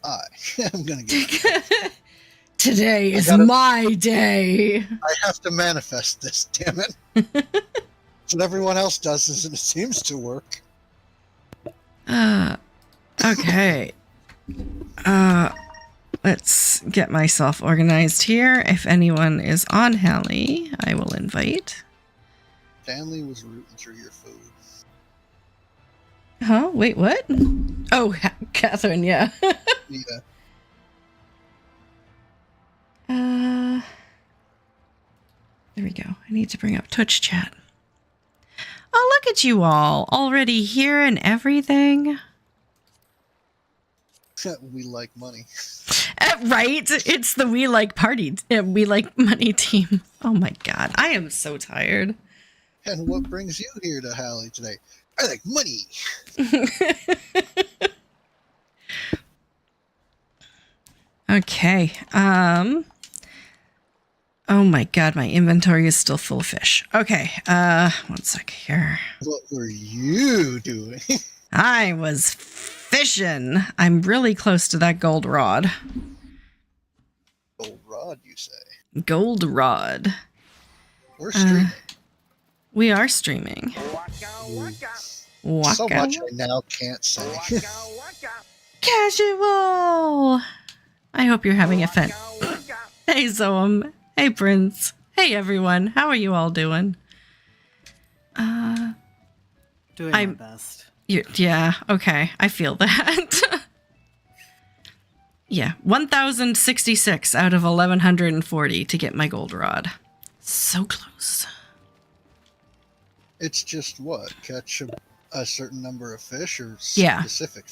I am going to get Today is my day. I have to manifest this, damn it. That's what everyone else does, and it seems to work. Okay. Let's get myself organized here. If anyone is on Hallie, I will invite. Stanley was rooting through your food. Huh? Wait, what? Oh, Catherine, yeah. Yeah. There we go. I need to bring up Twitch chat. Oh, look at you all. Already here and everything. We like money. Right? It's the We Like Party. We Like Money team. Oh my god. I am so tired. And what brings you here to Hallie today? I like money. Okay. Oh my god, my inventory is still full of fish. Okay. One sec here. What were you doing? I was fishing. I'm really close to that gold rod. Gold rod, you say? Gold rod. We're streaming. We are streaming. Waka. So much I now can't say. Casual. I hope you're having a fun. Hey Zoam. Hey Prince. Hey everyone. How are you all doing? Doing my best. Yeah, okay. I feel that. Yeah, 1,066 out of 1,140 to get my gold rod. So close. It's just what? Catch a certain number of fish or Yeah. specific?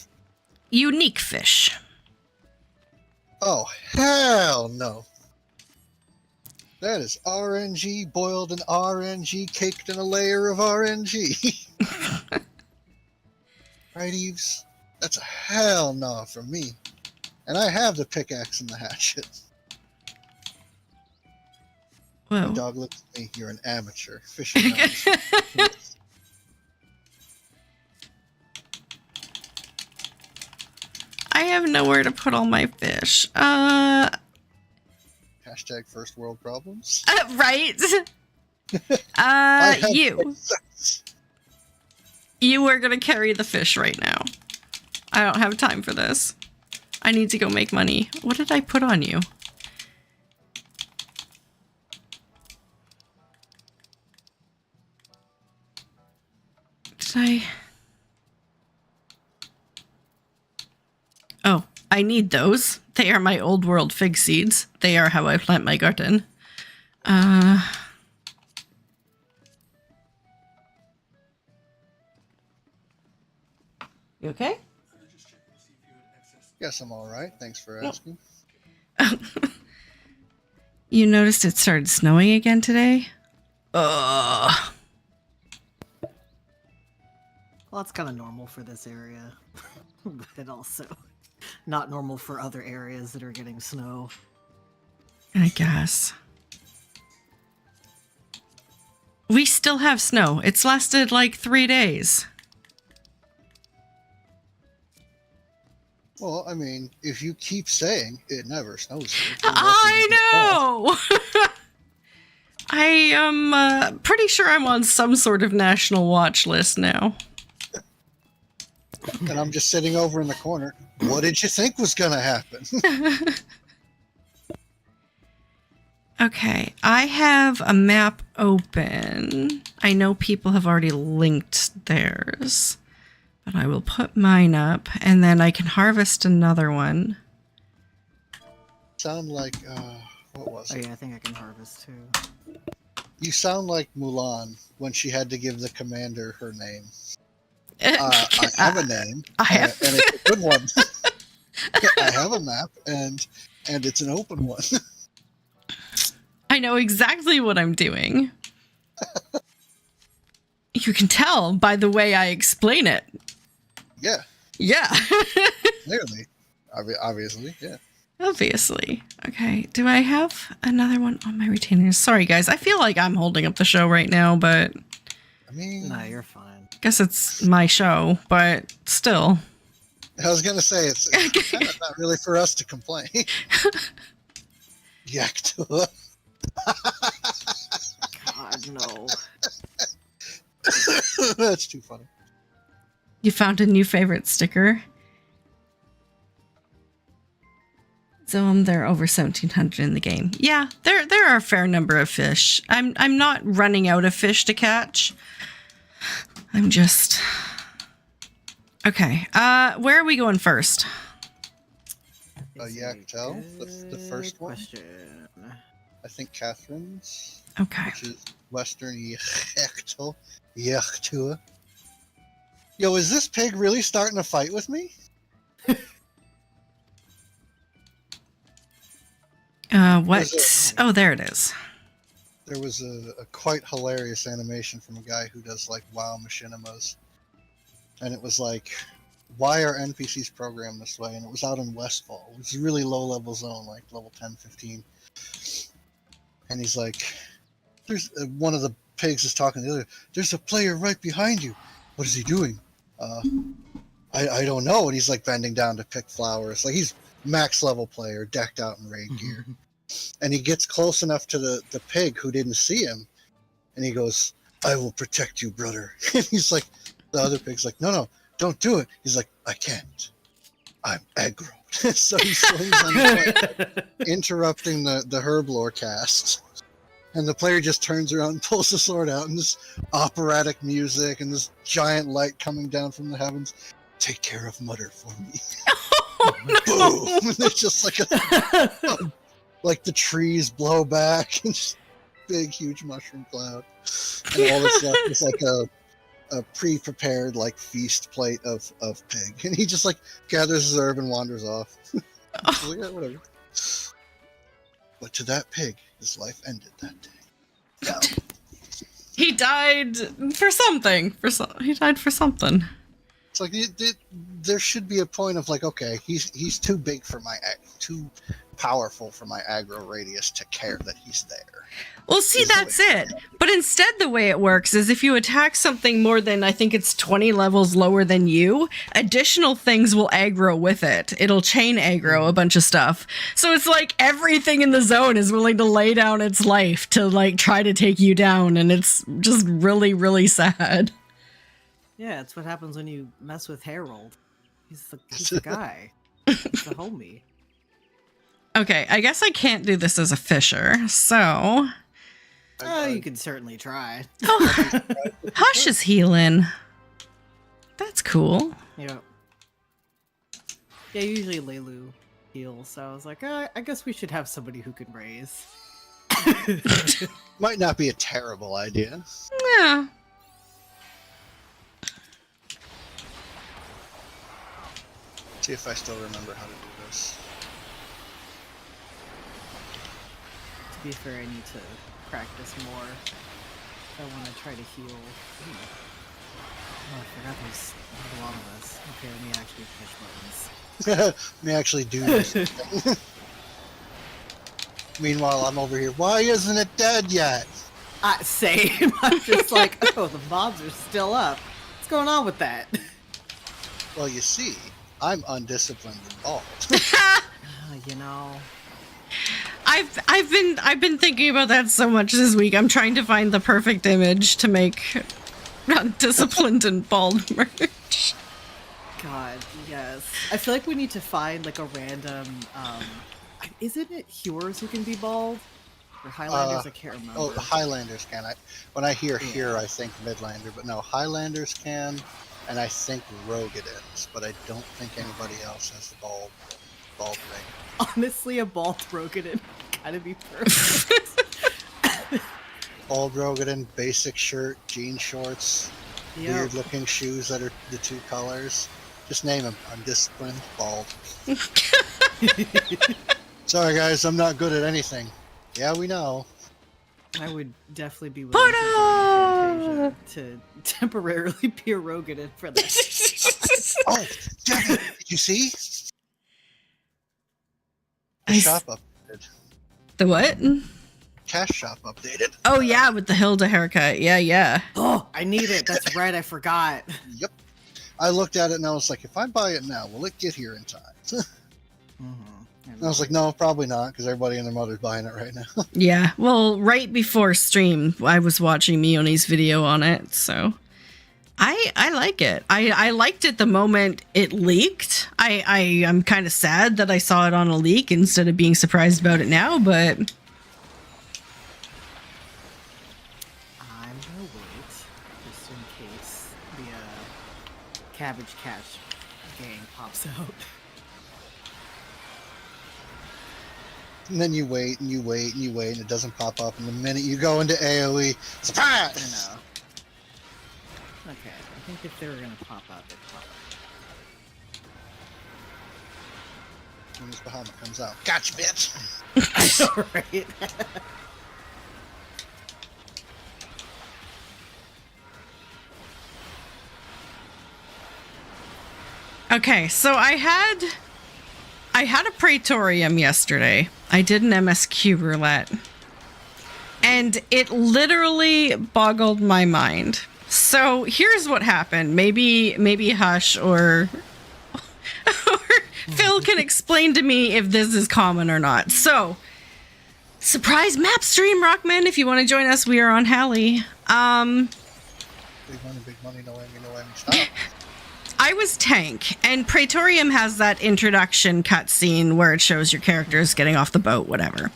Unique fish. Oh, hell no. That is RNG boiled in RNG caked in a layer of RNG. Right, Eves? That's a hell no from me. And I have the pickaxe and the hatchet. Whoa. My dog looks at me. You're an amateur fisherman. I have nowhere to put all my fish. Hashtag first world problems. Right? You are gonna carry the fish right now. I don't have time for this. I need to go make money. What did I put on you? Did I? Oh, I need those. They are my old world fig seeds. They are how I plant my garden. You okay? Yes, I'm all right. Thanks for asking. You noticed it started snowing again today? Ugh. Well, that's kind of normal for this area, but also not normal for other areas that are getting snow. I guess. We still have snow. It's lasted like 3 days. Well, I mean, if you keep saying it never snows here, I know! I am pretty sure I'm on some sort of national watch list now. And I'm just sitting over in the corner. What did you think was going to happen? Okay, I have a map open. I know people have already linked theirs, but I will put mine up, and then I can harvest another one. Sound like, what was it? Oh yeah, I think I can harvest too. You sound like Mulan when she had to give the commander her name. I have a name, and it's a good one. I have a map, and it's an open one. I know exactly what I'm doing. You can tell by the way I explain it. Yeah. Yeah. Clearly. Obviously, yeah. Obviously. Okay, do I have another one on my retainers? Sorry, guys. I feel like I'm holding up the show right now, but... I mean... No, you're fine. Guess it's my show, but still. I was gonna say it's kind of not really for us to complain. Yaktua. God, no. That's too funny. You found a new favorite sticker. So there are over 1,700 in the game. Yeah, there are a fair number of fish. I'm not running out of fish to catch. I'm just okay. Where are we going first? Yaktel, the first one. Question. I think Catherine's. Okay. Which is Western Yaktel. Yaktua. Yo, is this pig really starting to fight with me? What? Oh, there it is. There was a quite hilarious animation from a guy who does like WoW machinimas. And it was like, why are NPCs programmed this way? And it was out in Westfall. It was a really low level zone, like level 10, 15. And he's like, there's one of the pigs is talking to the other. There's a player right behind you. What is he doing? I don't know. And he's like bending down to pick flowers. Like he's max level player, decked out in raid gear. And he gets close enough to the pig who didn't see him. And he goes, I will protect you, brother. And he's like, the other pig's like, no, don't do it. He's like, I can't. I'm aggro. So he swings on the plate, interrupting the herblore cast. And the player just turns around and pulls the sword out, and this operatic music and this giant light coming down from the heavens. Take care of Mutter for me. Oh, no. Boom! And it's just like like the trees blow back, and just big, huge mushroom cloud. And all that's left is like a pre-prepared like feast plate of pig. And he just like gathers his herb and wanders off. Like, yeah, whatever. But to that pig, his life ended that day. Yeah. He died for something. He died for something. It's like there should be a point of like, okay, he's too big for too powerful for my aggro radius to care that he's there. Well, see, that's it. But instead, the way it works is if you attack something more than, I think it's 20 levels lower than you, additional things will aggro with it. It'll chain aggro a bunch of stuff. So it's like everything in the zone is willing to lay down its life to like try to take you down. And it's just really, really sad. Yeah, it's what happens when you mess with Harold. He's the guy. He's the homie. Okay, I guess I can't do this as a fisher, so... Oh, you can certainly try. Oh, Hush is healing. That's cool. Yeah. Yeah, usually Leilu heals, so I was like, I guess we should have somebody who can raise. Might not be a terrible idea. Yeah. See if I still remember how to do this. To be fair, I need to practice more. I want to try to heal. Ooh. Oh, I forgot there's a lot of us. Okay, let me actually push buttons. Let me actually do this. Meanwhile, I'm over here. Why isn't it dead yet? Same. I'm just like, oh, the mobs are still up. What's going on with that? Well, you see, I'm undisciplined and bald. You know. I've been thinking about that so much this week. I'm trying to find the perfect image to make undisciplined and bald merch. God, yes. I feel like we need to find like a random. Isn't it Hewers who can be bald? Or Highlanders? I can't remember. Oh, Highlanders can. When I hear here, I think Midlander, but no, Highlanders can, and I think Rogadins, but I don't think anybody else has the bald thing. Honestly, a bald Rogadin kind of be perfect. Bald Rogadin, basic shirt, jean shorts, weird-looking shoes that are the two colors. Just name them. Undisciplined, bald. Sorry, guys, I'm not good at anything. Yeah, we know. I would definitely be willing to temporarily be a Rogadin for that. Oh, Jackie, did you see? The shop updated. The what? Cash shop updated. Oh yeah, with the Hilda haircut. Yeah. Oh, I need it. That's right. I forgot. Yep. I looked at it and I was like, if I buy it now, will it get here in time? And I was like, no, probably not, because everybody and their mother's buying it right now. Yeah, well, right before stream, I was watching Mioni's video on it, so I like it. I liked it the moment it leaked. I'm kind of sad that I saw it on a leak instead of being surprised about it now, but I'm gonna wait just in case the Cabbage Catch gang pops out. And then you wait and you wait and you wait and it doesn't pop up. And the minute you go into AoE, surprise! I know. Okay, I think if they were gonna pop out, they'd pop out. When this Bahamut comes out, gotcha, bitch! I know, right? okay, so I had a Praetorium yesterday. I did an MSQ roulette. And it literally boggled my mind. So here's what happened. Maybe Hush or Phil can explain to me if this is common or not. So, surprise map stream, Rockman. If you want to join us, we are on Hallie. Big money, no Amy, stop. I was tank, and Praetorium has that introduction cutscene where it shows your characters getting off the boat, whatever.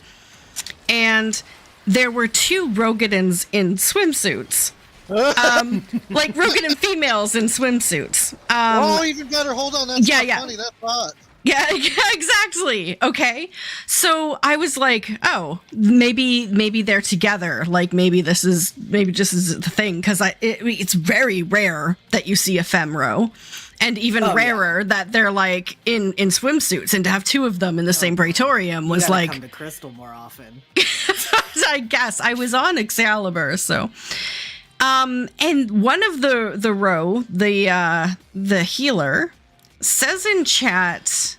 And there were 2 Rogadins in swimsuits. Like Rogadan females in swimsuits. Oh, even better. Hold on. That's funny. That's hot. Yeah, exactly. Okay. So I was like, oh, maybe they're together. Like maybe this is the thing. Cause it's very rare that you see a femro, and even rarer that they're like in swimsuits, and to have 2 of them in the same Praetorium was like, come to Crystal more often. I guess I was on Excalibur. So, and one of the row, the healer says in chat,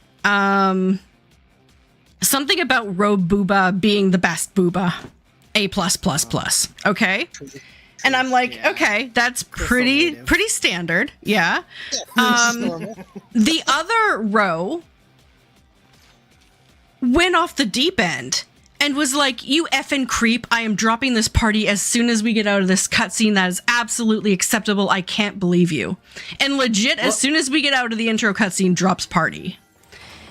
something about Robe Booba being the best Booba, A+++. Okay, and I'm like, okay, that's pretty standard. Yeah. The other row went off the deep end and was like, you effing creep, I am dropping this party as soon as we get out of this cutscene. That is absolutely acceptable. I can't believe you. And legit, as soon as we get out of the intro cutscene, drops party.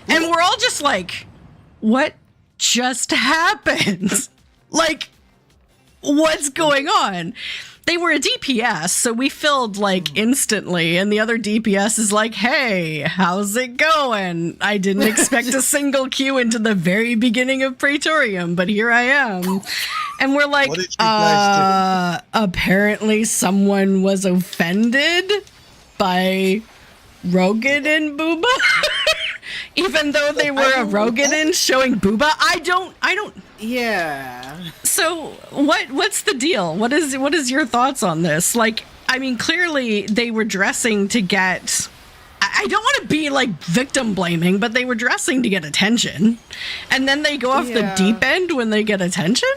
And we're all just like, what just happened? Like, what's going on? They were a DPS, so we filled like instantly, and the other DPS is like, hey, how's it going? I didn't expect a single queue into the very beginning of Praetorium, but here I am. And we're like, apparently someone was offended by Rogadin Booba? Even though they were a Rogadin showing Booba? I don't. Yeah. So what's the deal? What is your thoughts on this? Like, I mean, clearly they were dressing to get, I don't want to be like victim blaming, but they were dressing to get attention. And then they go off the deep end when they get attention?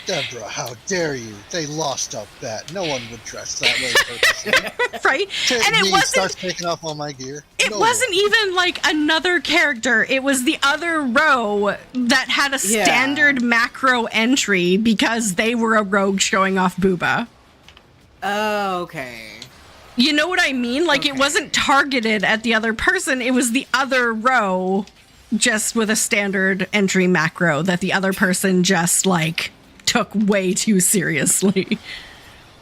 Deborah, how dare you? They lost a bet. No one would dress that way purposely. Right? And it wasn't starts taking off all my gear. It wasn't even like another character. It was the other row that had a standard macro entry because they were a rogue showing off Booba. Oh, okay. You know what I mean? Like, it wasn't targeted at the other person. It was the other row just with a standard entry macro that the other person just like took way too seriously.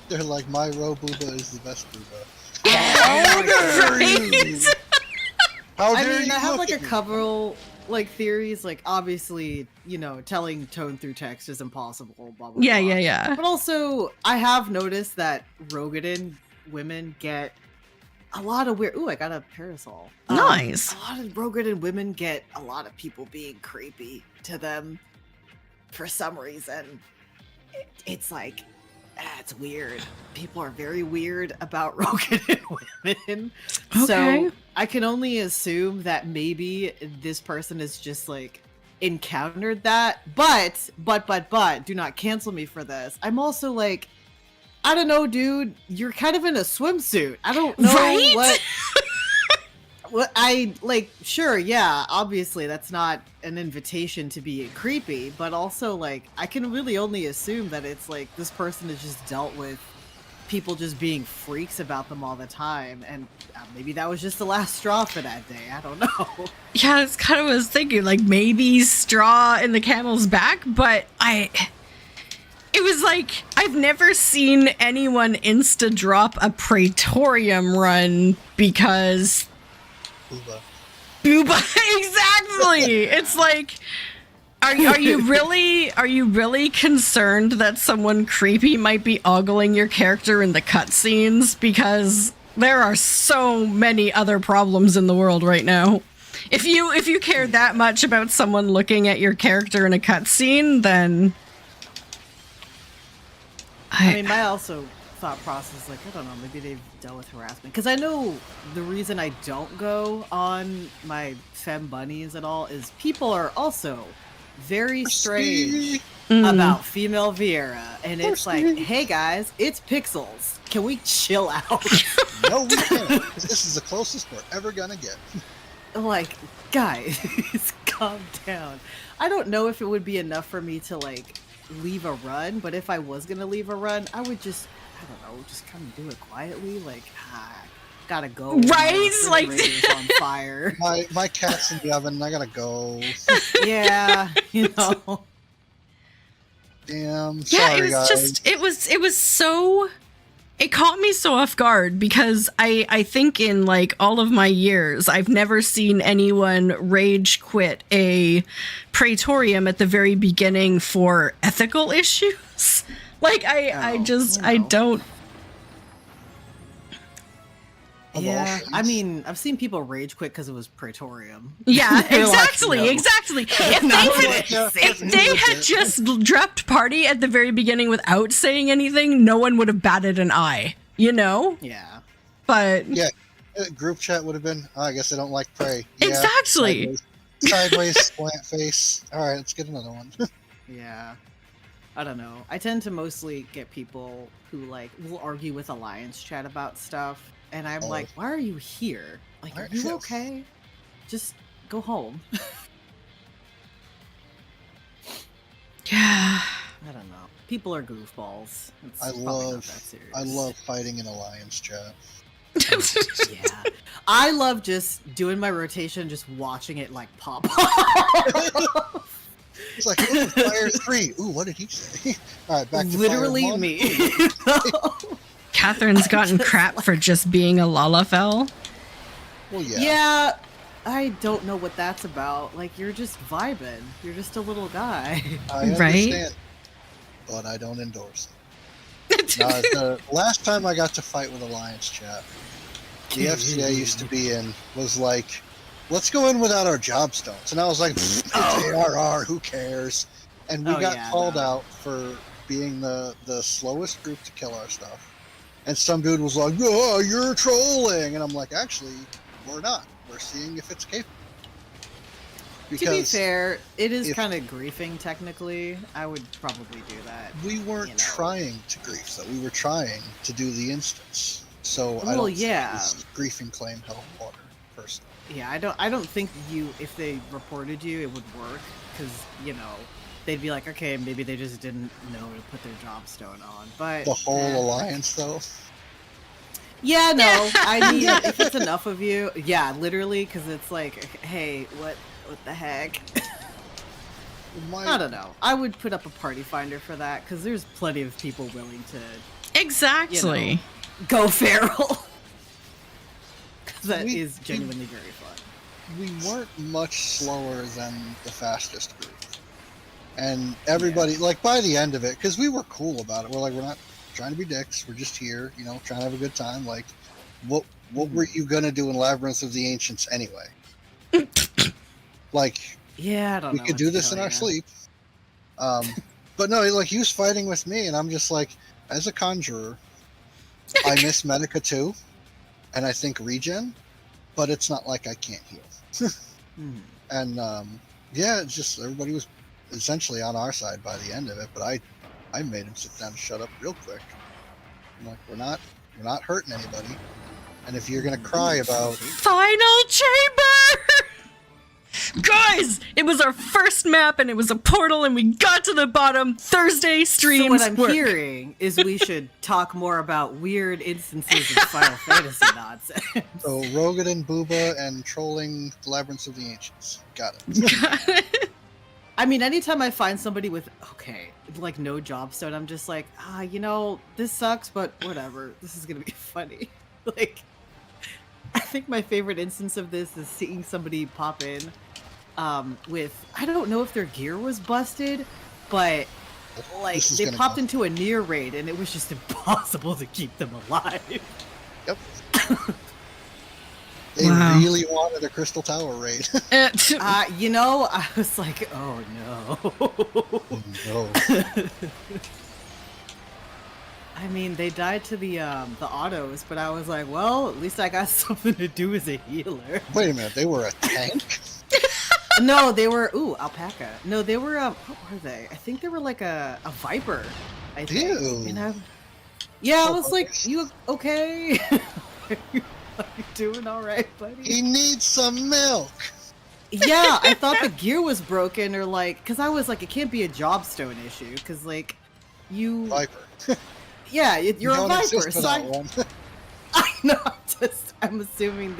They're like, my row Booba is the best Booba. How dare you? How dare you? I have like a couple like theories. Like, obviously, you know, telling tone through text is impossible. Blah, blah, yeah, blah. yeah. But also, I have noticed that Rogadin women get a lot of weird. Ooh, I got a parasol. Nice. A lot of Rogadin women get a lot of people being creepy to them for some reason. It's like, it's weird. People are very weird about Rogadin women. Okay. So I can only assume that maybe this person has just like encountered that. But, do not cancel me for this. I'm also like, I don't know, dude. You're kind of in a swimsuit. I don't know what I like. Sure, yeah. Obviously, that's not an invitation to be creepy, but also like I can really only assume that it's like this person has just dealt with people just being freaks about them all the time, and maybe that was just the last straw for that day. I don't know. Yeah, that's kind of what I was thinking. Like maybe straw in the camel's back, but it was like I've never seen anyone insta drop a Praetorium run because Booba. Exactly. It's like, are you really concerned that someone creepy might be ogling your character in the cutscenes? Because there are so many other problems in the world right now. If you care that much about someone looking at your character in a cutscene, then I mean, my also thought process, like, I don't know, maybe they've dealt with harassment. Because I know the reason I don't go on my femme bunnies at all is people are also very strange about female Vieira. And it's like, hey guys, it's Pixels. Can we chill out? No, we can't. This is the closest we're ever gonna get. Like, guys, calm down. I don't know if it would be enough for me to, like, leave a run, but if I was gonna leave a run, I would just, I don't know, just kind of do it quietly, like, gotta go. Right? Like, on fire. My cat's in the oven, I gotta go. Yeah, you know. Damn, yeah, sorry, it was guys. just, it was so, it caught me so off guard because I think in like all of my years, I've never seen anyone rage quit a Praetorium at the very beginning for ethical issues. Like I don't. Yeah, I mean, I've seen people rage quit because it was Praetorium. Yeah, Like, exactly. If they had just dropped party at the very beginning without saying anything, no one would have batted an eye, you know? Yeah. But yeah, group chat would have been, I guess I don't like prey. Yeah, exactly. Sideways slant face. All right, let's get another one. Yeah. I don't know. I tend to mostly get people who, like, will argue with Alliance chat about stuff. And I'm like, why are you here? Like, are you okay? Just go home. Yeah. I don't know. People are goofballs. It's I love fighting in Alliance chat. Yeah. I love just doing my rotation, just watching it like pop. It's like, ooh, fire 3. Ooh, what did he say? All right, back to literally fire 1. me. Catherine's gotten crap for just being a Lalafell. Well, yeah. Yeah, I don't know what that's about. Like, you're just vibing. You're just a little guy. I understand, but I don't endorse it. Now, the last time I got to fight with Alliance chat, the FC I used to be in was like, let's go in without our job stones. And I was like, it's ARR, who cares? And we got called out for being the slowest group to kill our stuff. And some dude was like, oh, you're trolling. And I'm like, actually, we're not. We're seeing if it's capable. Because, to be fair, it is kind of griefing, technically. I would probably do that. We weren't trying to grief, though. We were trying to do the instance. So I don't think this griefing claim held water, personally. Yeah, I don't think if they reported you, it would work. Because, you know, they'd be like, okay, maybe they just didn't know to put their job stone on. But the whole alliance, though. Yeah, no. I mean, if it's enough of you, yeah, literally, because it's like, hey, what the heck? I don't know. I would put up a party finder for that because there's plenty of people willing to exactly go feral. That is genuinely very fun. We weren't much slower than the fastest group. And everybody, like, by the end of it, because we were cool about it. We're like, we're not trying to be dicks. We're just here, you know, trying to have a good time. Like, what were you going to do in Labyrinth of the Ancients anyway? Like, yeah, I don't know. We could do this in our sleep. But no, like, he was fighting with me, and I'm just like, as a conjurer, I miss Medica too, and I think regen, but it's not like I can't heal. And yeah, it's just everybody was essentially on our side by the end of it, but I made him sit down and shut up real quick. I'm like, we're not hurting anybody. And if you're gonna cry about Final chamber! Guys, it was our first map and it was a portal and we got to the bottom. Thursday streams. So what I'm work. hearing is we should talk more about weird instances of Final Fantasy nonsense. so Rogadin, Booba, and trolling the Labyrinths of the Ancients. Got it. I mean, anytime I find somebody with, like no job stone, I'm just like, this sucks, but whatever. This is going to be funny. Like, I think my favorite instance of this is seeing somebody pop in with, I don't know if their gear was busted, but like they popped into a near raid and it was just impossible to keep them alive. Yep. They really wanted a Crystal Tower raid. I was like, oh no. Oh, no. I mean, they died to the autos, but I was like, well, at least I got something to do as a healer. Wait a minute, they were a tank? No, they were alpaca. No, they were what were they? I think they were like a viper. I think. Ew. And I was like, you okay? Are you doing all right, buddy? He needs some milk. Yeah, I thought the gear was broken or like, because I was like, it can't be a job stone issue because like you Viper. Yeah, you're a viper. So I know. I'm assuming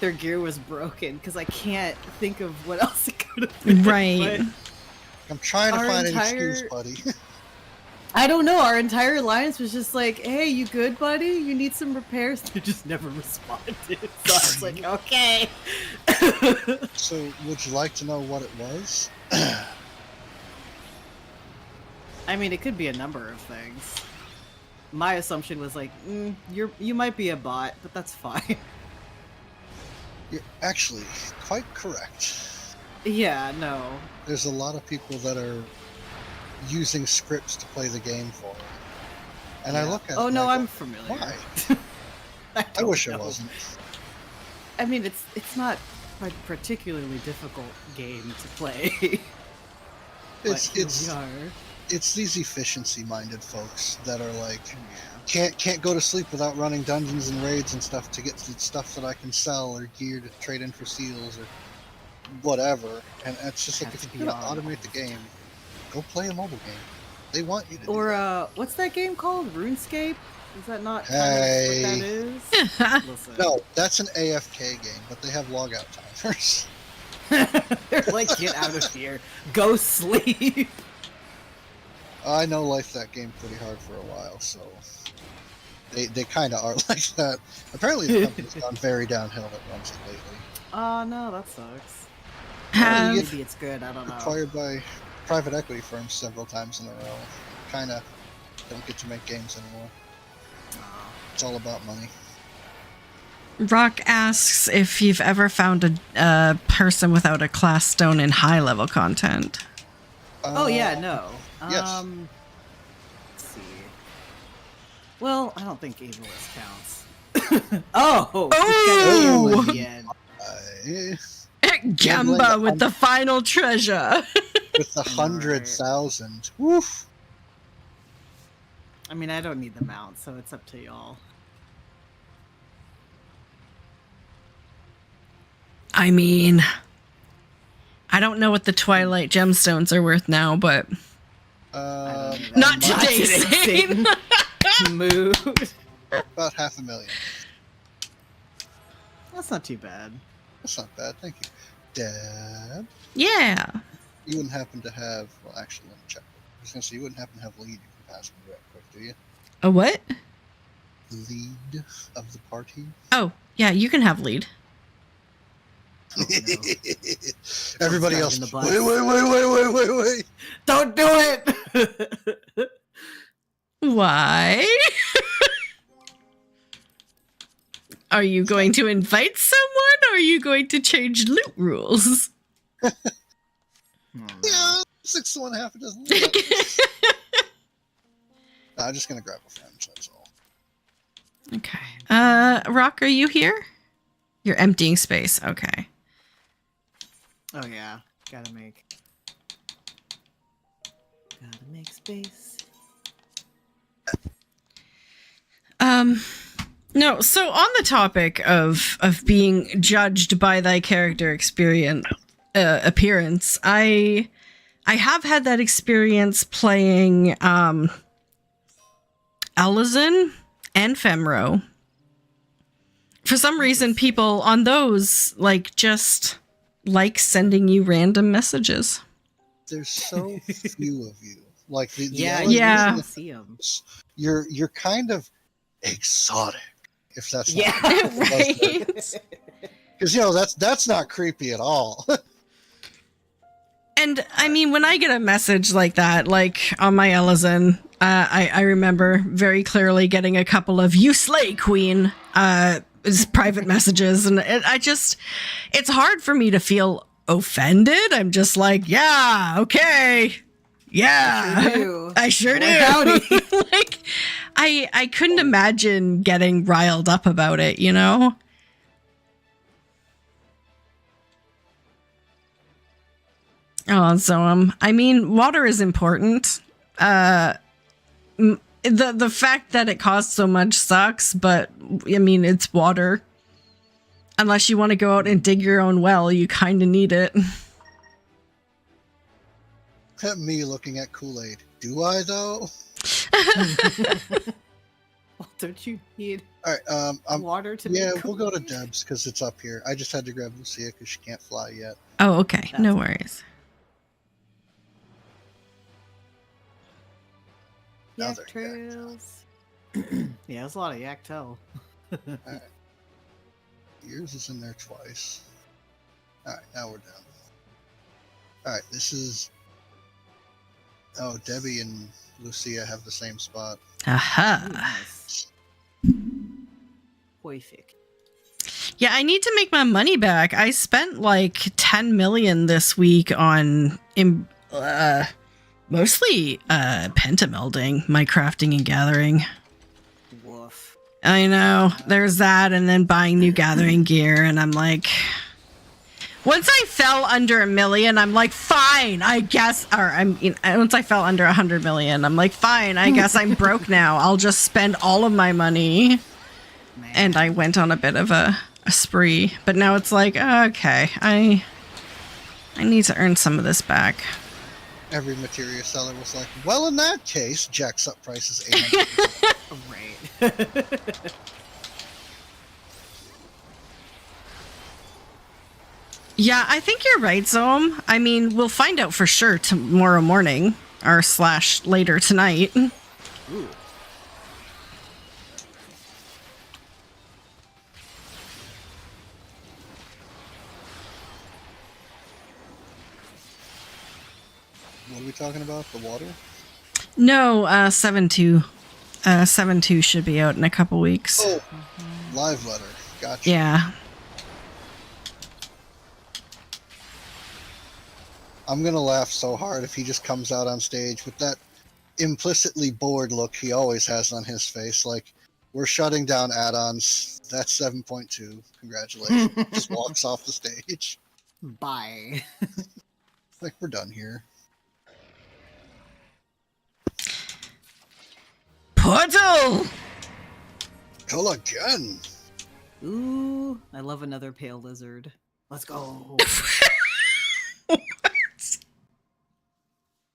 their gear was broken because I can't think of what else it could have been. Right. I'm trying to find an excuse, buddy. I don't know. Our entire alliance was just like, "Hey, you good, buddy? You need some repairs." They just never responded. So I was like, "Okay." So, would you like to know what it was? I mean, it could be a number of things. My assumption was like, you might be a bot, but that's fine. You're actually quite correct. Yeah, no. There's a lot of people that are using scripts to play the game for. And I look at Oh it no, and I go, I'm familiar. Why? I wish know. it wasn't. I mean, it's not a particularly difficult game to play. It's these efficiency-minded folks that are like, can't go to sleep without running dungeons and raids and stuff to get the stuff that I can sell or gear to trade in for seals or whatever. And it's just like, if you're gonna automate the game, go play a mobile game. They want you to. Or what's that game called? RuneScape? Is that not what that is? Listen. No, that's an AFK game, but they have logout timers. They're like, get out of here, go sleep. I know life that game pretty hard for a while, so they kind of are like that. Apparently, the company's gone very downhill that runs it lately. Oh no, that sucks. Maybe it's good. I don't know. Acquired by private equity firms several times in a row. Kind of don't get to make games anymore. It's all about money. Rock asks if you've ever found a person without a class stone in high level content. Oh yeah, no. Yes. Let's see. Well, I don't think Ageless counts. Oh! Gamba with the final treasure. With the 100,000. Woof. I mean, I don't need the mount, so it's up to y'all. I mean, I don't know what the Twilight gemstones are worth now, but not today, Satan. Mood. About 500,000. That's not too bad. That's not bad, thank you. Dad? Yeah. You wouldn't happen to have, well, actually, let me check. I was going to say, you wouldn't happen to have lead you can pass me real quick, do you? A what? Lead of the party? Oh, yeah, you can have lead. Oh, no. Everybody else, wait. Don't do it! Why? Are you going to invite someone, or are you going to change loot rules? Yeah, 6 to 1, half a dozen. I'm just gonna grab a friend, that's all. Okay. Rock, are you here? You're emptying space. Okay. Oh yeah, gotta make space. No, so on the topic of being judged by thy character appearance, I have had that experience playing Elizin and Femro. For some reason, people on those just like sending you random messages. There's so few of you. Like the yeah. See them. You're kind of exotic, if that's not right. Because that's not creepy at all. And I mean, when I get a message like that, like on my Elizin, I remember very clearly getting a couple of "You slay, Queen" private messages, and it's hard for me to feel offended. I'm just like, yeah, okay, yeah, I sure do. Howdy. Like, I couldn't imagine getting riled up about it, you know? Oh, so I mean, water is important. The fact that it costs so much sucks, but I mean, it's water. Unless you want to go out and dig your own well, you kind of need it. At me looking at Kool-Aid. Do I though? Well, don't you need water to make Kool-Aid? We'll go to Deb's because it's up here. I just had to grab Lucia because she can't fly yet. Oh, okay. No worries. Yak trails. Yeah, there's a lot of Yaktel. Right. Yours is in there twice. Alright, now we're done. Alright, this is... Oh, Debbie and Lucia have the same spot. Aha. Nice. Perfect. Yeah, I need to make my money back. I spent like 10 million this week on mostly pentamelding, my crafting and gathering. Woof. I know. There's that, and then buying new gathering gear, and I'm like... Once I fell under 1 million, I'm like, fine, I guess... once I fell under 100 million, I'm like, fine, I guess I'm broke now. I'll just spend all of my money. Man. And I went on a bit of a spree. But now it's like, okay, I need to earn some of this back. Every materia seller was like, well, in that case, jacks up prices 800%. Right. Yeah, I think you're right, Zoom. I mean, we'll find out for sure tomorrow morning, or / later tonight. Ooh. What are we talking about? The water? No, 7.2. 7.2 should be out in a couple weeks. Oh, live letter. Gotcha. Yeah. I'm going to laugh so hard if he just comes out on stage with that implicitly bored look he always has on his face. Like, we're shutting down add-ons. That's 7.2. Congratulations. Just walks off the stage. Bye. Like, we're done here. Portal! Kill again. Ooh, I love another pale lizard. Let's go.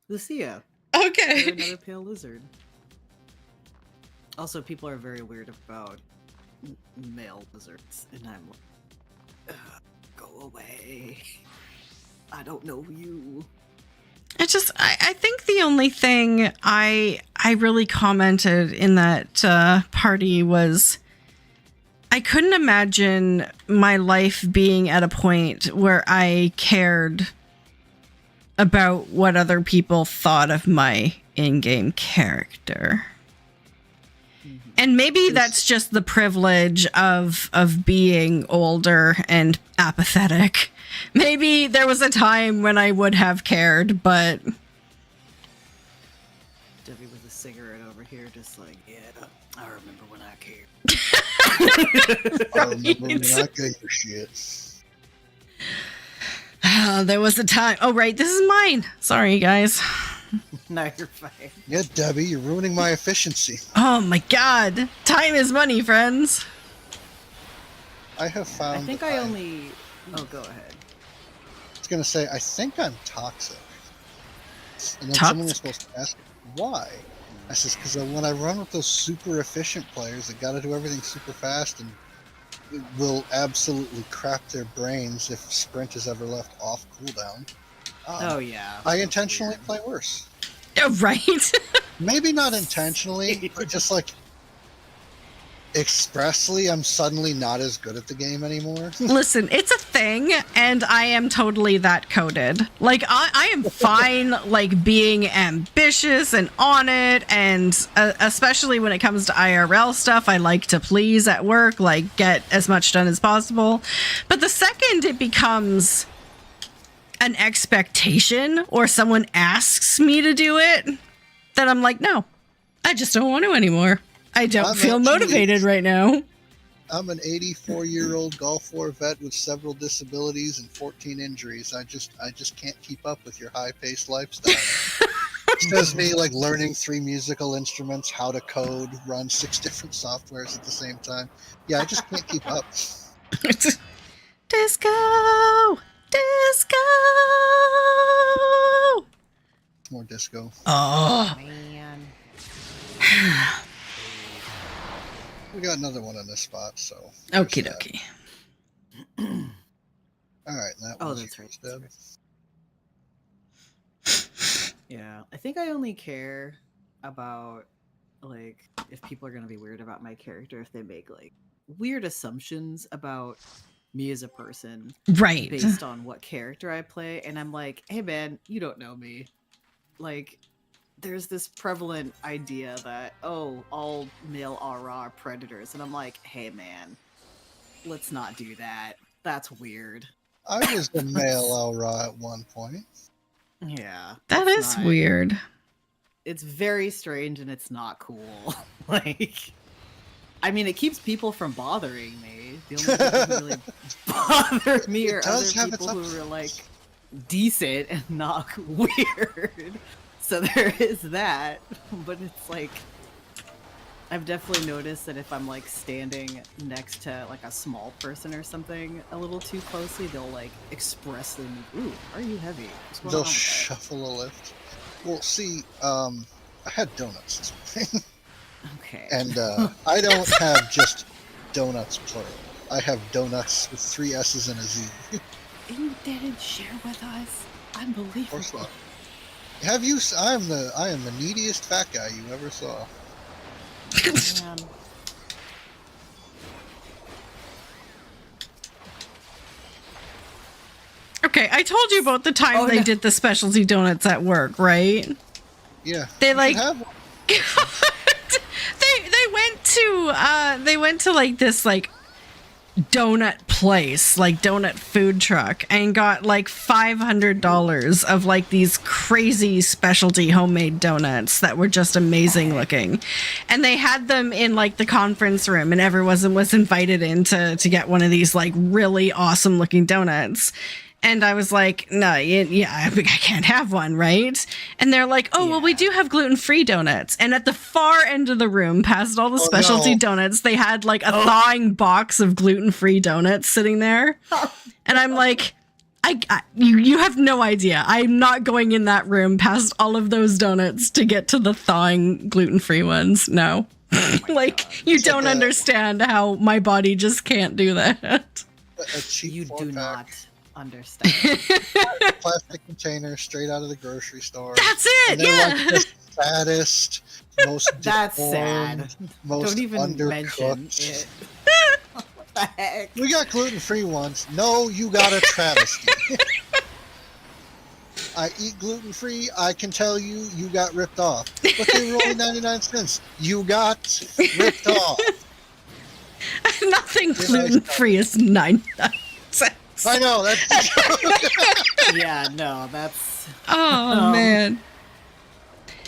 Lucia. Okay. You're another pale lizard. Also, people are very weird about male lizards, and I'm like, go away. I don't know you. I think the only thing I really commented in that party was I couldn't imagine my life being at a point where I cared about what other people thought of my in-game character. Mm-hmm. And maybe that's just the privilege of being older and apathetic. Maybe there was a time when I would have cared, but... Debbie with a cigarette over here, just like, yeah, I remember when I cared. I remember when I gave a shit. There was a time. Oh, right. This is mine. Sorry, guys. No, you're fine. Yeah, Debbie, you're ruining my efficiency. Oh my god. Time is money, friends. I have found. I think I only. Oh, go ahead. I was gonna say I think I'm toxic. And then someone was supposed to ask why. I says because when I run with those super efficient players that got to do everything super fast and will absolutely crap their brains if sprint is ever left off cooldown. Oh yeah. I intentionally play worse. Right. Maybe not intentionally, but just like expressly, I'm suddenly not as good at the game anymore. Listen, it's a thing, and I am totally that coded. Like, I am fine, like, being ambitious and on it, and especially when it comes to IRL stuff, I like to please at work, like, get as much done as possible. But the second it becomes an expectation, or someone asks me to do it, then I'm like, no, I just don't want to anymore. I don't feel motivated right now. I'm an 84-year-old Gulf War vet with several disabilities and 14 injuries. I just can't keep up with your high-paced lifestyle. Says me, like, learning 3 musical instruments, how to code, run 6 different softwares at the same time. Yeah, I just can't keep up. Disco! More disco. Oh, man. We got another one in this spot, so. Okie dokie. Alright, that was that's right. Deb. Yeah, I think I only care about, like, if people are going to be weird about my character, if they make, like, weird assumptions about me as a person. Right. Based on what character I play. And I'm like, hey, man, you don't know me. Like, there's this prevalent idea that, oh, all male aura are predators. And I'm like, hey, man, let's not do that. That's weird. I was a male aura at one point. Yeah. That is weird. It's very strange and it's not cool. Like, I mean, it keeps people from bothering me. The only people who really bother me are other people who are, like, decent and not weird. So there is that, but it's like, I've definitely noticed that if I'm like standing next to like a small person or something a little too closely, they'll like expressly move, ooh, are you heavy? They'll shuffle a lift. Well, see, I had donuts this morning. Okay. And I don't have just donuts plural. I have donuts with 3 S's and a Z. You didn't share with us? Unbelievable. Of course not. Have you? I am the neediest fat guy you ever saw. Man. Okay, I told you about the time they did the specialty donuts at work, right? Yeah. They like have they went to like this like donut place, like donut food truck, and got like $500 of like these crazy specialty homemade donuts that were just amazing looking. And they had them in like the conference room, and everyone was invited in to get one of these like really awesome looking donuts. And I was like, no, I can't have one, right? And they're like, oh, well, we do have gluten-free donuts. And at the far end of the room, past all the specialty donuts, they had like a thawing box of gluten-free donuts sitting there. And I'm like, you have no idea. I'm not going in that room past all of those donuts to get to the thawing gluten-free ones. No. Like, you don't understand how my body just can't do that. You do not understand. Plastic container straight out of the grocery store. That's it. And they're like the saddest, most that's sad. Most don't even mention undercooked. it. What the heck? We got gluten-free ones. No, you got a travesty. I eat gluten-free. I can tell you, you got ripped off. But they were only 99 cents. You got ripped off. Nothing gluten-free is 99 cents. I know, that's Yeah, no, that's... Oh, man.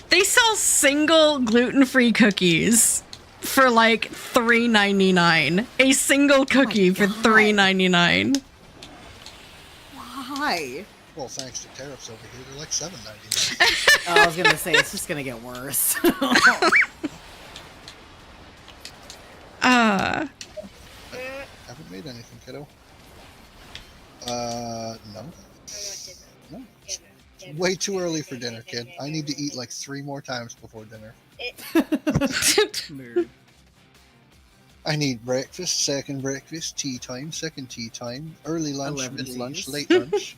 They sell single gluten-free cookies for like $3.99. A single cookie for $3.99. Why? Well, thanks to tariffs over here, they're like $7.99. I was gonna say it's just gonna get worse. Haven't made anything, kiddo. No. No. It's way too early for dinner, kid. I need to eat like 3 more times before dinner. Nerd. I need breakfast, second breakfast, tea time, second tea time, early lunch, middle lunch, late lunch.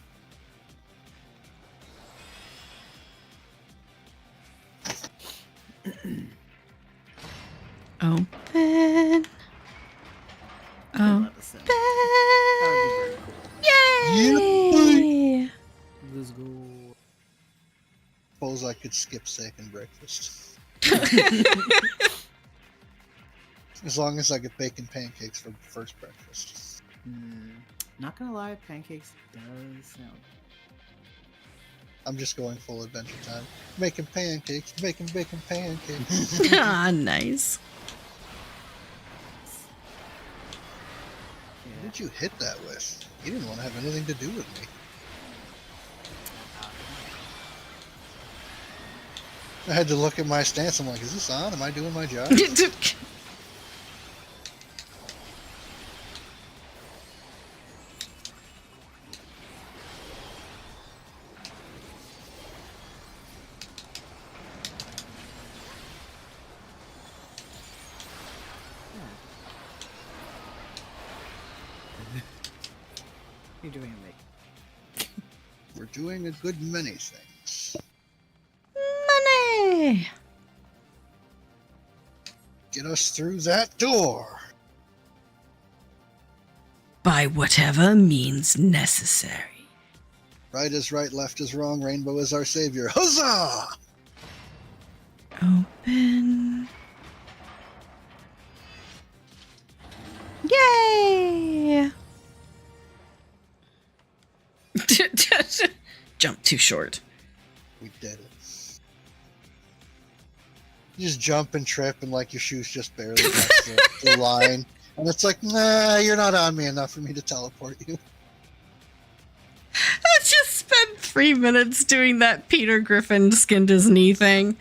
Open. Open. Yay! Let's go. Suppose I could skip second breakfast. As long as I get bacon pancakes for first breakfast. Not gonna lie, pancakes does sound. I'm just going full adventure time. Making pancakes, making bacon pancakes. Ah, nice. What did you hit that with? You didn't want to have anything to do with me. I had to look at my stance. I'm like, is this on? Am I doing my job? You're doing it. We're doing a good many things. Money! Get us through that door. By whatever means necessary. Right is right, left is wrong, rainbow is our savior. Huzzah! Open. Yay! Jump too short. We did it. You just jump and trip and like your shoes just barely touch the line. And it's like, nah, you're not on me enough for me to teleport you. I just spent 3 minutes doing that Peter Griffin skinned his knee thing.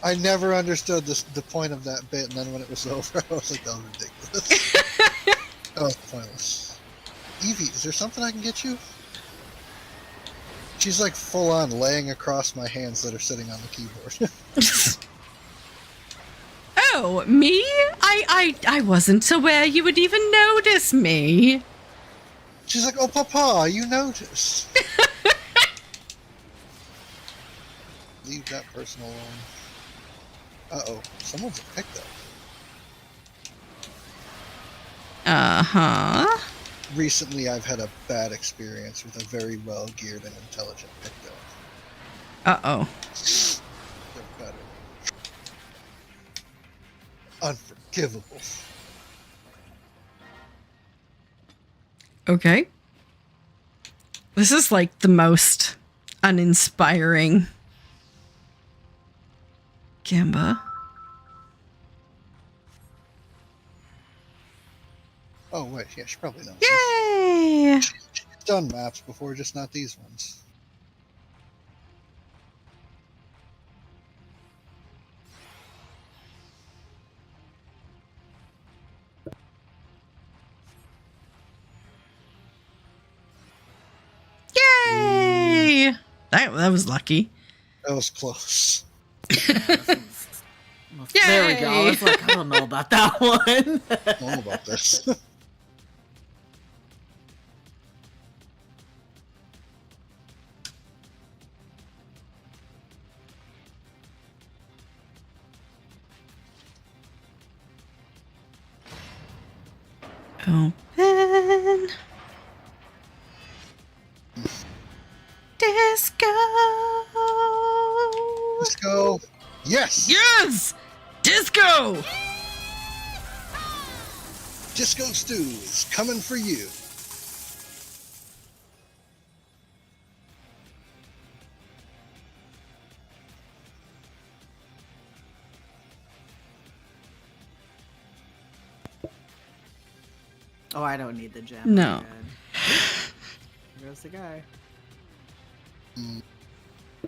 I never understood the point of that bit, and then when it was over, I was like, that was ridiculous. That was pointless. Evie, is there something I can get you? She's like full on laying across my hands that are sitting on the keyboard. Oh, me? I wasn't aware you would even notice me. She's like, oh, Papa, you noticed. Leave that person alone. Uh-oh, someone's a pickup. Uh-huh. Recently, I've had a bad experience with a very well-geared and intelligent pickup. Uh-oh. They're better. Unforgivable. Okay. This is like the most uninspiring Gamba. Oh, wait, yeah, she probably knows. Yay! She's done maps before, just not these ones. Yay! That was lucky. That was close. There we go. I was like, I don't know about that one. I don't know about this. Open. Disco. Let's go. Yes! Yes! Disco! Disco Stew is coming for you. Oh, I don't need the gem. No. There goes the guy.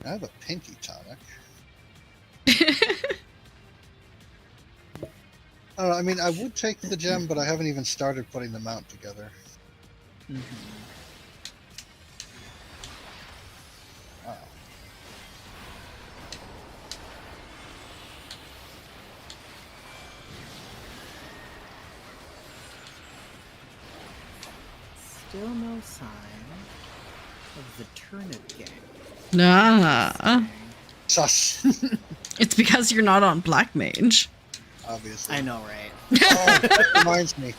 I have a pinky tonic. I don't know, I mean, I would take the gem, but I haven't even started putting the mount together. Mm-hmm. Wow. Still no sign of the turnip gang. Nah. Sus. It's because you're not on Black Mage. Obviously. I know, right? Oh, that reminds me.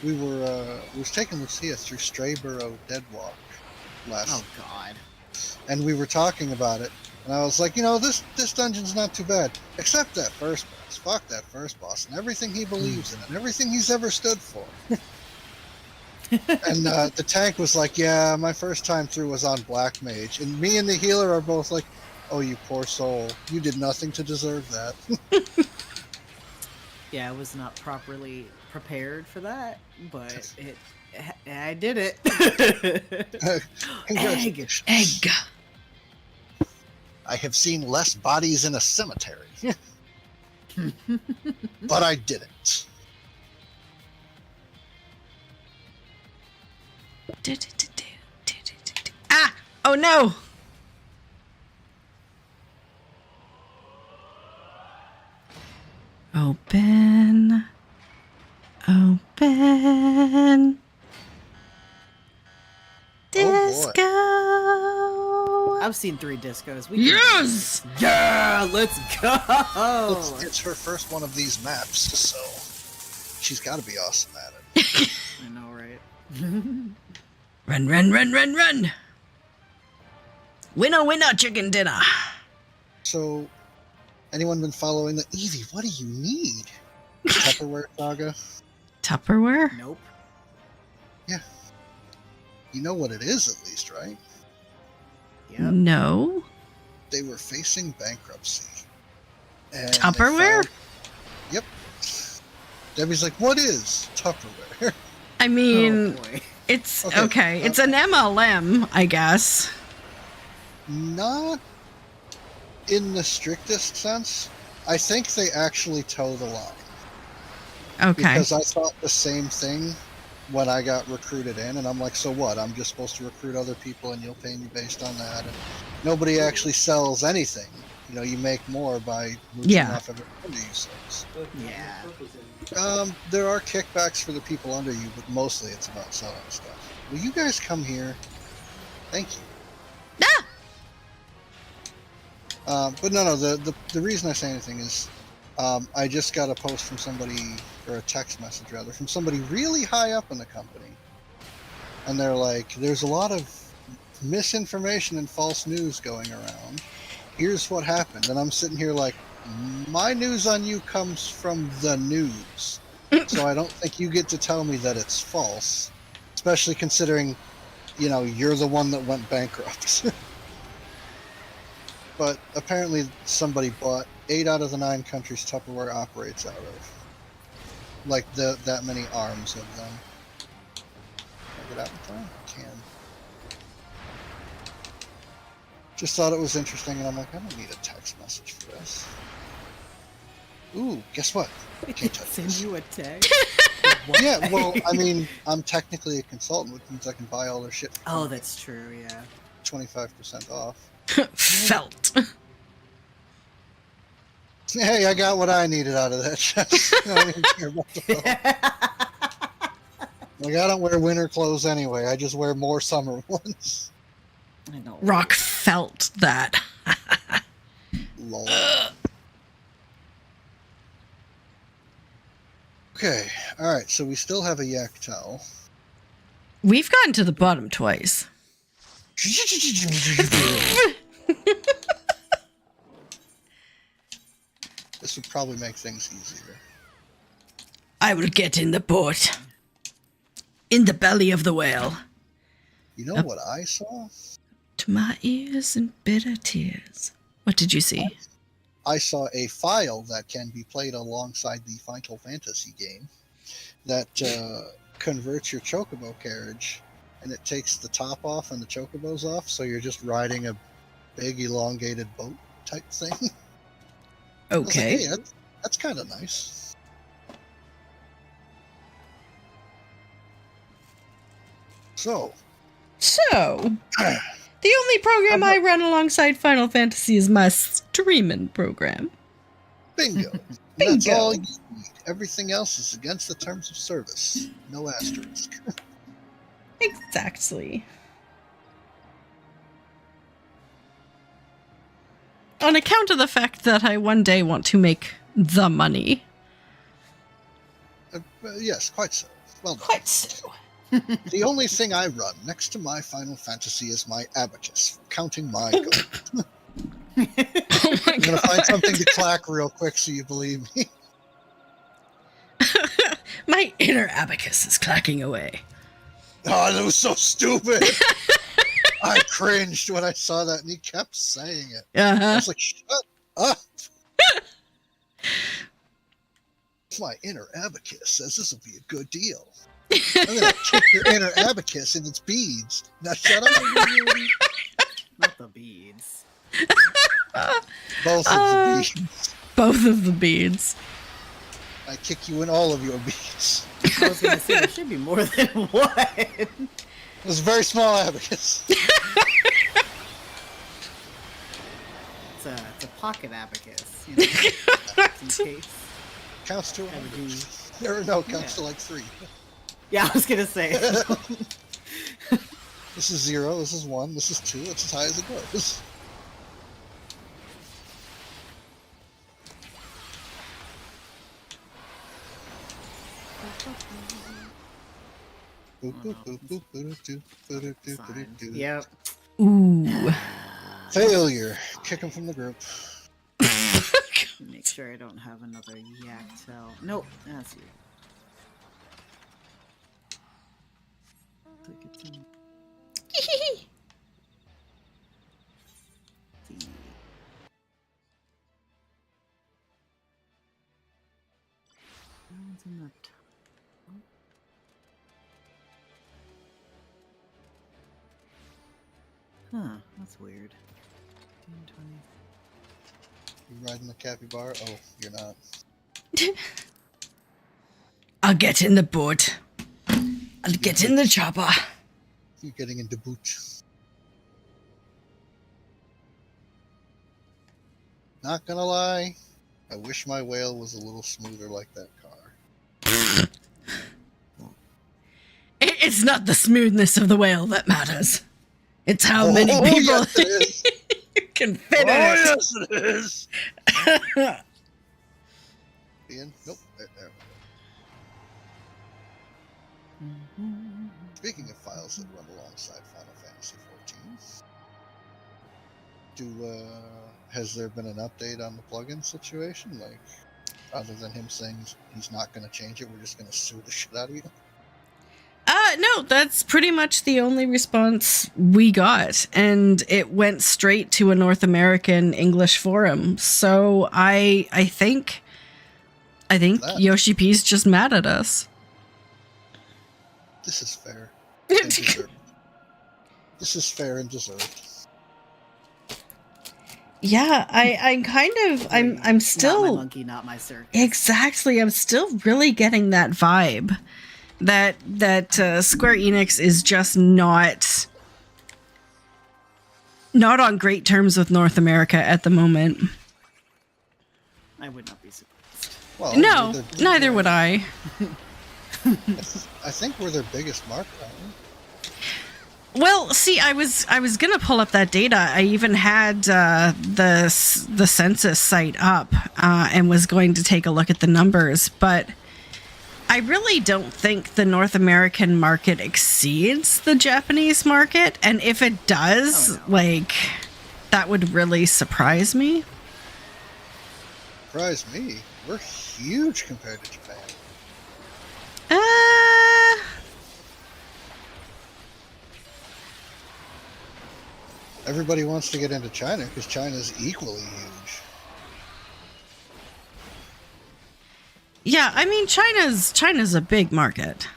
We was taking Lucia through Strayburrow Deadwalk last. Oh God. And we were talking about it, and I was like, you know, this dungeon's not too bad, except that first boss. Fuck that first boss and everything he believes in and everything he's ever stood for. And the tank was like, yeah, my first time through was on Black Mage, and me and the healer are both like, oh, you poor soul, you did nothing to deserve that. Yeah, I was not properly prepared for that, but I did it. Congratulations. Egg. I have seen less bodies in a cemetery. But I did it. Ah! Oh no! Open. Open. Disco. I've seen 3 discos. Yes! Yeah, let's go! It's her first one of these maps, so she's got to be awesome at it. I know, right? Run, run, run, run, run! Winner, winner, chicken dinner. So, anyone been following the Evie? What do you need? Tupperware saga. Tupperware? Nope. Yeah. You know what it is, at least, right? Yep. No. They were facing bankruptcy. And Tupperware? Yep. Debbie's like, what is Tupperware? I mean, Oh, boy. it's okay. It's an MLM, I guess. Not in the strictest sense. I think they actually toe the line. Okay. Because I thought the same thing when I got recruited in, and I'm like, so what? I'm just supposed to recruit other people and you'll pay me based on that. And nobody actually sells anything. You know, you make more by moving off every under you sells. Yeah. There are kickbacks for the people under you, but mostly it's about selling stuff. Will you guys come here? Thank you. But no, the reason I say anything is I just got a post from somebody, or a text message rather, from somebody really high up in the company. And they're like, there's a lot of misinformation and false news going around. Here's what happened. And I'm sitting here like, my news on you comes from the news. So I don't think you get to tell me that it's false. Especially considering, you know, you're the one that went bankrupt. But apparently somebody bought 8 out of the 9 countries Tupperware operates out of. Like that many arms of them. Can I get out in time? I can. Just thought it was interesting, and I'm like, I don't need a text message for this. Ooh, guess what? I can't touch Send this. you a text? Yeah, well, I mean, I'm technically a consultant, which means I can buy all their shit for Oh, that's true, yeah. 25% off. Felt. Hey, I got what I needed out of that chest. I don't even care about the phone. Like, I don't wear winter clothes anyway. I just wear more summer ones. I know. Rock felt that. Lol. Okay, alright, so we still have a yak towel. We've gotten to the bottom twice. This would probably make things easier. I will get in the boat. In the belly of the whale. You know what I saw? To my ears and bitter tears. What did you see? I saw a file that can be played alongside the Final Fantasy game that converts your chocobo carriage, and it takes the top off and the chocobos off, so you're just riding a big elongated boat type thing. Okay. Like, hey, that's kind of nice. So, the only program I run alongside Final Fantasy is my streaming program. Bingo. That's all you need. Everything else is against the terms of service. No asterisk. Exactly. On account of the fact that I one day want to make the money. Yes, quite so. Well done. Quite so. The only thing I run next to my Final Fantasy is my abacus, counting my gold. Oh my I'm going to find something to clack real quick so you believe me. My inner abacus is clacking away. Oh, that was so stupid. I cringed when I saw that, and he kept saying it. I was like, shut up. My inner abacus says this will be a good deal. I'm going to kick your inner abacus in its beads. Now shut up. Not the beads. Both of the beads. Both of the beads. I kick you in all of your beads. I was going to say, there should be more than one. It was a very small abacus. It's a pocket abacus. You know, just in case. Counts to 100. No, counts to like 3. Yeah, I was going to say. This is 0, this is 1, this is 2. It's as high as it goes. Yep. Ooh. Failure. Kick him from the group. Make sure I don't have another yak tail. Nope, that's you. That one's in the top. Huh, that's weird. 15, 20. You riding the capybara? Oh, you're not. I'll get in the boat. I'll get in the chopper. You're getting into boot. Not gonna lie, I wish my whale was a little smoother like that car. It's not the smoothness of the whale that matters. It's how many people yes, it is. you can fit in it. Yes, it is. Ian? Nope. There. Speaking of files that run alongside Final Fantasy XIV, has there been an update on the plugin situation? Like, other than him saying he's not going to change it, we're just going to sue the shit out of you? No, that's pretty much the only response we got, and it went straight to a North American English forum. So I think Yoshi P's just mad at us. This is fair. And deserved. This is fair and deserved. Yeah, I'm still Not my monkey, not my circus. Exactly. I'm still really getting that vibe that Square Enix is just not on great terms with North America at the moment. I would not be surprised. Well, No, neither would I. I think we're their biggest market, aren't we? Well, see, I was gonna pull up that data. I even had the census site up and was going to take a look at the numbers, but I really don't think the North American market exceeds the Japanese market, and if it does, like, that would really surprise me. Surprise me. We're huge compared to Japan. Everybody wants to get into China because China's equally huge. Yeah, I mean, China's a big market.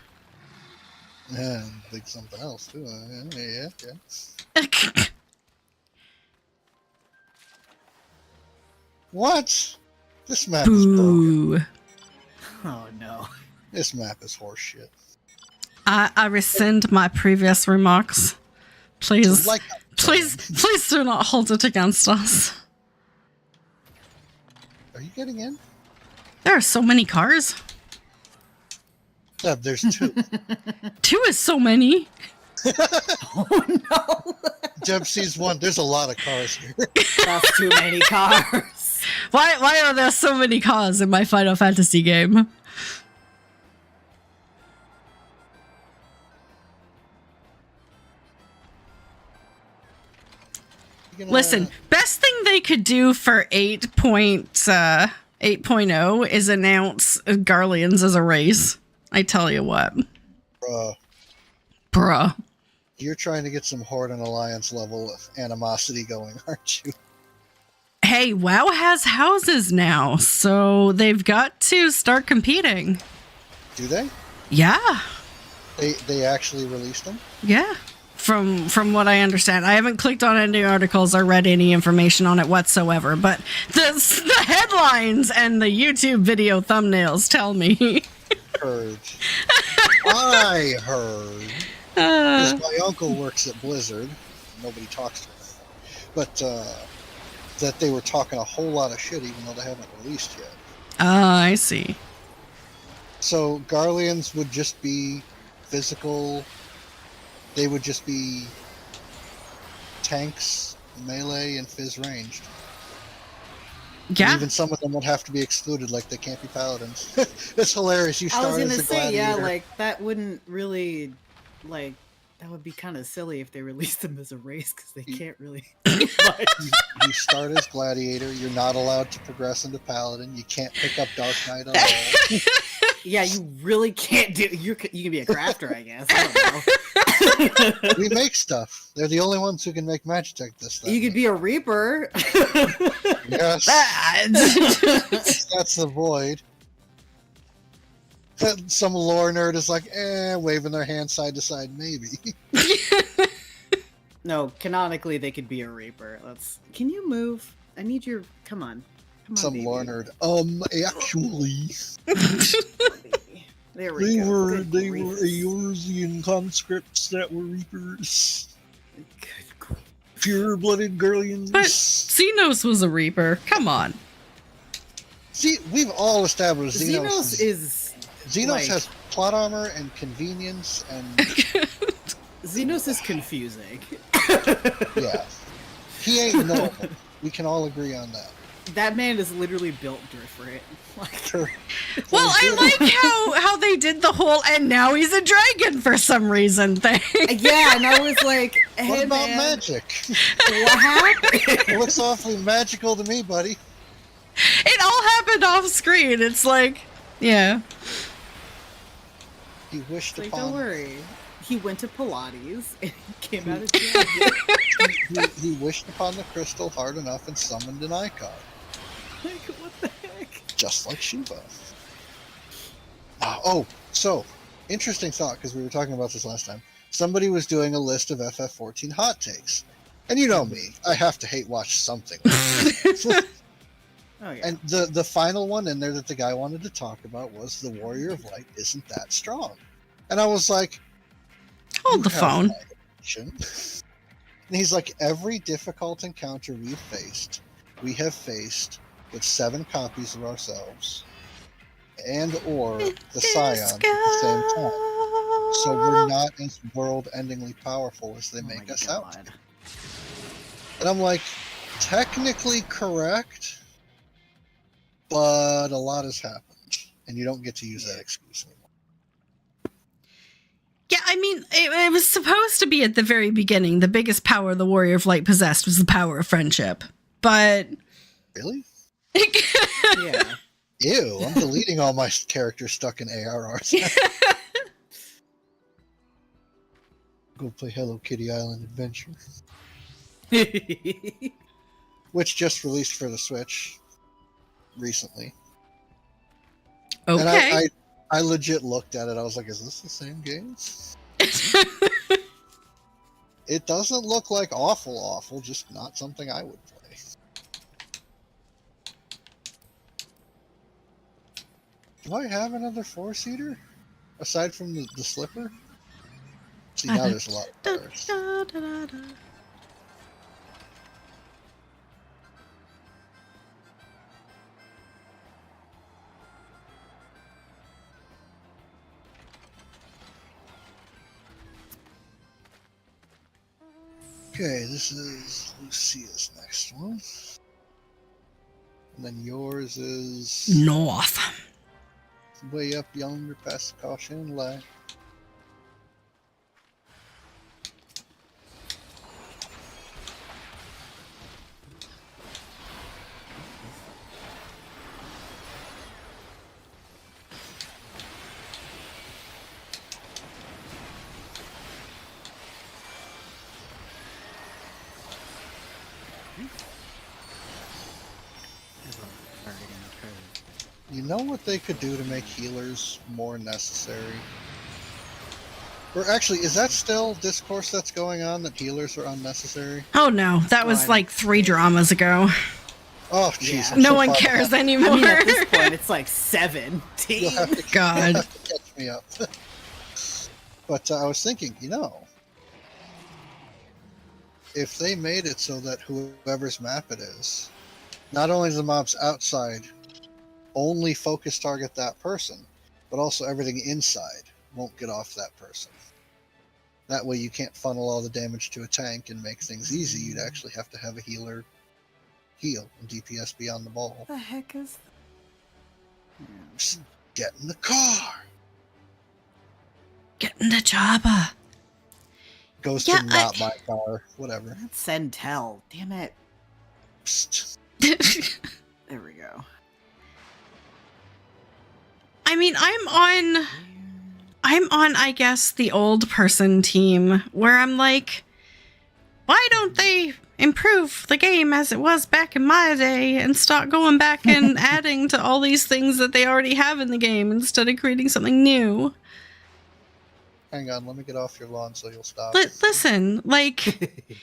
Yeah, think something else too. Yeah. What? This map is broken. Boo. Oh no. This map is horseshit. I rescind my previous remarks. Please, Like please do not hold it against us. Are you getting in? There are so many cars. Yeah, there's 2. 2 is so many. Oh no. Deb sees 1. There's a lot of cars here. That's too many cars. Why are there so many cars in my Final Fantasy game? Listen, best thing they could do for 8.0 is announce Garleans as a race. I tell you what. Bruh. You're trying to get some Horde and Alliance level of animosity going, aren't you? Hey, WoW has houses now, so they've got to start competing. Do they? Yeah. They actually released them? Yeah. From what I understand. I haven't clicked on any articles or read any information on it whatsoever, but the headlines and the YouTube video thumbnails tell me. Heard. I heard. Because my uncle works at Blizzard. Nobody talks to him anymore. But that they were talking a whole lot of shit even though they haven't released yet. I see. So Garleans would just be physical. They would just be tanks, melee, and fizz ranged. Yeah. And even some of them would have to be excluded, like they can't be paladins. It's hilarious. You start I was gonna as a say, gladiator. yeah, like that wouldn't really, like, that would be kind of silly if they released them as a race because they can't really. You start as gladiator. You're not allowed to progress into paladin. You can't pick up Dark Knight at all. Yeah, you really can't do. You can be a crafter, I guess. I don't know. We make stuff. They're the only ones who can make Magitech this thing. You could be a reaper. Yes. That's the void. Some lore nerd is like, waving their hand side to side, maybe. No, canonically they could be a reaper. Can you move? I need your. Come on. Some baby. lore nerd. Actually. There we go. They were Eorzean conscripts that were reapers. Pure-blooded Garleans. But Xenos was a reaper. Come on. See, we've all established Xenos like, has plot armor and convenience and Xenos is confusing. yeah. He ain't normal. We can all agree on that. That man is literally built different. Sure. Well, I like how they did the whole "and now he's a dragon" for some reason thing. Yeah, and I was like, hey, what about man, magic? What happened? It looks awfully magical to me, buddy. It all happened off screen. It's like, yeah. He wished Like, upon. don't worry. He went to Pilates and he came out as dragon. he wished upon the crystal hard enough and summoned an icon. Like, what the heck? Just like Shiva. So, interesting thought, because we were talking about this last time. Somebody was doing a list of FF14 hot takes. And you know me, I have to hate watch something. Oh, yeah. And the final one in there that the guy wanted to talk about was the Warrior of Light isn't that strong. And I was like, Hold the phone. And he's like, every difficult encounter we have faced with 7 copies of ourselves and or the Scion at the same time. So we're not as world-endingly powerful as they make us out. And I'm like, technically correct, but a lot has happened, and you don't get to use that excuse anymore. Yeah, I mean, it was supposed to be at the very beginning. The biggest power the Warrior of Light possessed was the power of friendship. But... Really? Yeah. Ew, I'm deleting all my characters stuck in ARRs. Go play Hello Kitty Island Adventure. Which just released for the Switch recently. Okay. And I legit looked at it. I was like, is this the same game? It doesn't look like awful, just not something I would play. Do I have another 4-seater? Aside from the slipper? See, now there's a lot of cars. Okay, this is Lucia's next one. And then yours is... North. Way up yonder past the caution light. You know what they could do to make healers more necessary? Or actually, is that still discourse that's going on, that healers are unnecessary? Oh no, that was like 3 dramas ago. Oh jeez, Yeah. No one cares anymore. I mean, at this point, it's like 17. God. You'll have to catch me up. But I was thinking, if they made it so that whoever's map it is, not only the mobs outside only focus target that person, but also everything inside won't get off that person. That way you can't funnel all the damage to a tank and make things easy. You'd actually have to have a healer heal and DPS be on the ball. What the heck is that? Just get in the car! Get in the chopper. Goes Yeah, to not my car. Whatever. That's send tell. Damn it. Psst. There we go. I mean, I'm on, I guess, the old person team where I'm like, why don't they improve the game as it was back in my day and start going back and adding to all these things that they already have in the game instead of creating something new? Hang on, let me get off your lawn so you'll stop. Listen, like,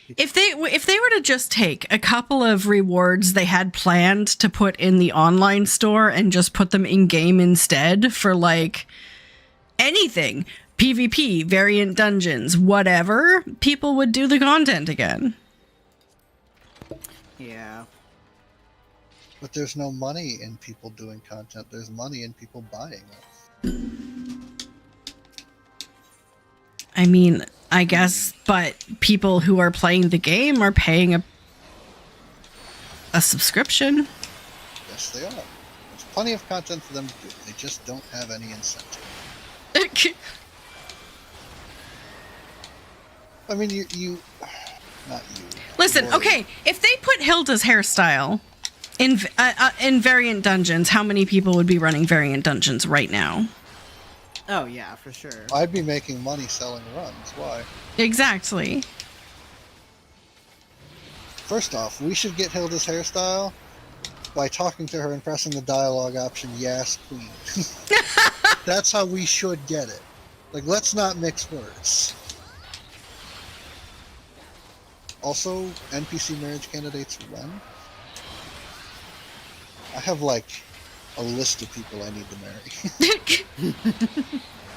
if they were to just take a couple of rewards they had planned to put in the online store and just put them in game instead for like anything, PvP, variant dungeons, whatever, people would do the content again. Yeah. But there's no money in people doing content. There's money in people buying it. I mean, I guess, but people who are playing the game are paying a subscription. Yes, they are. There's plenty of content for them to do. They just don't have any incentive. I mean, not you. Listen, okay, if they put Hilda's hairstyle in variant dungeons, how many people would be running variant dungeons right now? Oh, yeah, for sure. I'd be making money selling runs. Why? Exactly. First off, we should get Hilda's hairstyle by talking to her and pressing the dialogue option, yes, queen. That's how we should get it. Like, let's not mix words. Also, NPC marriage candidates when? I have, like, a list of people I need to marry.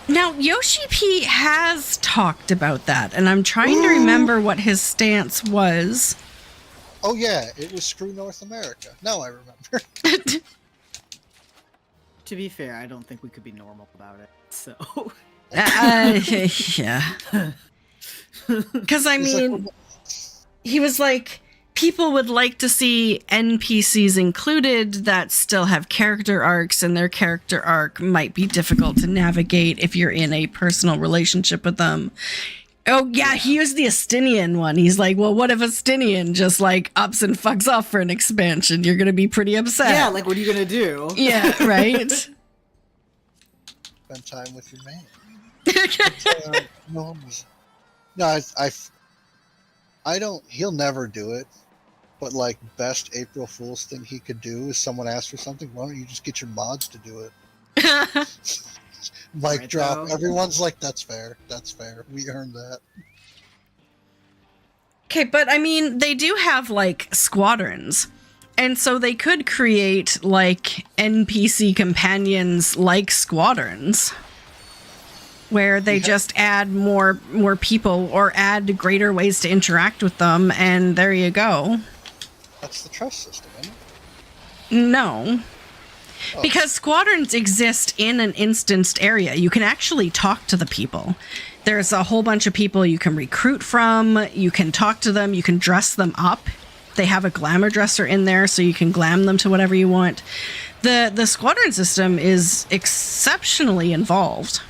Now, Yoshi P has talked about that, and I'm trying to remember what his stance was. Oh, yeah, it was screw North America. Now I remember. To be fair, I don't think we could be normal about it, so... Yeah. Because, I mean, he was like, people would like to see NPCs included that still have character arcs, and their character arc might be difficult to navigate if you're in a personal relationship with them. Oh, yeah, he used the Estinian one. He's like, well, what if Estinian just, like, ups and fucks off for an expansion? You're going to be pretty upset. Yeah, like, what are you going to do? Yeah, right? Spend time with your man. No, I don't, he'll never do it. But, like, best April Fool's thing he could do is someone asks for something, why don't you just get your mods to do it? Mic Right, drop. though. Everyone's like, that's fair. That's fair. We earned that. Okay, but I mean, they do have like squadrons. And so they could create like NPC companions like squadrons where they just add more people or add greater ways to interact with them, and there you go. That's the trust system, isn't it? No. Oh. Because squadrons exist in an instanced area. You can actually talk to the people. There's a whole bunch of people you can recruit from. You can talk to them. You can dress them up. They have a glamour dresser in there, so you can glam them to whatever you want. The squadron system is exceptionally involved.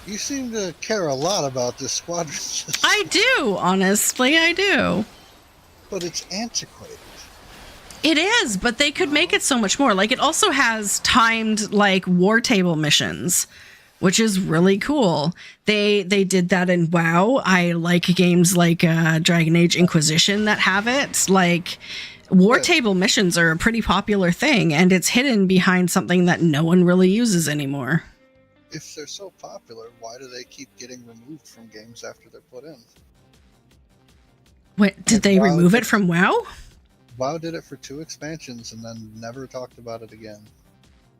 You seem to care a lot about this squadron system. I do, honestly, I do. But it's antiquated. It is, but they could make it so much more. Like, it also has timed, like, war table missions, which is really cool. They did that in WoW. I like games like Dragon Age Inquisition that have it. Like, war table missions are a pretty popular thing, and it's hidden behind something that no one really uses anymore. If they're so popular, why do they keep getting removed from games after they're put in? What, did they remove it from WoW? WoW did it for 2 expansions and then never talked about it again.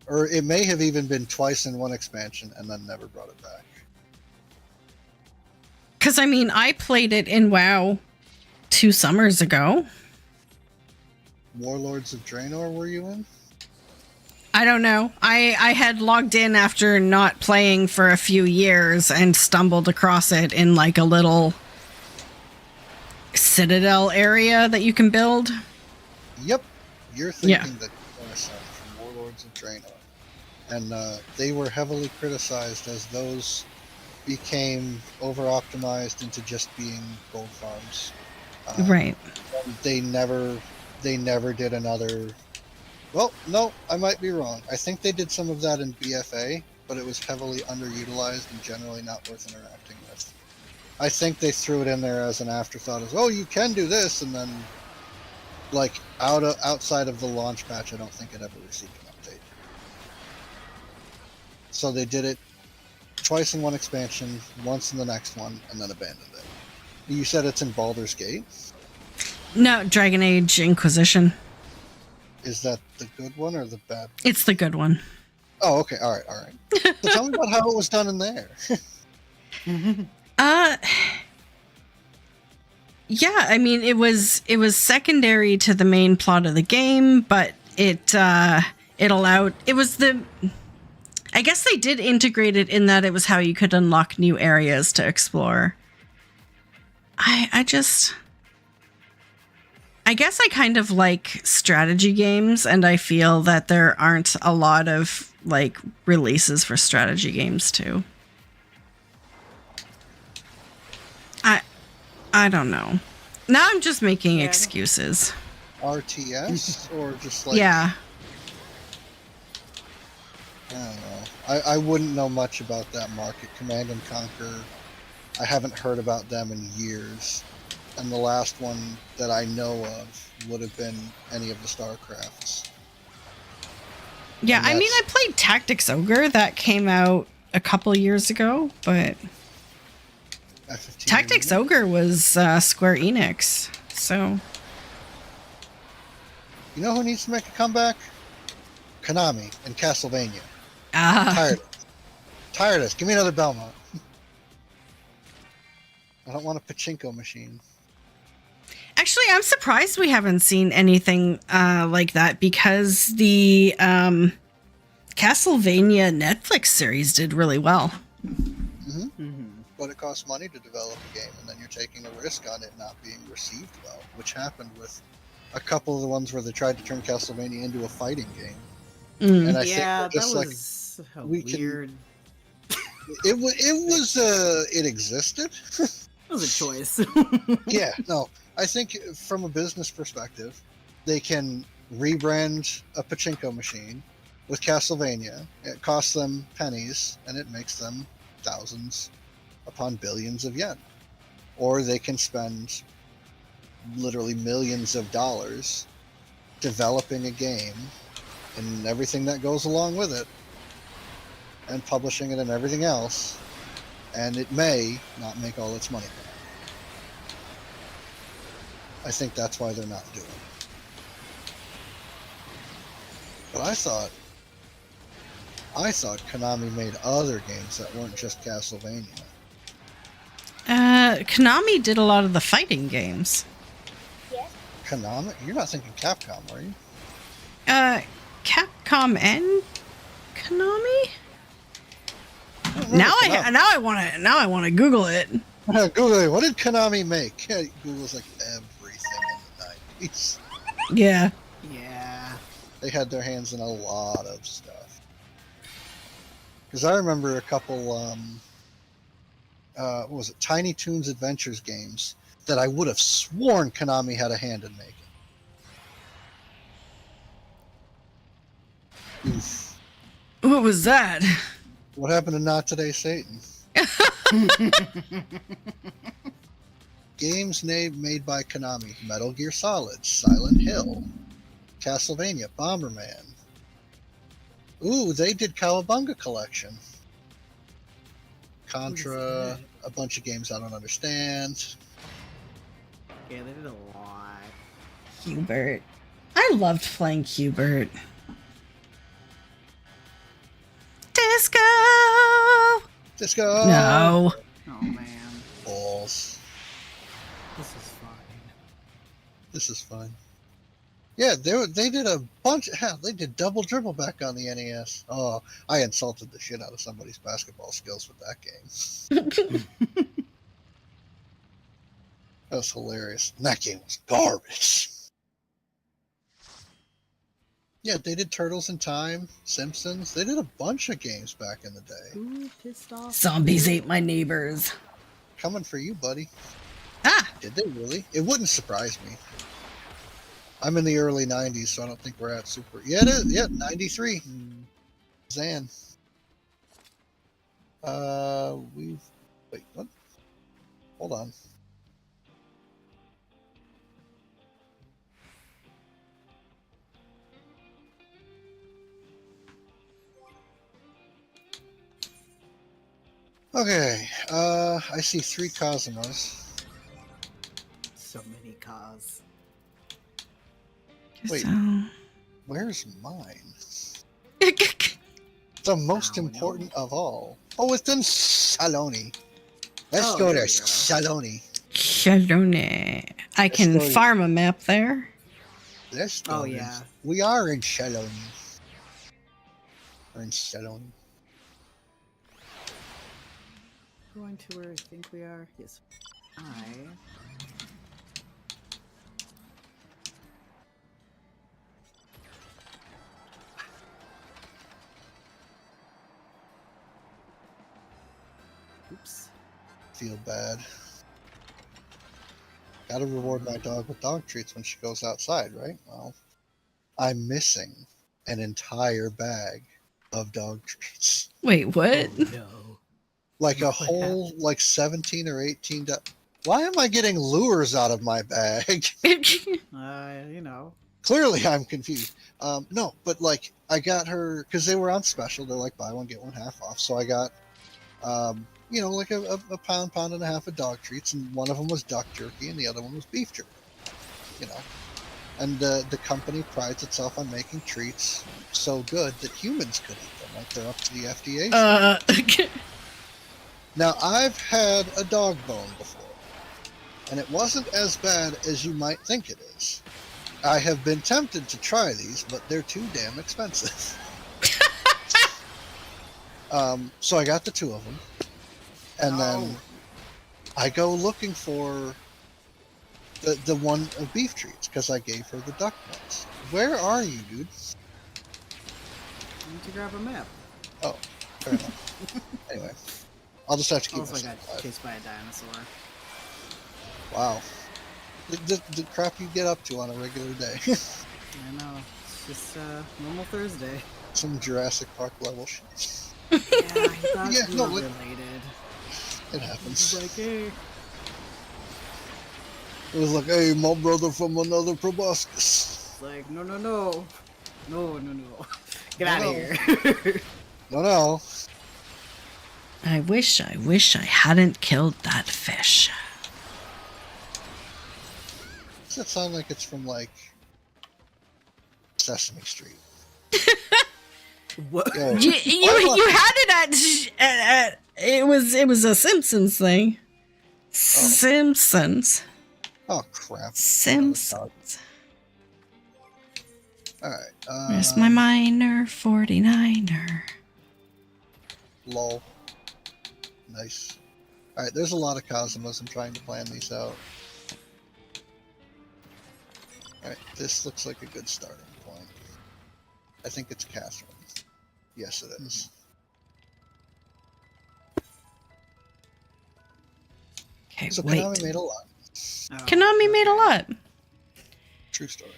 Or it may have even been twice in 1 expansion and then never brought it back. Because, I mean, I played it in WoW 2 summers ago. Warlords of Draenor, were you in? I don't know. I had logged in after not playing for a few years and stumbled across it in like a little citadel area that you can build. Yep. You're thinking that from Warlords of Draenor. And they were heavily criticized as those became over-optimized into just being gold farms. Right. They never did another... Well, no, I might be wrong. I think they did some of that in BFA, but it was heavily underutilized and generally not worth interacting with. I think they threw it in there as an afterthought, as, oh, you can do this, and then, like, outside of the launch patch, I don't think it ever received an update. So they did it twice in 1 expansion, once in the next one, and then abandoned it. You said it's in Baldur's Gate? No, Dragon Age Inquisition. Is that the good one or the bad one? It's the good one. Oh, okay. All right. So tell me about how it was done in there. Yeah, I mean, it was secondary to the main plot of the game, but it allowed, it was the, I guess they did integrate it in that it was how you could unlock new areas to explore. I guess I kind of like strategy games, and I feel that there aren't a lot of like releases for strategy games too. I don't know. Now I'm just making excuses. RTS or just like... Yeah. I don't know. I wouldn't know much about that market. Command and Conquer, I haven't heard about them in years. And the last one that I know of would have been any of the StarCrafts. Yeah, I mean, I played Tactics Ogre. That came out a couple years ago, but Tactics Ogre was Square Enix, so... You know who needs to make a comeback? Konami and Castlevania. Tired of this. Give me another Belmont. I don't want a pachinko machine. Actually, I'm surprised we haven't seen anything like that, because the Castlevania Netflix series did really well. Mm-hmm. Mm-hmm. But it costs money to develop a game, and then you're taking a risk on it not being received well, which happened with a couple of the ones where they tried to turn Castlevania into a fighting game. Mm. And I think just that like was weird. It existed. It was a choice. Yeah, no. I think from a business perspective, they can rebrand a pachinko machine with Castlevania. It costs them pennies, and it makes them thousands upon billions of yen. Or they can spend literally millions of dollars developing a game and everything that goes along with it, and publishing it and everything else, and it may not make all its money back. I think that's why they're not doing it. But I thought Konami made other games that weren't just Castlevania. Konami did a lot of the fighting games. Konami? You're not thinking Capcom, are you? Capcom and Konami? Now I want to Google it. Google it. What did Konami make? Yeah, Google's like everything in the 90s. Yeah. Yeah. They had their hands in a lot of stuff. Because I remember a couple, what was it, Tiny Toons Adventures games that I would have sworn Konami had a hand in making. Oof. What was that? What happened to Not Today Satan? Games made by Konami: Metal Gear Solid, Silent Hill, Castlevania, Bomberman. Ooh, they did Cowabunga Collection. Contra, a bunch of games I don't understand. Yeah, they did a lot. Hubert. I loved playing Hubert. Disco! Disco! No. Oh man. Balls. This is fine. This is fun. Yeah, they did a bunch. Hell, they did Double Dribble back on the NES. Oh, I insulted the shit out of somebody's basketball skills with that game. That was hilarious. And that game was garbage. Yeah, they did Turtles in Time, Simpsons. They did a bunch of games back in the day. Ooh, pissed off. Zombies ate my neighbors. Coming for you, buddy. Ah! Did they really? It wouldn't surprise me. I'm in the early 90s, so I don't think we're at super... Yeah, it is. Yeah, 93. Zan. Wait, what? Hold on. Okay, I see 3 Kazumas. So many cars. Wait. So... Where's mine? The most important of all. Oh, it's in Saloni. Let's go there, Saloni. Shalone. I can farm a map there. Let's go. Oh, yeah. We are in Saloni. We're in Saloni. Going to where I think we are. Yes. Oops. Feel bad. Gotta reward my dog with dog treats when she goes outside, right? Well, I'm missing an entire bag of dog treats. Wait, what? Oh, no. Like a whole, like 17 or 18. Why am I getting lures out of my bag? You know. Clearly, I'm confused. No, but like I got her because they were on special. They're like buy one get one half off. So I got, you know, like a pound and a half of dog treats, and one of them was duck jerky, and the other one was beef jerky. You know, and the company prides itself on making treats so good that humans could eat them. Like they're up to the FDA. Now, I've had a dog bone before, and it wasn't as bad as you might think it is. I have been tempted to try these, but they're too damn expensive. So I got the 2 of them, and then I go looking for the one of beef treats, because I gave her the duck ones. Where are you, dude? I need to grab a map. Oh, fair enough. Anyway. I'll just have to keep Also, I got chased by a dinosaur. Wow. The crap you get up to on a regular day. I know. It's just normal Thursday. Some Jurassic Park level shit. Yeah, I thought Yeah, we no, were it- related. It happens. It's like, hey. It was like, hey, my brother from another proboscis. It's like, no. No. Get out of here. No. I wish I hadn't killed that fish. Does that sound like it's from, like, Sesame Street? What? Yo, You had it at it was a Simpsons thing. Simpsons. Oh, crap. Simpsons. Alright. Where's my minor 49er? Lol. Nice. Alright, there's a lot of Kazumas. I'm trying to plan these out. Alright, this looks like a good starting point. I think it's Catherine. Yes, it is. Okay, So wait. Konami made a lot. Oh, Konami made a lot. True story.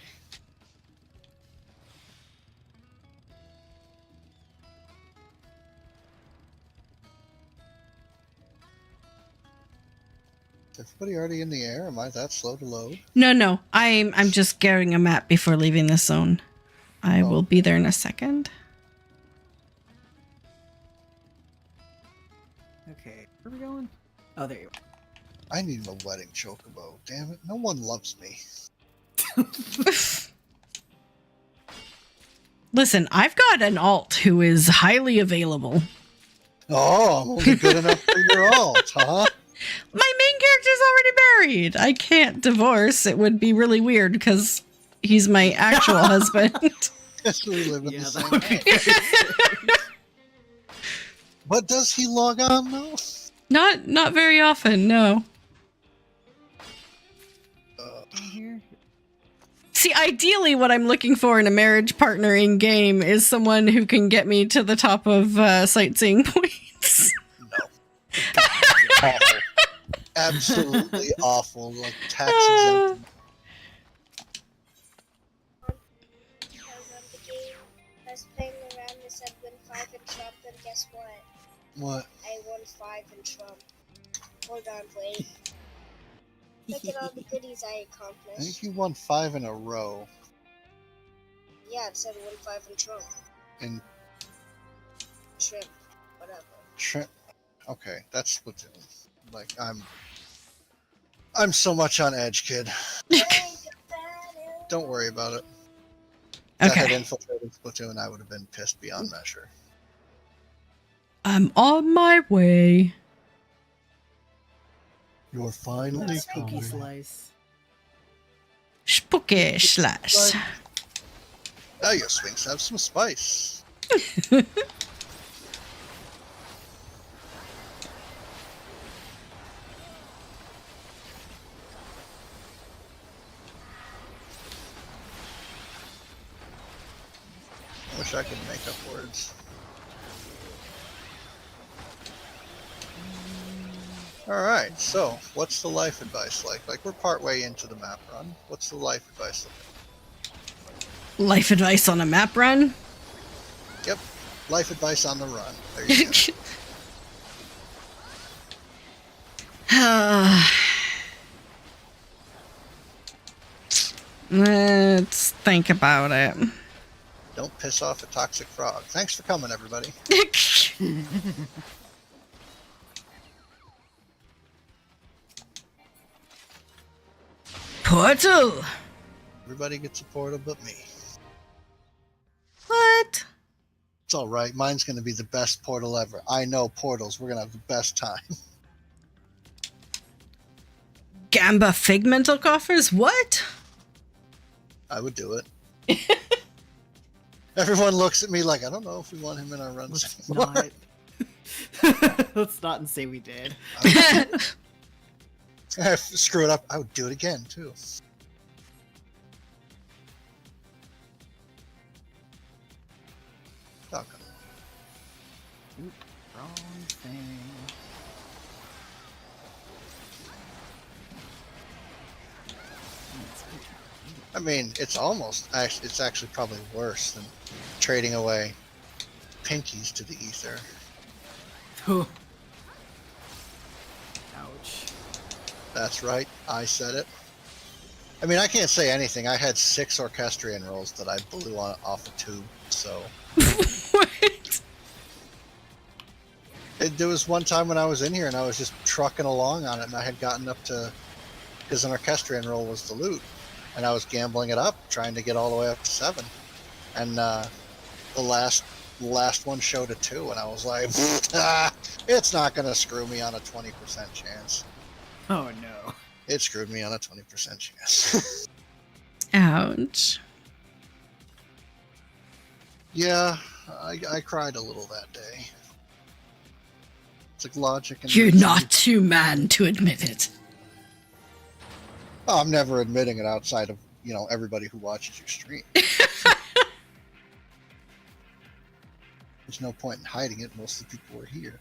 Is everybody already in the air? Am I that slow to load? No. I'm just getting a map before leaving this zone. I will be there in a second. Okay, where are we going? Oh, there you are. I need a wedding chocobo. Damn it. No one loves me. Listen, I've got an alt who is highly available. Oh, I'm only good enough for your alt, huh? My main character's already married. I can't divorce. It would be really weird because he's my actual husband. Yes, we live in the that same would be house. very strange. But does he log on, though? Not very often, no. Here? See, ideally what I'm looking for in a marriage partner in game is someone who can get me to the top of sightseeing points. No. Awful. Absolutely awful. Like tax exempt. I was playing around this at win 5 in Trump, and guess what? What? I won 5 in Trump. Hold on, wait. Look at all the goodies I I accomplished. think you won 5 in a row. Yeah, it said win 5 in Trump. In Shrimp. Whatever. Shrimp. Okay, that's Splatoon. Like, I'm so much on edge, kid. Don't worry about it. If I had Okay. infiltrated Splatoon, I would have been pissed beyond measure. I'm on my way. You're finally Spooky coming. slice. Spooky slash. Now your swings have some spice. I wish I could make up words. Alright, so what's the life advice like? Like, we're partway into the map run. What's the life advice like? Life advice on a map run? Yep, life advice on the run. There you go. Let's think about it. Don't piss off a toxic frog. Thanks for coming, everybody. Portal! Everybody gets a portal but me. What? It's alright, mine's gonna be the best portal ever. I know portals, we're gonna have the best time. Gamba figmental coffers? What? I would do it. Everyone looks at me like, I don't know if we want him in our runs Let's anymore. not. Let's not say we did. Screw it up, I would do it again, too. Oh, come on. Oop, wrong thing. I mean, it's actually probably worse than trading away pinkies to the ether. Ouch. That's right, I said it. I mean, I can't say anything. I had 6 orchestrion rolls that I blew off a tube, so... What? There was one time when I was in here and I was just trucking along on it, and I had gotten up to... Because an orchestrion roll was the loot, and I was gambling it up, trying to get all the way up to 7. And the last one showed a 2, and I was like, it's not going to screw me on a 20% chance. Oh no. It screwed me on a 20% chance. Ouch. Yeah, I cried a little that day. It's like logic and You're reason. not too man to admit it. Oh, I'm never admitting it outside of, everybody who watches your stream. There's no point in hiding it. Most of the people are here.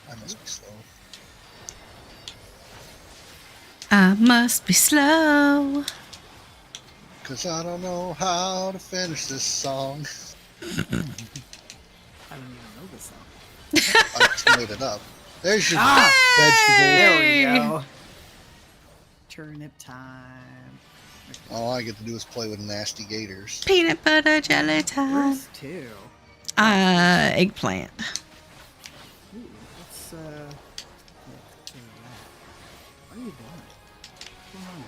I must be slow. I must be slow. Cause I don't know how to finish this song. I don't even know this song. I just made it up. There's your Hey! There we go. Turnip time. All I get to do is play with nasty gators. Peanut butter jelly time. Where's 2? Eggplant. Ooh, let's do that. What are you doing? What's going on?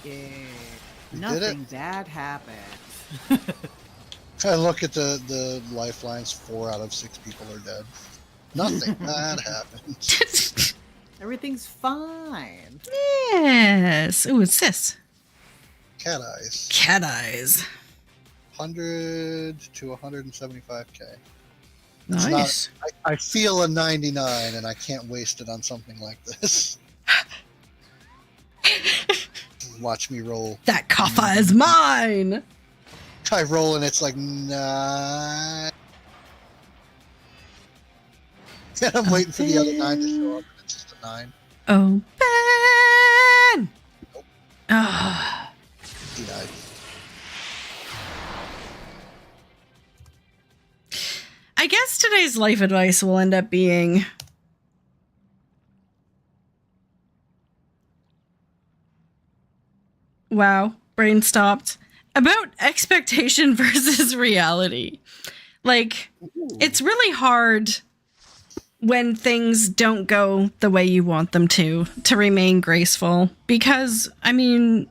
Yeah. You did Nothing bad happened. I look at the lifelines, 4 out of 6 people are dead. Nothing bad happened. Everything's fine. Yes. Ooh, it's this. Cat eyes. Cat eyes. 100 to 175k. Nice. I feel a 99 and I can't waste it on something like this. Watch me roll. That kaffa is mine. I roll and it's like 9. And I'm waiting for the other 9 to show up and it's just a 9. Open. Nope. Ah. He died. I guess today's life advice will end up being wow, brain stopped. About expectation versus reality. Like, it's really hard when things don't go the way you want them to remain graceful. Because, I mean,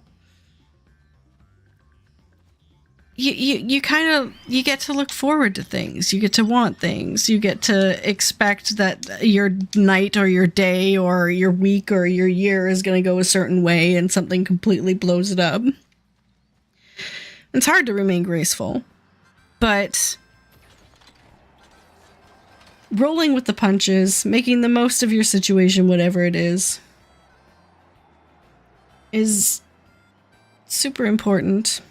you kind of, you get to look forward to things. You get to want things. You get to expect that your night or your day or your week or your year is going to go a certain way and something completely blows it up. It's hard to remain graceful, but rolling with the punches, making the most of your situation, whatever it is super important.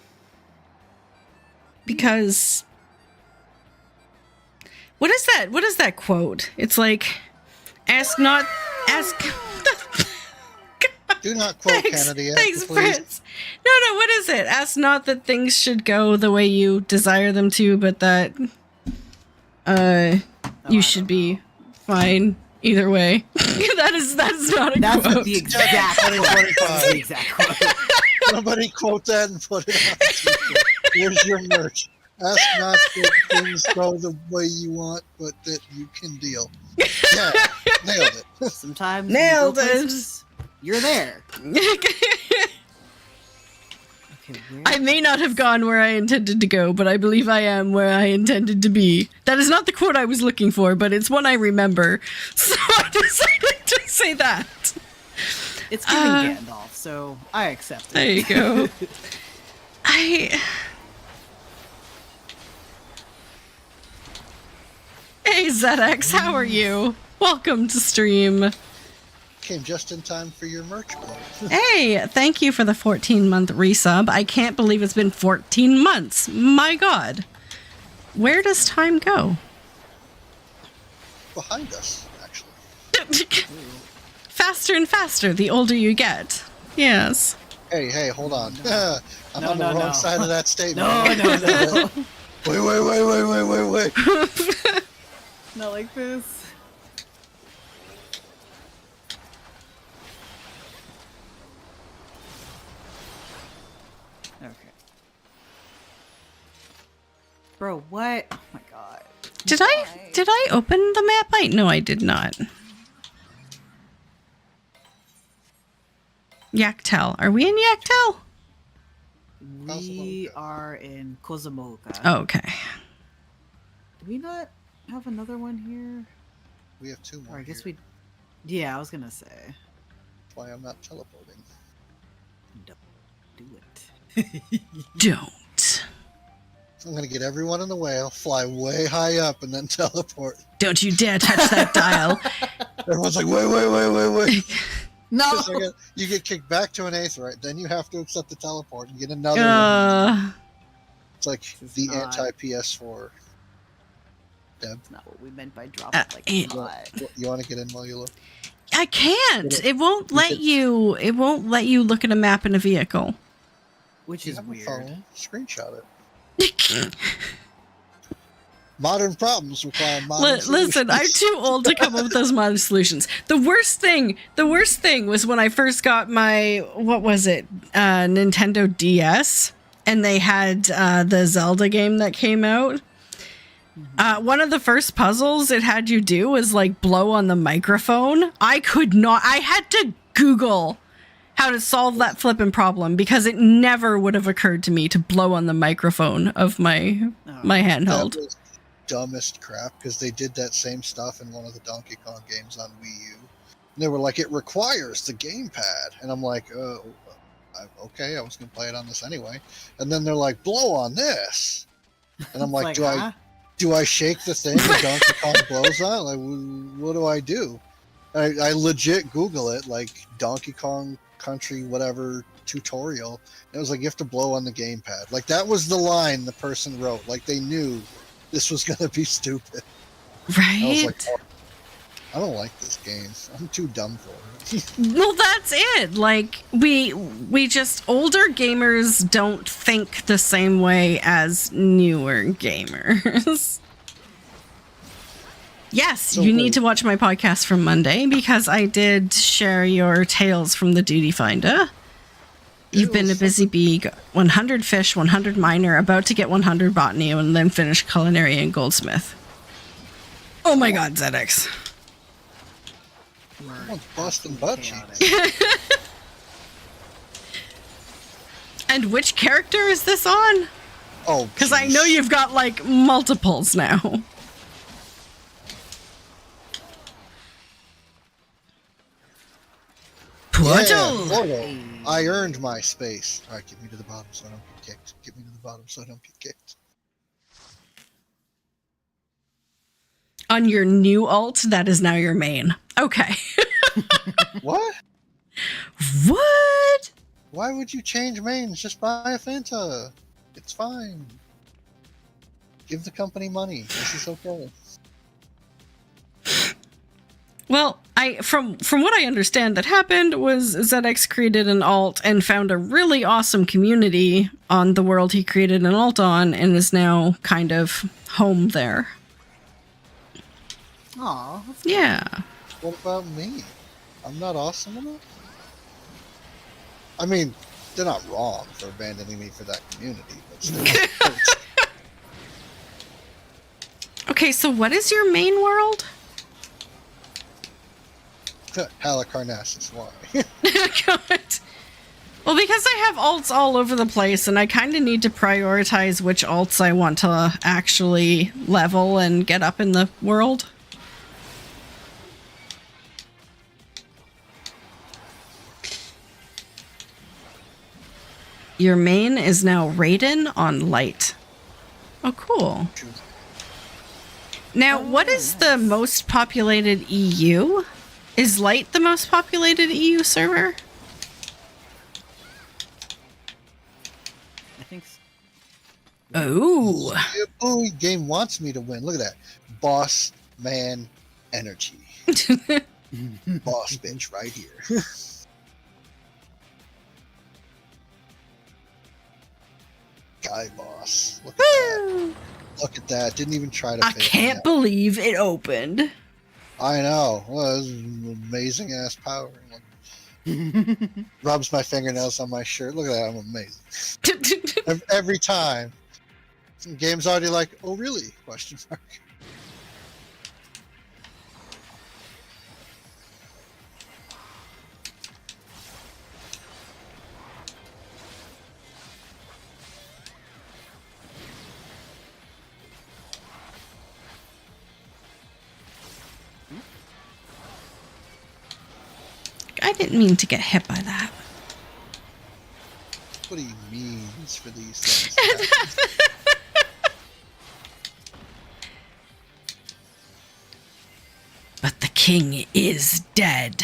Because what is that quote? It's like, ask. Do not quote Thanks, Kennedy. thanks, please. Fritz. No, what is it? Ask not that things should go the way you desire them to, but that you should be fine either way. That's not a That's quote. the exact quote. That's the exact quote. Somebody quote that and put it on Twitter. Here's your merch. Ask not that things go the way you want, but that you can deal. Yeah, nailed it. Sometimes Nailed when you go it. places, you're there. Okay, where I may not have gone where I intended to go, but I believe I am where I intended to be. That is not the quote I was looking for, but it's one I remember. So I decided to say that. It's giving Gandalf, so I accept it. There you go. Hey ZX, how are you? Welcome to stream. Came just in time for your merch quote. Hey, thank you for the 14-month resub. I can't believe it's been 14 months. My God. Where does time go? Behind us, actually. Faster and faster the older you get. Yes. Hey, hold on. No. I'm No, on the no, wrong no. side of that statement. No. Wait. Not like this. Okay. Bro, what? Oh my god. Did I open the map? No, I did not. Yaktel. Are we in Yaktel? We are in Kozumoka. Oh, okay. Do we not have another one here? We have 2 more. Or I guess here. we... Yeah, I was gonna say. That's why I'm not teleporting. Don't do it. Don't. I'm gonna get everyone in the whale, fly way high up, and then teleport. Don't you dare touch that dial. Everyone's like, wait. No! You get kicked back to an Aether, right? Then you have to accept the teleport and get another one. It's like the anti-PS4. Deb? That's not what we meant by drop it like a bot. You want to get in while you look? I can't. It won't let you. It won't let you look at a map in a vehicle. Which You is have a weird. phone, screenshot it. Modern problems require modern Listen, I'm solutions. too old to come up with those modern solutions. The worst thing was when I first got my, Nintendo DS, and they had the Zelda game that came out. One of the first puzzles it had you do was like blow on the microphone. I had to Google how to solve that flipping problem because it never would have occurred to me to blow on the microphone of my handheld. That was dumbest crap because they did that same stuff in one of the Donkey Kong games on Wii U. And they were like, it requires the gamepad. And I'm like, oh, okay, I was going to play it on this anyway. And then they're like, blow on this. And I'm like, do I shake the thing that Donkey Kong blows on? Like, what do I do? I legit Google it, like Donkey Kong Country, whatever tutorial. And it was like, you have to blow on the gamepad. Like, that was the line the person wrote. Like, they knew this was going to be stupid. Right? I was like, oh, I don't like this game. I'm too dumb for it. Well, that's it. Like, we just, older gamers don't think the same way as newer gamers. Yes, So you need to watch my podcast from Monday because I did share your tales from the Duty Finder. You've been a busy bee, 100 fish, 100 miner, about to get 100 botany, and then finish culinary and goldsmith. Oh my god, ZX. Someone's busting butt cheeks. And which character is this on? Oh, Because I know you've got, like, multiples now. Portal! Yeah, Portal. I earned my space. All right, get me to the bottom so I don't get kicked. Get me to the bottom so I don't get kicked. On your new alt, that is now your main. Okay. What? What? Why would you change mains? Just buy a Fanta. It's fine. Give the company money. This is okay. Well, from what I understand that happened was ZX created an alt and found a really awesome community on the world he created an alt on and is now kind of home there. Aw. Yeah. What about me? I'm not awesome enough? I mean, they're not wrong for abandoning me for that community, but still. Okay, so what is your main world? Halicarnassus, why? God. Well, because I have alts all over the place, and I kind of need to prioritize which alts I want to actually level and get up in the world. Your main is now Raiden on light. Oh, cool. Now, what is the most populated EU? Is Light the most populated EU server? I think so. Oh. Oh, game wants me to win. Look at that. Boss man energy. Boss bitch right here. Guy boss. Look at that. Look at that. Didn't even try to I can't believe it opened. I know. Well, this is an amazing ass power. Rubs my fingernails on my shirt. Look at that. I'm amazing. Every time. Game's already like, oh really? Question mark. I didn't mean to get hit by that. What do you mean for these things? But the king is dead.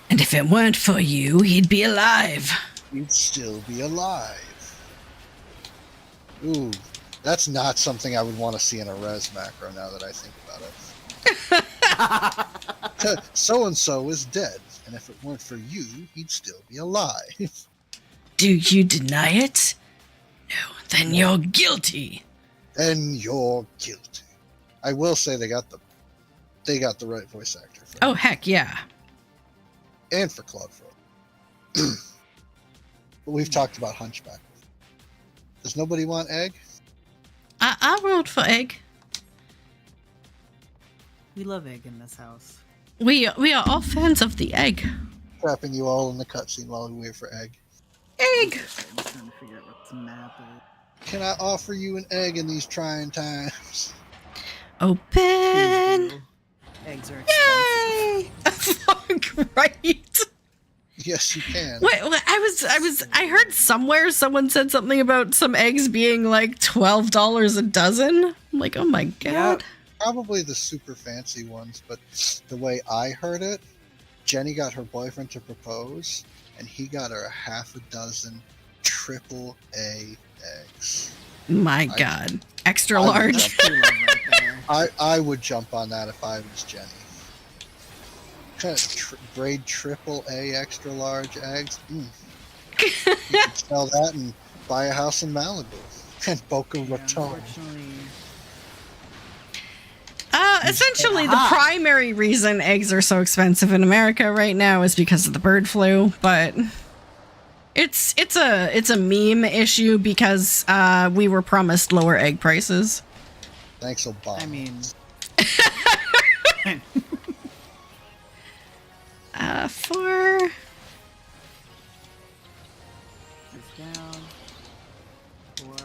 And if it weren't for you, he'd be alive. He'd still be alive. Ooh, that's not something I would want to see in a res macro now that I think about it. So-and-so is dead, and if it weren't for you, he'd still be alive. Do you deny it? No, then you're guilty. Then you're guilty. I will say they got the right voice actor for Oh, heck yeah. and for Claude Fro. But we've talked about Hunchback. Does nobody want Egg? I rolled for Egg. We love Egg in this house. We are all fans of the Egg. Trapping you all in the cutscene while we wait for Egg. Egg! I'm trying to figure out what this map is. Can I offer you an egg in these trying times? Open! Eggs are expensive. Yay! Fuck, right? Yes, you can. Wait, I heard somewhere someone said something about some eggs being like $12 a dozen. I'm like, oh my god. Probably the super fancy ones, but the way I heard it, Jenny got her boyfriend to propose, and he got her a half a dozen triple A eggs. My god. Extra large. I would jump on that if I was Jenny. Kind of grade triple A extra large eggs. You could sell that and buy a house in Malibu and Boca Raton. Essentially, the primary reason eggs are so expensive in America right now is because of the bird flu, but it's a meme issue because we were promised lower egg prices. Thanks, Obama. I mean, for down. 4.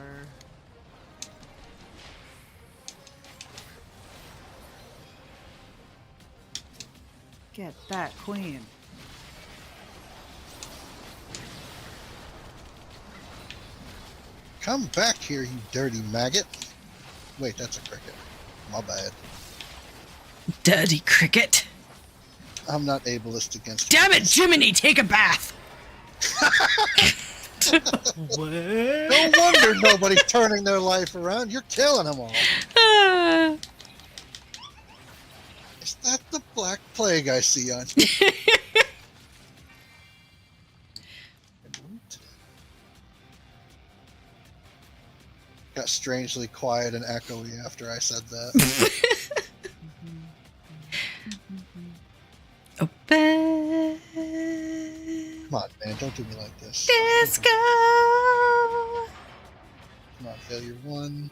Get that queen. Come back here, you dirty maggot. Wait, that's a cricket. My bad. dirty cricket. I'm not ableist against Damn it, Jiminy, take a bath. What? No wonder nobody's turning their life around. You're killing them all. Is that the Black Plague I see on you? Got strangely quiet and echoey after I said that. Open. Come on, man, don't do me like this. Disco. Come on, failure 1.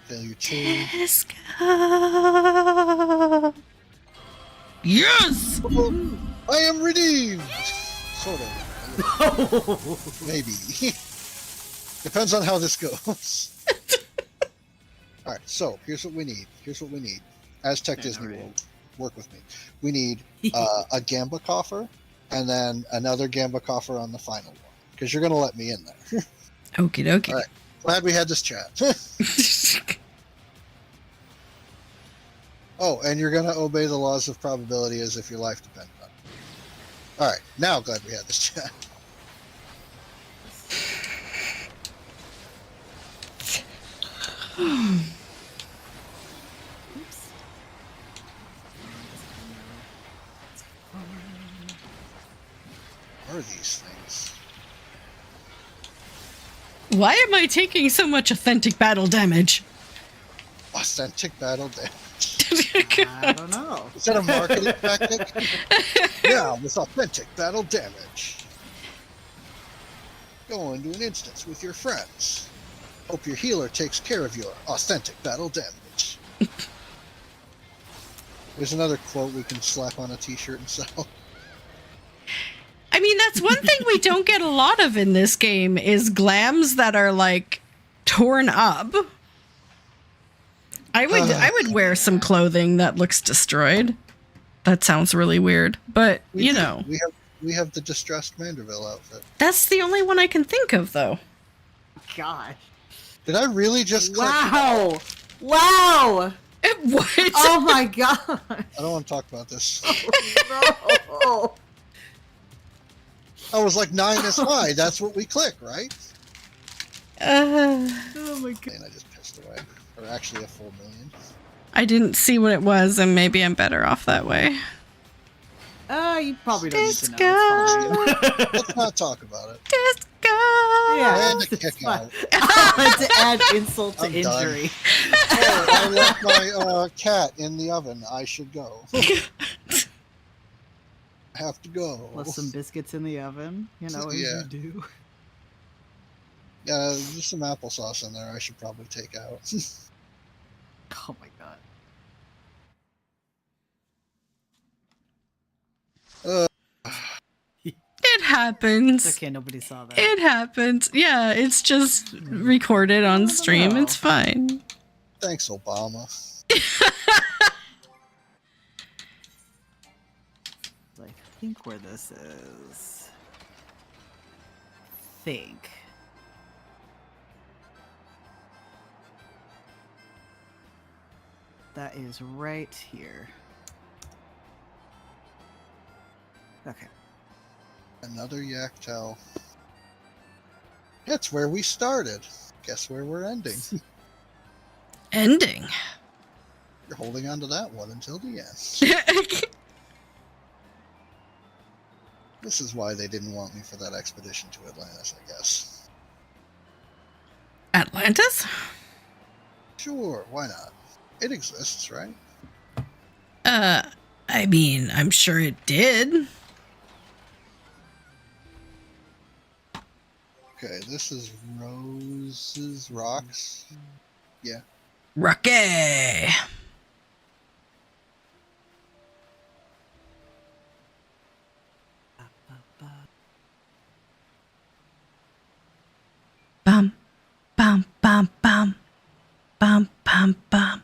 Failure 2. Disco. Yes! I am redeemed! Sort of. Maybe. Depends on how this goes. Alright, so here's what we need. Aztec Disney World, work with me. We need a Gamba coffer, and then another Gamba coffer on the final one. Because you're going to let me in there. Okie dokie. Alright, glad we had this chat. Oh, and you're gonna obey the laws of probability as if your life depended on it. Alright, now glad we had this chat. Oops. What are these things? Why am I taking so much authentic battle damage? Authentic battle damage. I don't know. Is that a marketing tactic? Yeah, with authentic battle damage. Go into an instance with your friends. Hope your healer takes care of your authentic battle damage. There's another quote we can slap on a t-shirt and sell. I mean, that's one thing we don't get a lot of in this game is glams that are like torn up. I would wear some clothing that looks destroyed. That sounds really weird, but you know, we have the distressed Manderville outfit. that's the only one I can think of, though. Gosh. Did I really just click? Wow! Wow! What? Oh my god! I don't want to talk about this. No! I was like 9 is high. That's what we click, right? Oh my god. And I just pissed away. Or actually a full million. I didn't see what it was, and maybe I'm better off that way. You probably don't need to know. It's fine. Let's not talk about it. Disco! Yeah, And a it's kick fine. out. To add insult to I'm done. injury. Oh, I left my cat in the oven. I should go. I have to go. Plus some biscuits in the oven. You know, as Yeah. you do. Yeah, there's some applesauce in there I should probably take out. Oh my god. It happens. It's okay, nobody saw that. It happens. Yeah, it's just recorded on stream. It's fine. Thanks, Obama. Like, think where this is. Think. That is right here. Okay. Another yak tail. It's where we started. Guess where we're ending. Ending. You're holding on to that one until the end. This is why they didn't want me for that expedition to Atlantis, I guess. Atlantis? Sure, why not? It exists, right? I mean, I'm sure it did. Okay, this is Rose's Rocks. Yeah. Rocky. Bum, bum, bum, bum. Bum, bum, bum.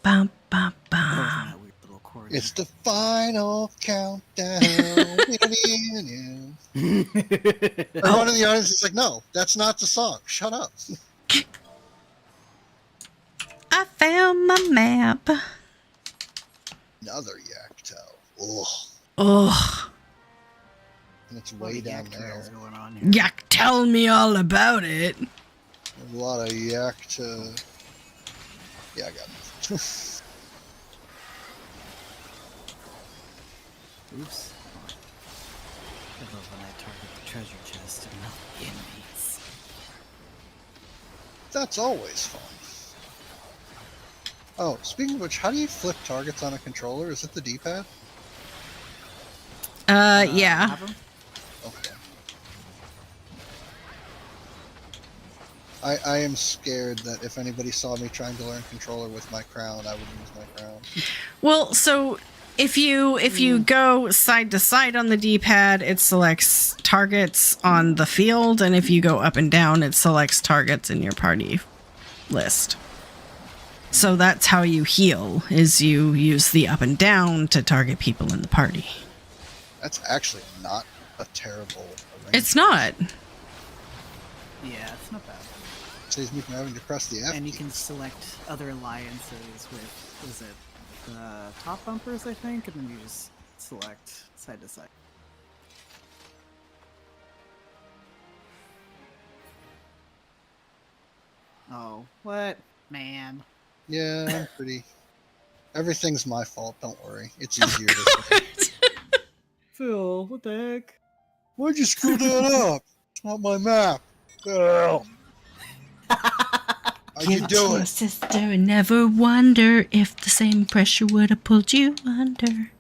Bum, bum, bum. That weird little chord. It's the final countdown. Everyone in the audience is like, no, that's not the song. Shut up. I found my map. Another yak tail. Ugh. Ugh. And it's What way the down yak there. trail's going on here. Yak, tell me all about it. There's a lot of yak to... Yeah, I got it. Oops. I love when I target the treasure chest and not the enemies. That's always fun. Oh, speaking of which, how do you flip targets on a controller? Is it the D-pad? Yeah. Have 'em? Okay. I am scared that if anybody saw me trying to learn controller with my crown, I would use my crown. Well, so if you go side to side on the D-pad, it selects targets on the field, and if you go up and down, it selects targets in your party list. So that's how you heal, is you use the up and down to target people in the party. That's actually not a terrible arrangement. It's not. Yeah, it's not bad. Saves me from having to press the F And you key. can select other alliances with, what is it? the top bumpers, I think, and then you just select side to side. Oh, what? Man. Yeah, I'm pretty. Everything's my fault. Don't worry. It's easier this way. Phil, what the heck? Why'd you screw that up? It's not my map. Girl. How'd you do Your it? sister and never wonder if the same pressure would have pulled you under.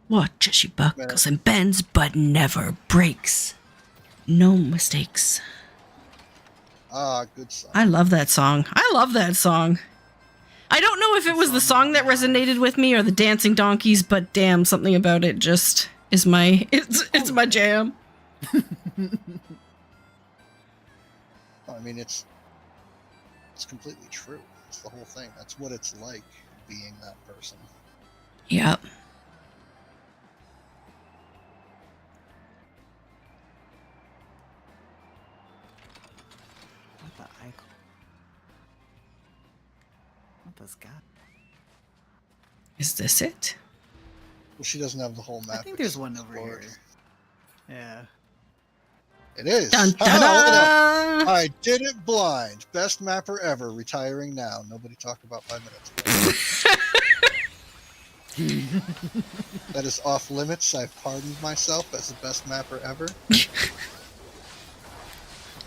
Watch as she buckles and bends, but never breaks. No mistakes. Ah, good song. I love that song. I love that song. I don't know if it was the song that resonated with me or the dancing donkeys, but damn, something about it just is my it's my jam. I mean, it's completely true. It's the whole thing. That's what it's like being that person. Yep. What the icon? What does God? Is this it? Well, she doesn't have the whole map. I think there's one over explored. here. Yeah. It is. Dun, Ah, dun, look at that. dun. I did it blind. Best mapper ever. Retiring now. Nobody talked about 5 minutes ago. That is off limits. I've pardoned myself as the best mapper ever.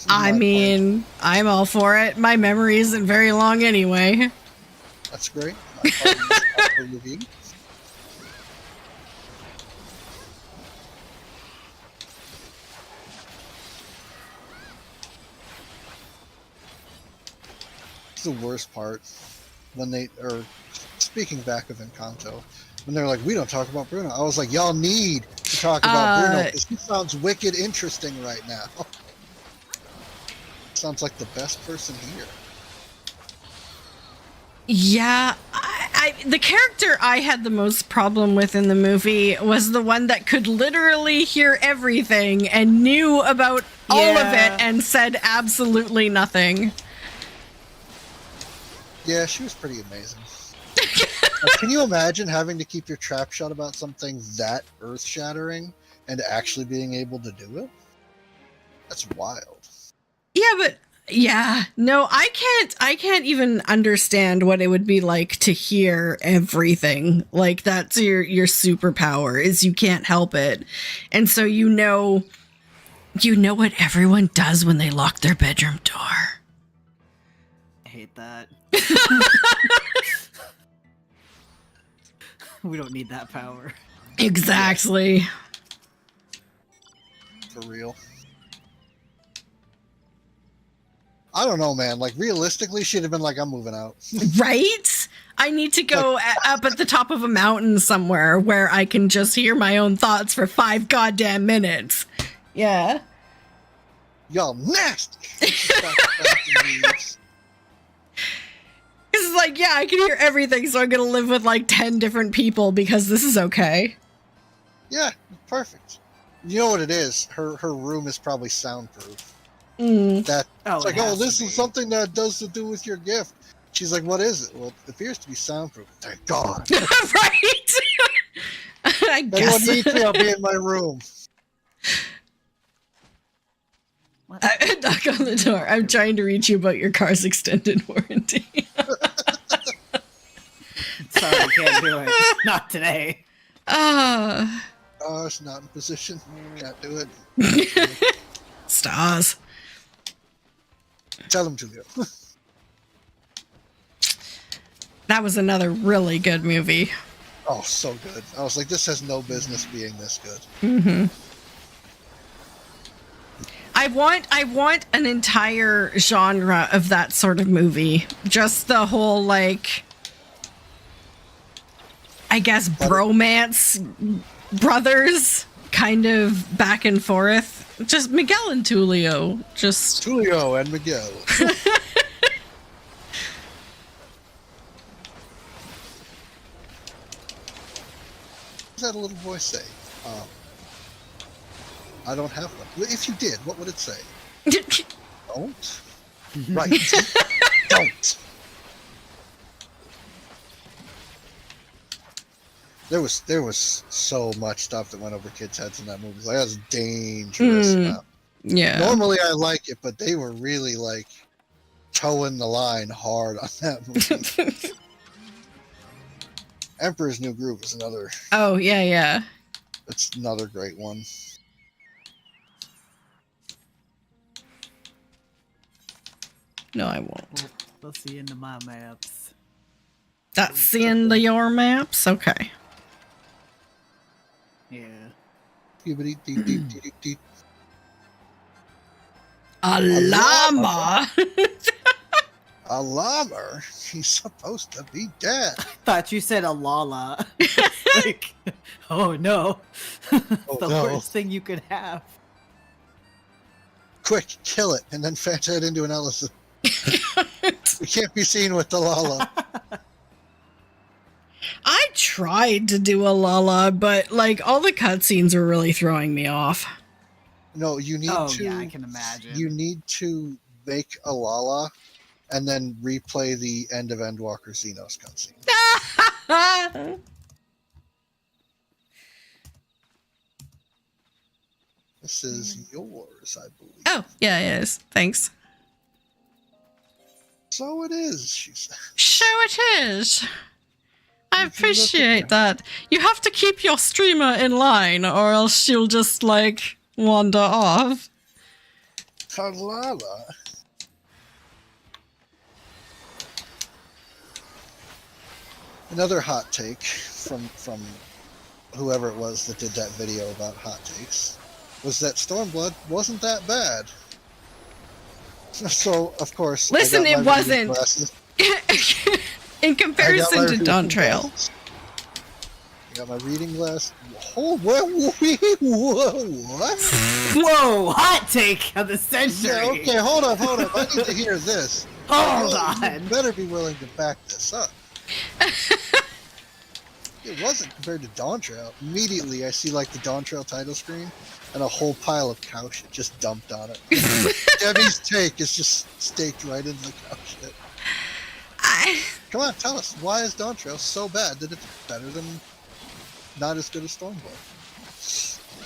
I mean, I'm all for it. My memory isn't very long anyway. That's great. My pardon is up for review. It's the worst part when they are speaking back of Encanto when they're like, we don't talk about Bruno. I was like, y'all need to talk about Bruno because he sounds wicked interesting right now. Sounds like the best person here. Yeah, the character I had the most problem with in the movie was the one that could literally hear everything and knew about all of it and said absolutely nothing. Yeah, she was pretty amazing. Like, can you imagine having to keep your trap shut about something that earth-shattering and actually being able to do it? That's wild. Yeah, but yeah, no, I can't even understand what it would be like to hear everything. Like that's your superpower is you can't help it. And so you know what everyone does when they lock their bedroom door. I hate that. We don't need that power. Exactly. For real. I don't know, man. Like, realistically, she'd have been like, I'm moving out. Right? I need to go up at the top of a mountain somewhere where I can just hear my own thoughts for 5 goddamn minutes. Yeah. Y'all nasty. It's like, yeah, I can hear everything, so I'm gonna live with like 10 different people because this is okay. Yeah, perfect. You know what it is? Her room is probably soundproof. Mm. That it's like, oh, this is is something that does to do with your gift. She's like, what is it? Well, it appears to be soundproof. Thank God. Right? I If anyone guess. needs me, I'll be in my room. Knock on the door. I'm trying to reach you about your car's extended warranty. Sorry, I can't do it. Not today. It's not in position. Can't do it. Stars. Tell him to go. That was another really good movie. Oh, so good. I was like, this has no business being this good. Mm-hmm. I want an entire genre of that sort of movie. Just the whole, like, I guess, bromance brothers kind of back and forth. Just Miguel and Tulio. Just Tulio and Miguel. What does that little voice say? I don't have one. If you did, what would it say? Don't? Right. Don't. There was so much stuff that went over kids' heads in that movie. Like, that was dangerous. Yeah. Normally I like it, but they were really like towing the line hard on that movie. Emperor's New Groove is another. Oh yeah. It's another great one. No, I won't. We'll see into my maps. That's into your maps? Okay. Yeah. A llama? A llama? He's supposed to be dead. Thought you said a lala. Like, oh no. The worst thing you could have. Quick, kill it, and then fanta it into an elephant. We can't be seen with the lala. I tried to do a lala, but like all the cutscenes are really throwing me off. No, you need to. Yeah, I can imagine. You need to make a lala and then replay the end of Endwalker Xenos cutscene. This is yours, I believe. Oh, yeah, it is. Thanks. So it is, she said. So it is. I appreciate that. You have to keep your streamer in line or else she'll just, like, wander off. Lala. Another hot take from whoever it was that did that video about hot takes was that Stormblood wasn't that bad. So, of course, listen, it wasn't. In comparison to Dawn Trail. I got my reading glass. Oh, what? Whoa, hot take of the century. Yeah, okay, hold up. I need to hear this. Hold on. You better be willing to back this up. It wasn't compared to Dawn Trail. Immediately, I see like the Dawn Trail title screen and a whole pile of cow shit just dumped on it. Debbie's take is just staked right into the cow shit. Come on, tell us, why is Dawn Trail so bad that it's better than not as good as Stormblood?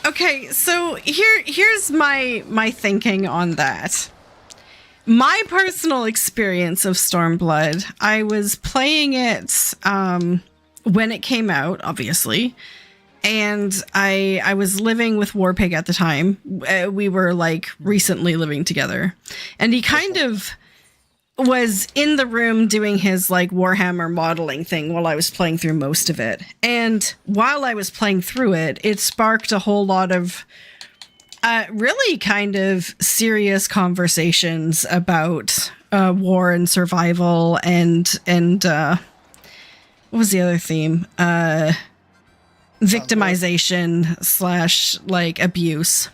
Okay, so here's my thinking on that. My personal experience of Stormblood, I was playing it when it came out, obviously, and I was living with Warpig at the time. We were like recently living together, and he kind of was in the room doing his like Warhammer modeling thing while I was playing through most of it. And while I was playing through it, it sparked a whole lot of really kind of serious conversations about war and survival and what was the other theme? Victimization / like abuse.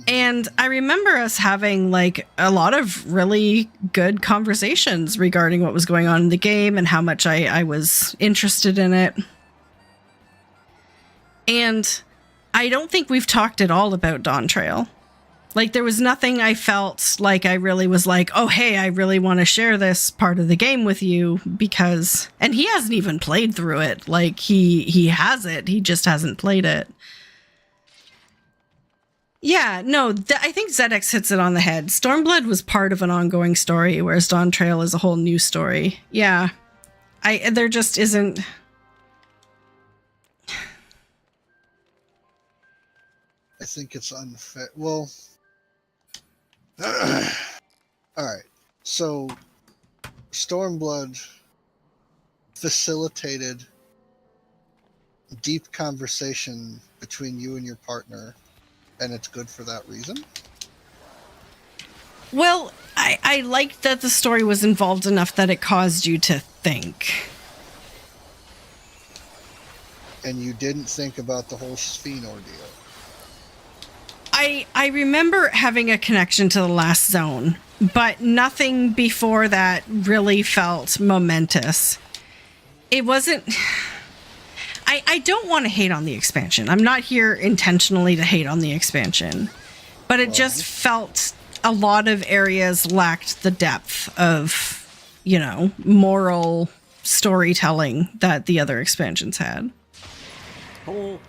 And I remember us having like a lot of really good conversations regarding what was going on in the game and how much I was interested in it. And I don't think we've talked at all about Dawn Trail. Like there was nothing I felt like I really was like, oh, hey, I really want to share this part of the game with you because, and he hasn't even played through it. Like he has it. He just hasn't played it. Yeah, no, I think ZX hits it on the head. Stormblood was part of an ongoing story, whereas Dawn Trail is a whole new story. Yeah, there just isn't. I think it's unfair. Well, all right. So, Stormblood facilitated deep conversation between you and your partner. And it's good for that reason? Well, I liked that the story was involved enough that it caused you to think. And you didn't think about the whole Sphene ordeal? I remember having a connection to the last zone, but nothing before that really felt momentous. It wasn't... I don't want to hate on the expansion. I'm not here intentionally to hate on the expansion. But it just felt a lot of areas lacked the depth of, moral storytelling that the other expansions had. Hole.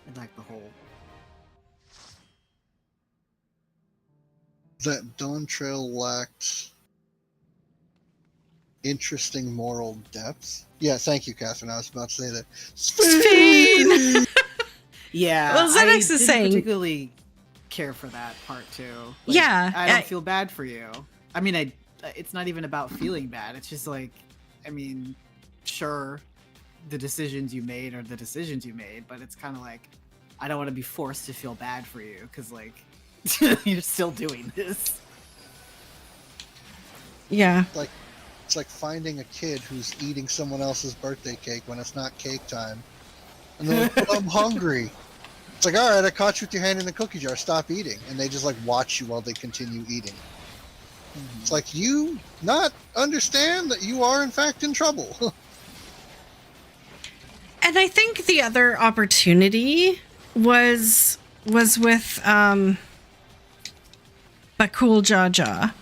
I like the hole. That Dawn Trail lacked interesting moral depth. Yeah, thank you, Catherine. I was about to say that. Sphene! Yeah, Well, I Xenix is didn't saying- particularly care for that part too. Like, Yeah, I don't feel bad for you. I mean, it's not even about feeling bad. It's just like, I mean, sure, the decisions you made are the decisions you made, but it's kind of like, I don't want to be forced to feel bad for you because, like, you're still doing this. Yeah. It's like finding a kid who's eating someone else's birthday cake when it's not cake time. And they're like, "But I'm hungry." It's like, all right, I caught you with your hand in the cookie jar. Stop eating. And they just like watch you while they continue eating. It's like, you not understand that you are in fact in trouble. And I think the other opportunity was with Bakul Jaja.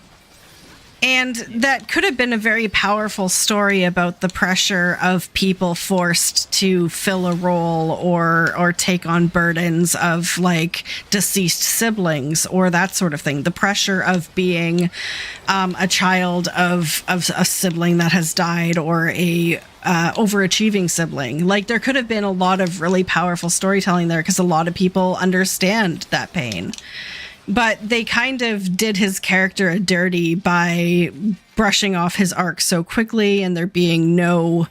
And that could have been a very powerful story about the pressure of people forced to fill a role or take on burdens of like deceased siblings or that sort of thing. The pressure of being a child of a sibling that has died or a overachieving sibling. Like there could have been a lot of really powerful storytelling there because a lot of people understand that pain. But they kind of did his character a dirty by brushing off his arc so quickly and there being no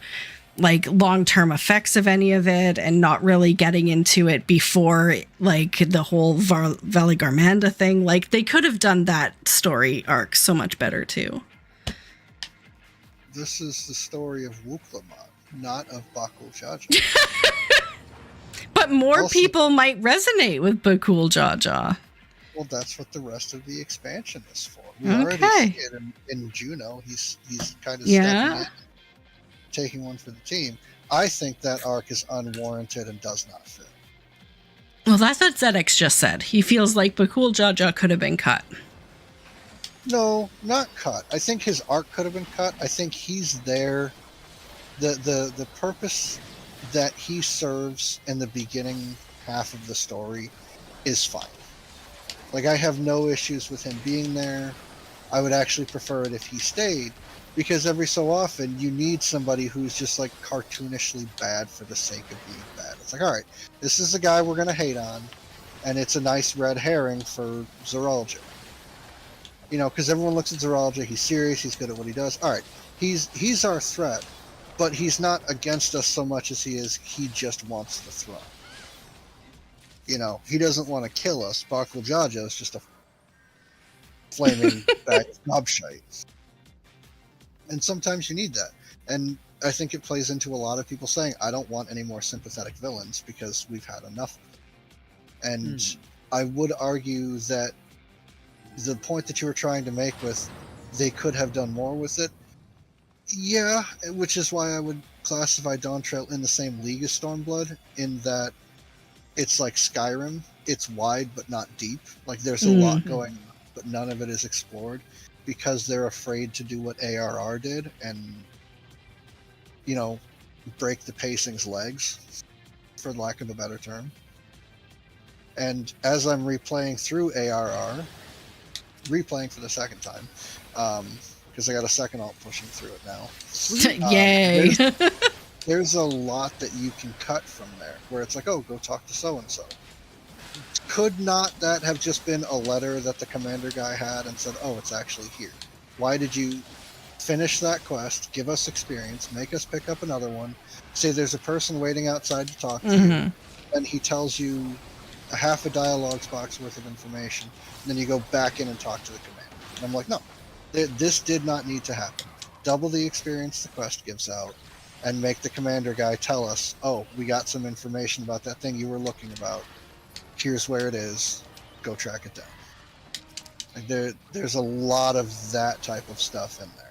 like long-term effects of any of it and not really getting into it before like the whole Valley Garmanda thing. Like they could have done that story arc so much better too. This is the story of Wuklamon, not of Bakul Jaja. But more people might resonate with Bakul Jaja. Well, that's what the rest of the expansion is for. We already see it in Juno. He's kind of stepping in, taking one for the team. I think that arc is unwarranted and does not fit. Well, that's what Zedix just said. He feels like Bakul Jaja could have been cut. No, not cut. I think his arc could have been cut. I think he's there. The purpose that he serves in the beginning half of the story is fine. Like, I have no issues with him being there. I would actually prefer it if he stayed, because every so often you need somebody who's just like cartoonishly bad for the sake of being bad. It's like, all right, this is the guy we're going to hate on, and it's a nice red herring for Zoology. You know, because everyone looks at Zoology, he's serious, he's good at what he does. All right, he's our threat, but he's not against us so much as he just wants the throne. You know, he doesn't want to kill us. Bakul Jaja is just a flaming bag of gobshite. And sometimes you need that. And I think it plays into a lot of people saying, I don't want any more sympathetic villains because we've had enough of them. And I would argue that the point that you were trying to make with they could have done more with it, yeah, which is why I would classify Dawn Trail in the same league as Stormblood, in that it's like Skyrim. It's wide but not deep. Like there's a lot going on, but none of it is explored because they're afraid to do what ARR did and, you know, break the pacing's legs, for lack of a better term. And as I'm replaying through ARR, replaying for the second time, because I got a second alt pushing through it now. Yay! There's a lot that you can cut from there, where it's like, oh, go talk to so-and-so. Could not that have just been a letter that the commander guy had and said, oh, it's actually here? Why did you finish that quest, give us experience, make us pick up another one, say there's a person waiting outside to talk to you, and he tells you a half a dialogues box worth of information, and then you go back in and talk to the commander. And I'm like, no, this did not need to happen. Double the experience the quest gives out, and make the commander guy tell us, oh, we got some information about that thing you were looking about. Here's where it is. Go track it down. Like there's a lot of that type of stuff in there.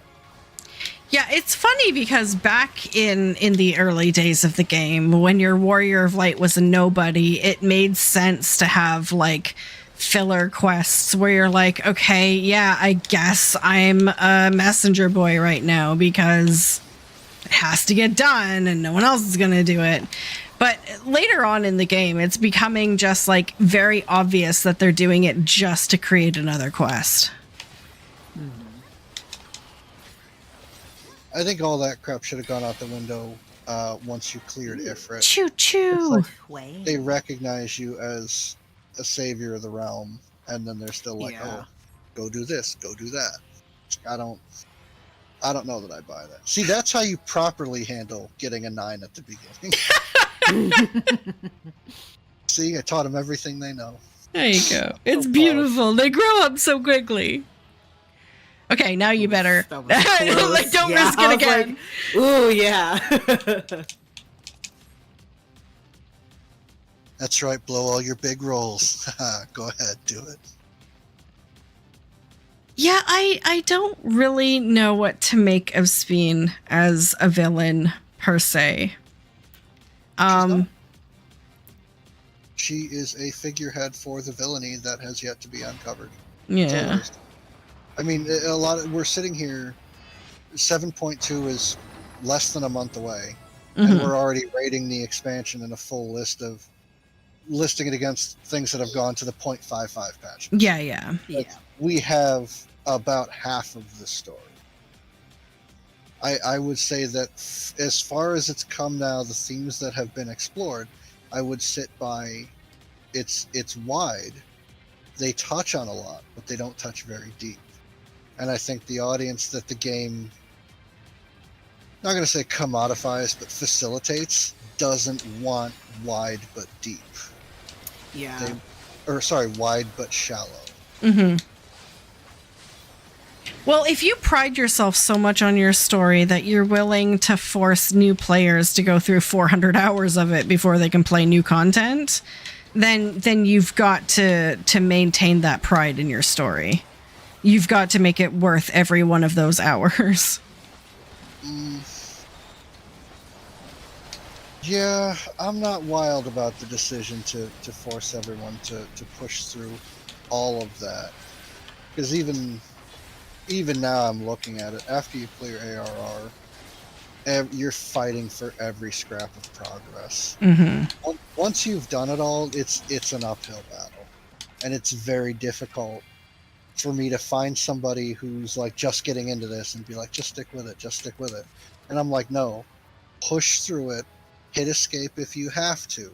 Yeah, it's funny because back in the early days of the game, when your Warrior of Light was a nobody, it made sense to have like filler quests where you're like, okay, yeah, I guess I'm a messenger boy right now because it has to get done and no one else is going to do it. But later on in the game, it's becoming just like very obvious that they're doing it just to create another quest. I think all that crap should have gone out the window once you cleared Ifrit. Choo choo. Like, they recognize you as a savior of the realm, and then they're still like, "Oh, go do this, go do that." I don't know that I buy that. See, that's how you properly handle getting a 9 at the beginning. See, I taught them everything they know. There you go. It's beautiful. They grow up so quickly. Okay, now you better. Like, don't risk it again. Like, ooh, yeah. That's right. Blow all your big rolls. Go ahead, do it. Yeah, I don't really know what to make of Speen as a villain per se. She is a figurehead for the villainy that has yet to be uncovered. Yeah. I mean, we're sitting here. 7.2 is less than a month away, and we're already rating the expansion in a full list of listing it against things that have gone to the 0.55 patch. Yeah. We have about half of the story. I would say that as far as it's come now, the themes that have been explored, I would sit by it's wide. They touch on a lot, but they don't touch very deep. And I think the audience that the game, not going to say commodifies, but facilitates, doesn't want wide but deep. Yeah. Wide but shallow. Well, if you pride yourself so much on your story that you're willing to force new players to go through 400 hours of it before they can play new content, then you've got to maintain that pride in your story. You've got to make it worth every one of those hours. Yeah, I'm not wild about the decision to force everyone to push through all of that. Because even now I'm looking at it, after you clear ARR, you're fighting for every scrap of progress. Once you've done it all, it's an uphill battle. And it's very difficult for me to find somebody who's like just getting into this and be like, just stick with it. And I'm like, no, push through it, hit escape if you have to,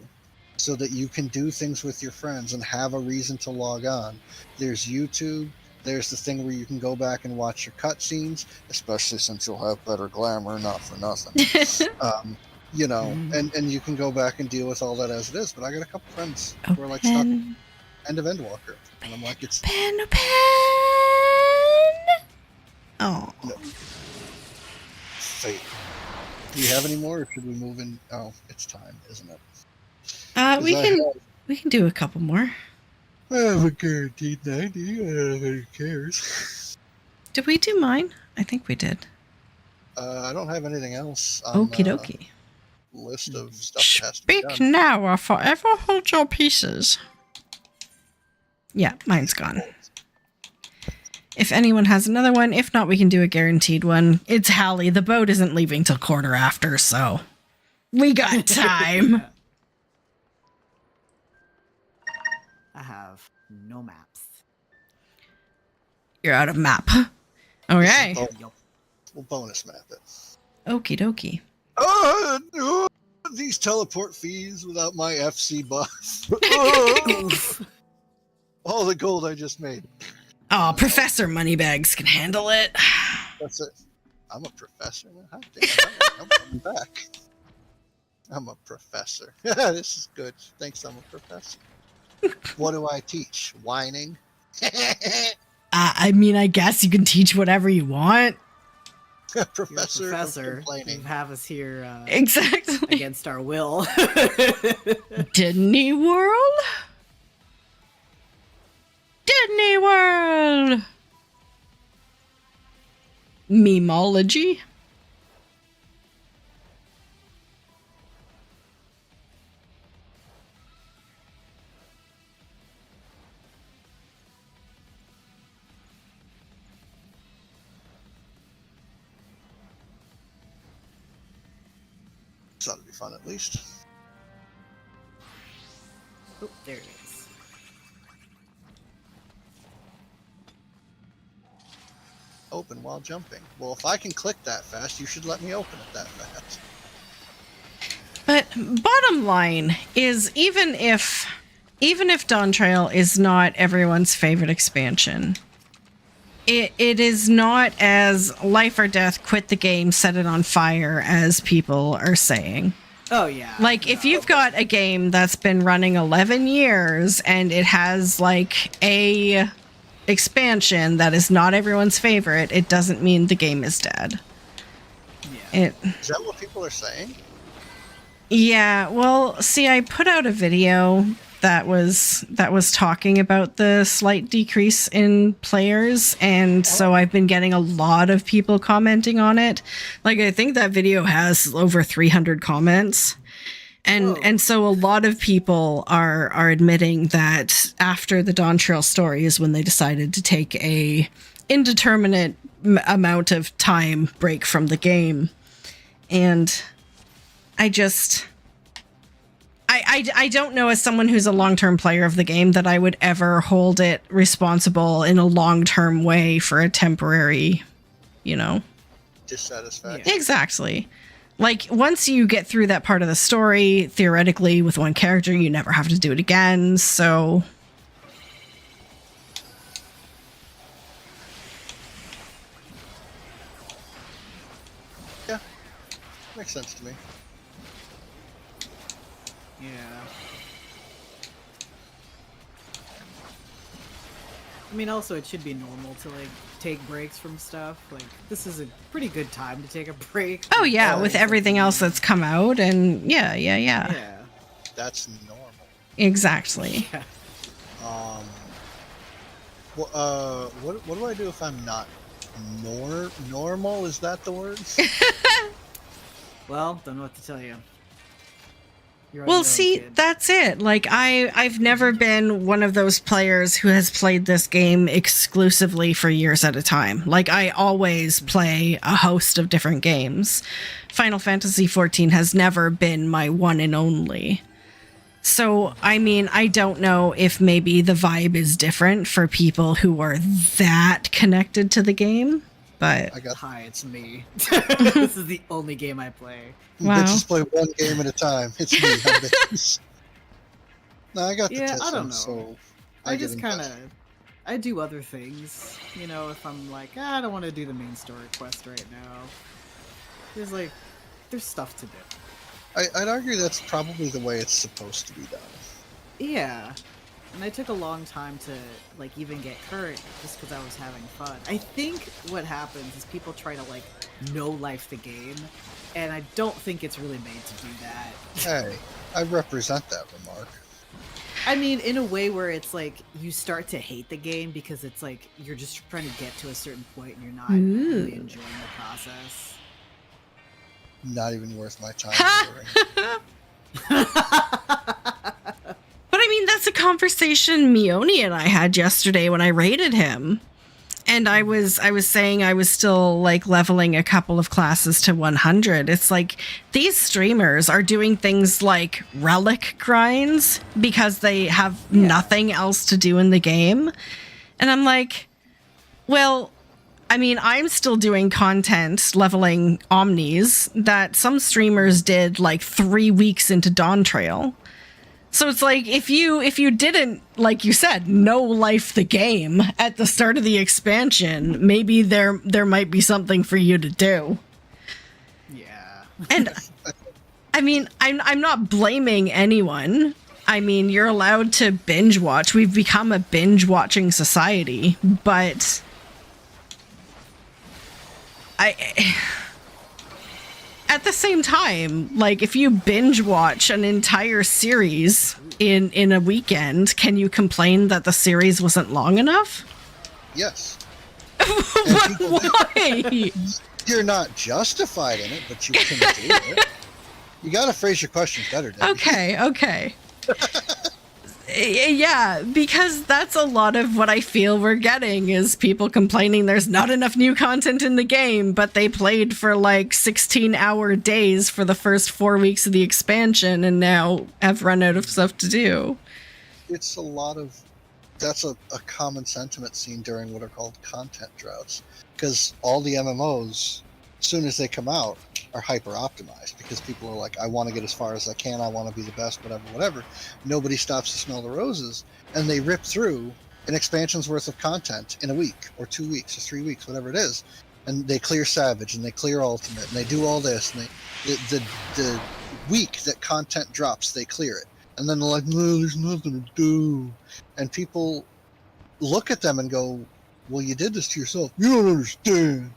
so that you can do things with your friends and have a reason to log on. There's YouTube. There's the thing where you can go back and watch your cutscenes, especially since you'll have better glamour, not for nothing. And you can go back and deal with all that as it is. But I got a couple friends who are like stuck end of Endwalker. And I'm like, it's... Pen. Oh. No. Fate. Do you have any more, or should we move in? Oh, it's time, isn't it? We can do a couple more. I have a guaranteed 90. Who cares? Did we do mine? I think we did. I don't have anything else on Okie dokie. List of stuff that has to be done. Speak now or forever hold your pieces. Yeah, mine's gone. If anyone has another one, if not, we can do a guaranteed one. It's Hallie. The boat isn't leaving till quarter after, so we got time. I have no maps. You're out of map. Okay. We'll bonus map it. Okie dokie. No, these teleport fees without my FC buff. All the gold I just made. Oh, Professor Moneybags can handle it. That's it. I'm a professor. How damn, I'm coming back. I'm a professor. This is good. Thanks, I'm a professor. What do I teach? Whining? I mean, I guess you can teach whatever you want. Professor, you have us here exactly against our will. Disney World? Disney World! Memology? This ought to be fun, at least. There it is. Open while jumping. Well, if I can click that fast, you should let me open it that fast. But bottom line is, even if Dawn Trail is not everyone's favorite expansion, it is not as life or death, quit the game, set it on fire as people are saying. Oh yeah. Like, if you've got a game that's been running 11 years and it has like a expansion that is not everyone's favorite, it doesn't mean the game is dead. Yeah. Is that what people are saying? Yeah, well, see, I put out a video that was talking about the slight decrease in players, and so I've been getting a lot of people commenting on it. Like, I think that video has over 300 comments. And so a lot of people are admitting that after the Dawn Trail story is when they decided to take a indeterminate amount of time break from the game. And I don't know, as someone who's a long-term player of the game, that I would ever hold it responsible in a long-term way for a temporary, Dissatisfaction. Yeah. Exactly. Like, once you get through that part of the story, theoretically, with one character, you never have to do it again, so... Yeah. Makes sense to me. Yeah. I mean, also, it should be normal to, like, take breaks from stuff. Like, this is a pretty good time to take a break. Oh, yeah, with everything else that's come out, and yeah. Yeah. That's normal. Exactly. Yeah. What do I do if I'm not normal? Is that the word? Well, don't know what to tell you. Well, see, that's it. Like, I've never been one of those players who has played this game exclusively for years at a time. Like, I always play a host of different games. Final Fantasy XIV has never been my one and only. So, I mean, I don't know if maybe the vibe is different for people who are that connected to the game, but... Hi, it's me. This is the only game I play. Wow. Bitches play one game at a time. It's me. I'm bitches. No, I got the Yeah, tits I don't in, know. so I get just kind of... invested. I do other things. If I'm like, I don't want to do the main story quest right now. There's stuff to do. I'd argue that's probably the way it's supposed to be done. Yeah. And I took a long time to, like, even get current just because I was having fun. I think what happens is people try to, like, no-life the game, and I don't think it's really made to do that. Hey, I represent that remark. I mean, in a way where it's like, you start to hate the game because it's like, you're just trying to get to a certain point and you're not really enjoying the process. Not even worth my time. But I mean, that's a conversation Mione and I had yesterday when I raided him. And I was saying I was still, like, leveling a couple of classes to 100. It's like, these streamers are doing things like relic grinds because they have nothing else to do in the game. And I'm like, well, I mean, I'm still doing content leveling Omnis that some streamers did, like, 3 weeks into Dawn Trail. So it's like, if you didn't, like you said, no life the game at the start of the expansion, maybe there might be something for you to do. Yeah. And I mean, I'm not blaming anyone. I mean, you're allowed to binge watch. We've become a binge watching society, but at the same time, like, if you binge watch an entire series in a weekend, can you complain that the series wasn't long enough? Yes. Why? You're not justified in it, but you can do it. You gotta phrase your questions better, Debbie. Okay. Yeah, because that's a lot of what I feel we're getting is people complaining there's not enough new content in the game, but they played for like 16-hour days for the first 4 weeks of the expansion and now have run out of stuff to do. it's a lot of that's a common sentiment seen during what are called content droughts, because all the MMOs, as soon as they come out, are hyper optimized because people are like, I want to get as far as I can, I want to be the best, whatever. Nobody stops to smell the roses, and they rip through an expansion's worth of content in a week or 2 weeks or 3 weeks, whatever it is, and they clear Savage and they clear Ultimate and they do all this, and the week that content drops, they clear it, and then they're like, no, there's nothing to do, and people look at them and go, well, you did this to yourself. You don't understand.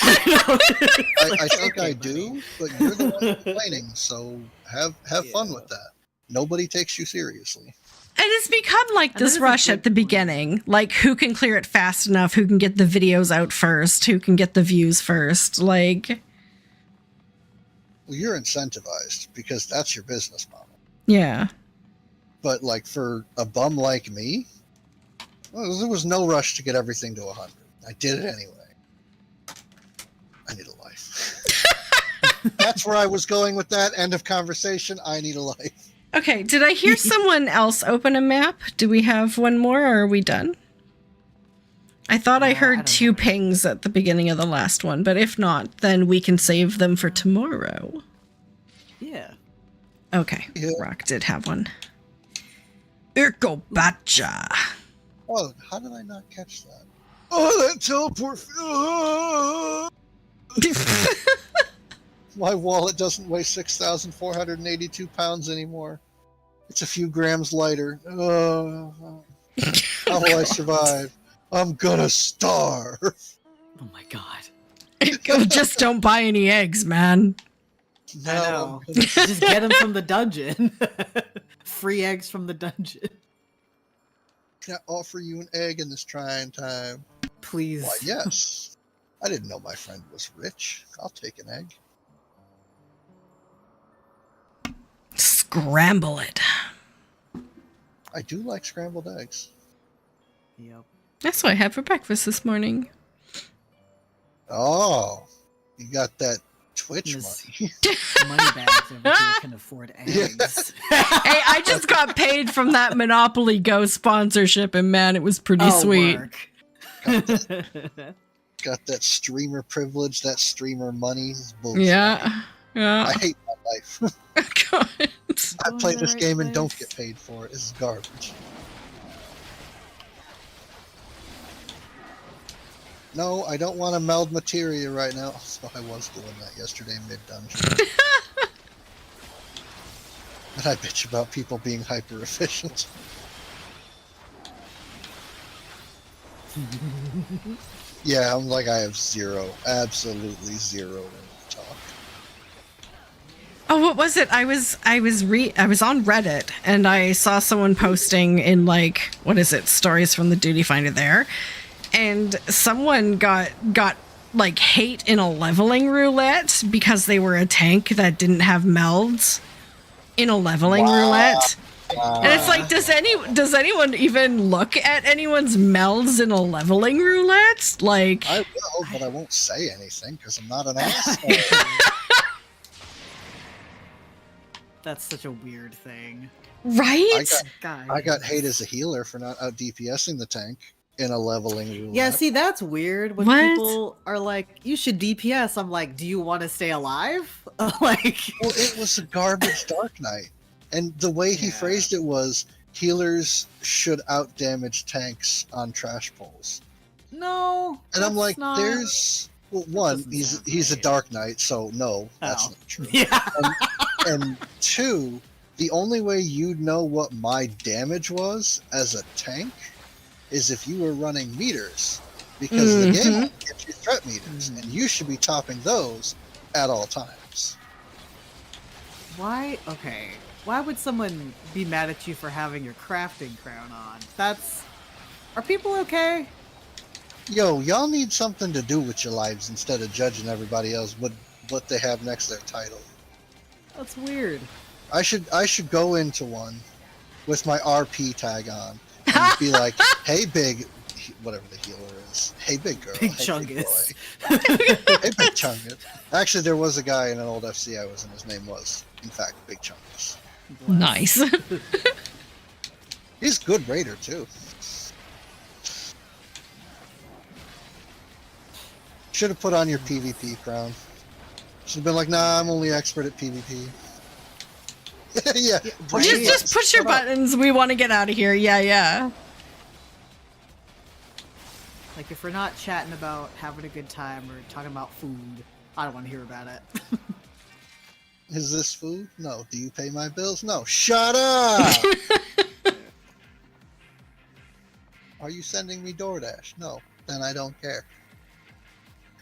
I think I do, but you're the one complaining, so have fun with that. Nobody takes you seriously. And it's become like this rush at the beginning. Like, who can clear it fast enough? Who can get the videos out first? Who can get the views first? Like, well, you're incentivized because that's your business model. Yeah. But like for a bum like me, well, there was no rush to get everything to 100. I did it anyway. I need a life. That's where I was going with that. End of conversation. I need a life. Okay, did I hear someone else open a map? Do we have one more, or are we done? I thought I heard two pings at the beginning of the last one, but if not, then we can save them for tomorrow. Yeah. Okay, Rock did have one. Irkobacha. Oh, how did I not catch that? Oh, that teleport. My wallet doesn't weigh 6,482 pounds anymore. It's a few grams lighter. How will I survive? I'm gonna starve. Oh my god. Just don't buy any eggs, man. No. I know. Just get them from the dungeon. Free eggs from the dungeon. Can I offer you an egg in this trying time? Please. Why, yes. I didn't know my friend was rich. I'll take an egg. Scramble it. I do like scrambled eggs. Yep. That's what I had for breakfast this morning. Oh, you got that Twitch money. Money bags over here can afford eggs. Yeah. Hey, I just got paid from that Monopoly Go sponsorship, and man, it was pretty sweet. Got that streamer privilege, that streamer money. Bullshit. Yeah. I hate my life. God. I play this game and don't get paid for it. It's garbage. No, I don't want to meld materia right now. So I was doing that yesterday mid-dungeon. And I bitch about people being hyper-efficient. Yeah, I'm like, I have absolutely zero to talk. Oh, what was it? I was on Reddit and I saw someone posting in like, what is it? Stories from the Duty Finder there. And someone got like hate in a leveling roulette because they were a tank that didn't have melds in a leveling roulette. And it's like, does anyone even look at anyone's melds in a leveling roulette? Like, I will, but I won't say anything because I'm not an asshole. That's such a weird thing. Right? I got hate as a healer for not out DPSing the tank in a leveling roulette. Yeah, see, that's weird when people are like, you should DPS. I'm like, do you want to stay alive? Like, well, it was a garbage Dark Knight. And the way he phrased it was, healers should out-damage tanks on trash pulls. No. And I'm like, there's... Well, one, he's a Dark Knight, so no, that's not true. Yeah. And two, the only way you'd know what my damage was as a tank is if you were running meters. Because the game gives you threat meters, and you should be topping those at all times. Why? Okay. Why would someone be mad at you for having your crafting crown on? Are people okay? Yo, y'all need something to do with your lives instead of judging everybody else what they have next to their title. That's weird. I should go into one with my RP tag on and be like, hey big, whatever the healer is. Hey big girl. Big hey Chungus. Hey big Chungus. Actually, there was a guy in an old FC I was in. His name was, in fact, Big Chungus. Nice. He's a good raider too. Should have put on your PvP crown. Should have been like, nah, I'm only expert at PvP. Yeah. Just push your buttons. We want to get out of here. Yeah. Like, if we're not chatting about having a good time or talking about food, I don't want to hear about it. Is this food? No. Do you pay my bills? No. Shut up! Are you sending me DoorDash? No. Then I don't care.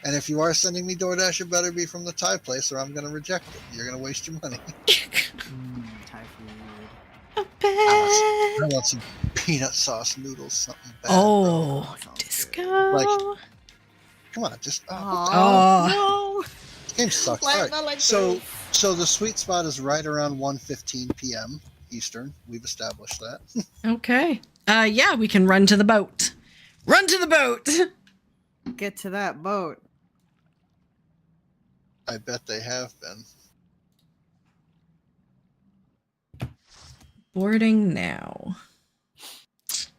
And if you are sending me DoorDash, it better be from the Thai place or I'm going to reject it. You're going to waste your money. Thai food. I want some peanut sauce noodles, something bad. Oh, disco. Like, come on, just... No! This game sucks. All right. So the sweet spot is right around 1:15 p.m. Eastern. We've established that. Okay. Yeah, we can run to the boat. Run to the boat! Get to that boat. I bet they have been. Boarding now.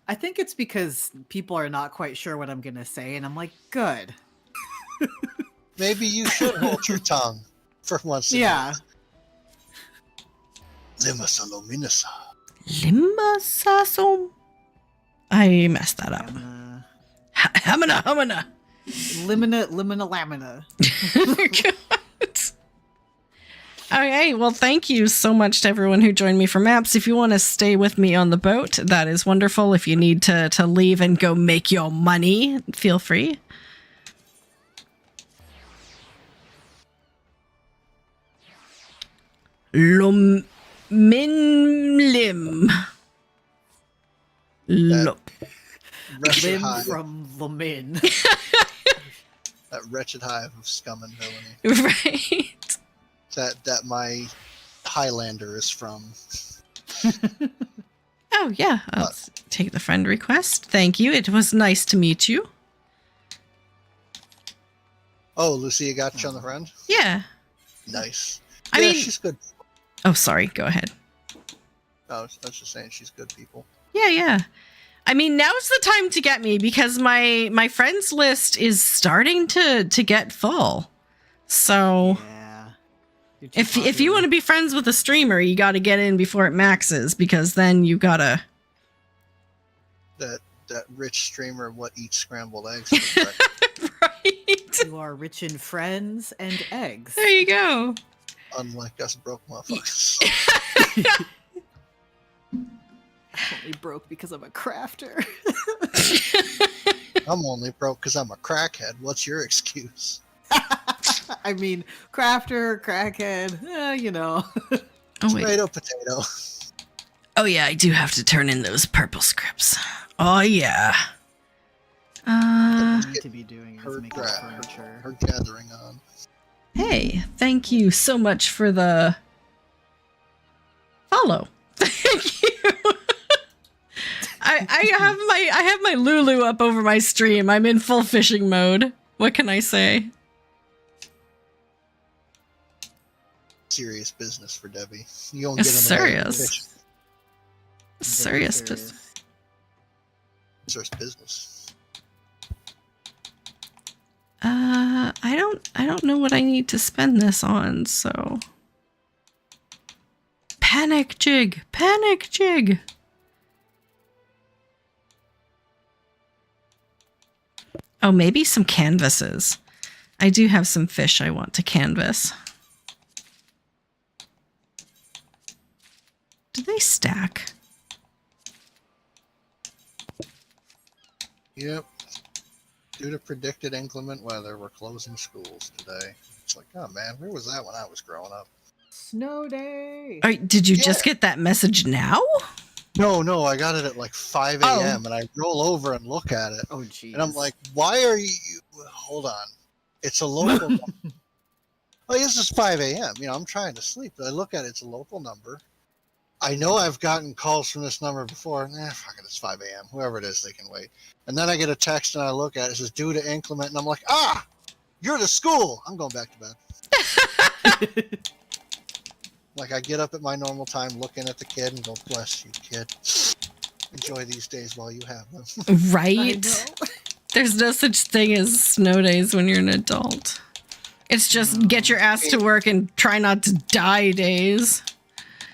I think it's because people are not quite sure what I'm gonna say, and I'm like, good. Maybe you should hold your tongue for once. Yeah. Limasaluminasa. Limasasom. I messed that up. Hamina. Limina lamina. Okay, well, thank you so much to everyone who joined me for maps. If you want to stay with me on the boat, that is wonderful. If you need to leave and go make your money, feel free. Min lim. Wretched Lim hive. from Lamin. That wretched hive of scum and villainy. Right. That my Highlander is from. Oh, yeah. I'll take the friend request. Thank you. It was nice to meet you. Oh, Lucia got you on the friend? Yeah. Nice. I mean, she's good. Oh, sorry. Go ahead. I was just saying she's good people. Yeah. I mean, now's the time to get me because my friends list is starting to get full. So Yeah. if you want to be friends with a streamer, you got to get in before it maxes because then you gotta. That rich streamer what eats scrambled eggs. Right. You are rich in friends and eggs. There you go. Unlike us broke motherfuckers. Only broke because I'm a crafter. I'm only broke because I'm a crackhead. What's your excuse? I mean, crafter, crackhead, you know. Oh, wait. Potato. Oh, yeah, I do have to turn in those purple scripts. Oh, yeah. To be doing is Her making furniture. her gathering on. Hey, thank you so much for the follow. Thank you. I have my Lulu up over my stream. I'm in full fishing mode. What can I say? Serious business for Debbie. You don't get in the Serious. Serious Very business. Serious business. I don't know what I need to spend this on, so. Panic jig. Oh, maybe some canvases. I do have some fish I want to canvas. Do they stack? Yep. Due to predicted inclement weather, we're closing schools today. It's like, oh man, where was that when I was growing up? Snow day. All right, did you just get that message now? No, I got it at like 5 a.m. and I roll over and look at it. Oh, jeez. And I'm like, why are you... Hold on. It's a local... Oh, this is 5 a.m. You know, I'm trying to sleep. But I look at it, it's a local number. I know I've gotten calls from this number before. Fuck it, it's 5 a.m. Whoever it is, they can wait. And then I get a text and I look at it. It says, due to inclement. And I'm like, you're to school. I'm going back to bed. Like, I get up at my normal time looking at the kid and go, bless you, kid. Enjoy these days while you have them. Right? There's no such thing as snow days when you're an adult. It's just get your ass to work and try not to die days.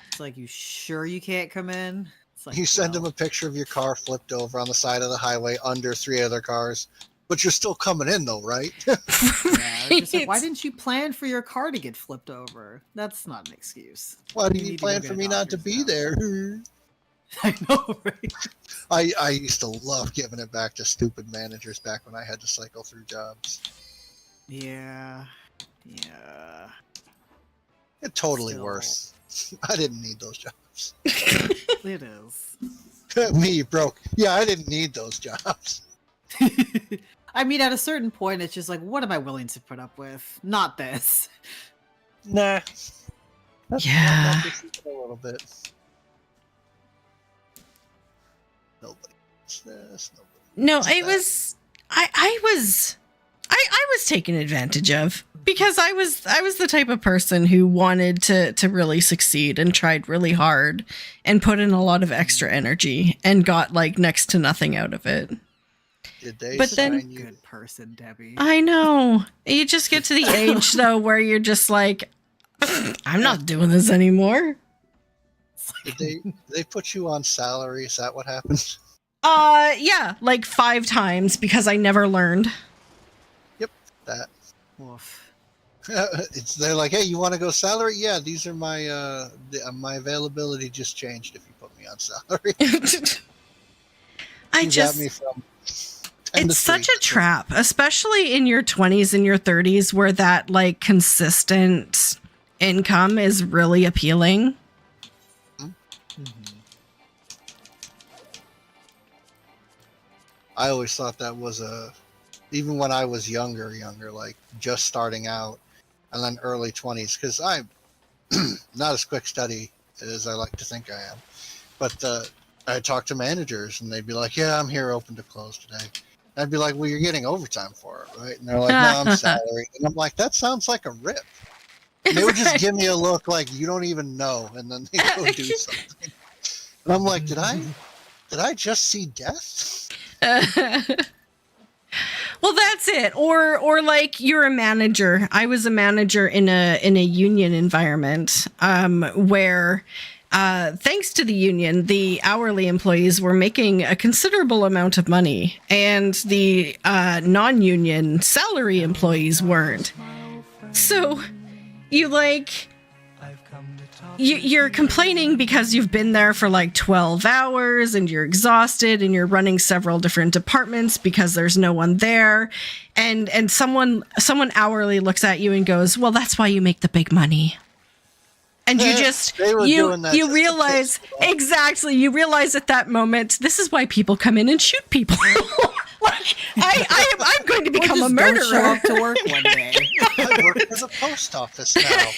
It's like, you sure you can't come in? It's like, You send them a picture of your car flipped over on the side of the highway under 3 other cars, but you're still coming in though, right? Yeah, just like, why didn't you plan for your car to get flipped over? That's not an excuse. Why did you plan for me not to be there? I know, right? I used to love giving it back to stupid managers back when I had to cycle through jobs. Yeah. It's totally worse. I didn't need those jobs. It is. Me broke. Yeah, I didn't need those jobs. I mean, at a certain point, it's just like, what am I willing to put up with? Not this. Nah. Yeah. A little bit. Nobody. No, I was taken advantage of because I was the type of person who wanted to really succeed and tried really hard and put in a lot of extra energy and got like next to nothing out of it. Did they? But then, good person, Debbie. I know. You just get to the age though where you're just like, I'm not doing this anymore. Did they put you on salary? Is that what happened? Yeah, like 5 times because I never learned. Yep, that. Woof. They're like, hey, you want to go salary? Yeah, these are my my availability just changed if you put me on salary. It's such a trap, especially in your 20s and your 30s where that like consistent income is really appealing. I always thought that was even when I was younger, like just starting out and then early 20s, because I'm not as quick study as I like to think I am. But I talked to managers and they'd be like, yeah, I'm here open to close today. And I'd be like, well, you're getting overtime for it, right? And they're like, no, I'm salary. And I'm like, that sounds like a rip. And they would just give me a look like, you don't even know. And then they go do something. And I'm like, did I just see death? Well, that's it. Or like you're a manager. I was a manager in a union environment where thanks to the union, the hourly employees were making a considerable amount of money and the non-union salary employees weren't. So you like you're complaining because you've been there for like 12 hours and you're exhausted and you're running several different departments because there's no one there. And someone hourly looks at you and goes, well, that's why you make the big money. And you just, you realize, exactly, you realize at that moment, this is why people come in and shoot people. Like, I'm going to become a murderer. Don't show up to work one day. I work for the post office now.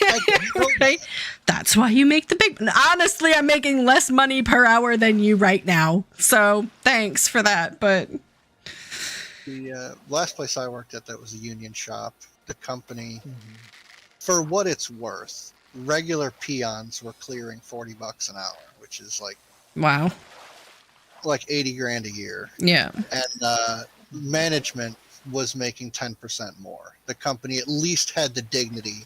Right? That's why you make the big. Honestly, I'm making less money per hour than you right now. So thanks for that. But the last place I worked at that was a union shop. The company, for what it's worth, regular peons were clearing $40 an hour, which is like wow, like 80 grand a year. Yeah, and management was making 10% more. The company at least had the dignity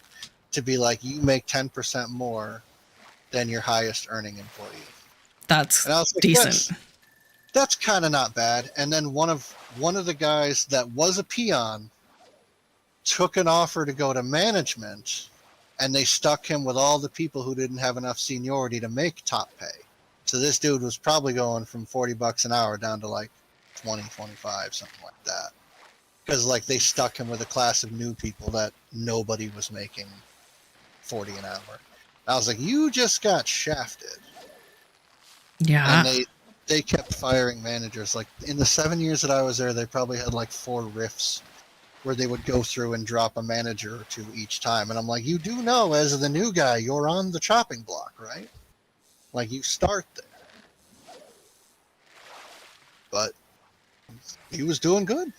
to be like, you make 10% more than your highest earning employee. That's and I was like, decent. That's kind of not bad. And then one of the guys that was a peon took an offer to go to management, and they stuck him with all the people who didn't have enough seniority to make top pay. So this dude was probably going from $40 an hour down to like 20, 25, something like that. Because like they stuck him with a class of new people that nobody was making 40 an hour. I was like, you just got shafted. Yeah. And they kept firing managers. Like in the 7 years that I was there, they probably had like 4 rifts where they would go through and drop a manager or 2 each time. And I'm like, you do know as the new guy, you're on the chopping block, right? Like you start there. But he was doing good.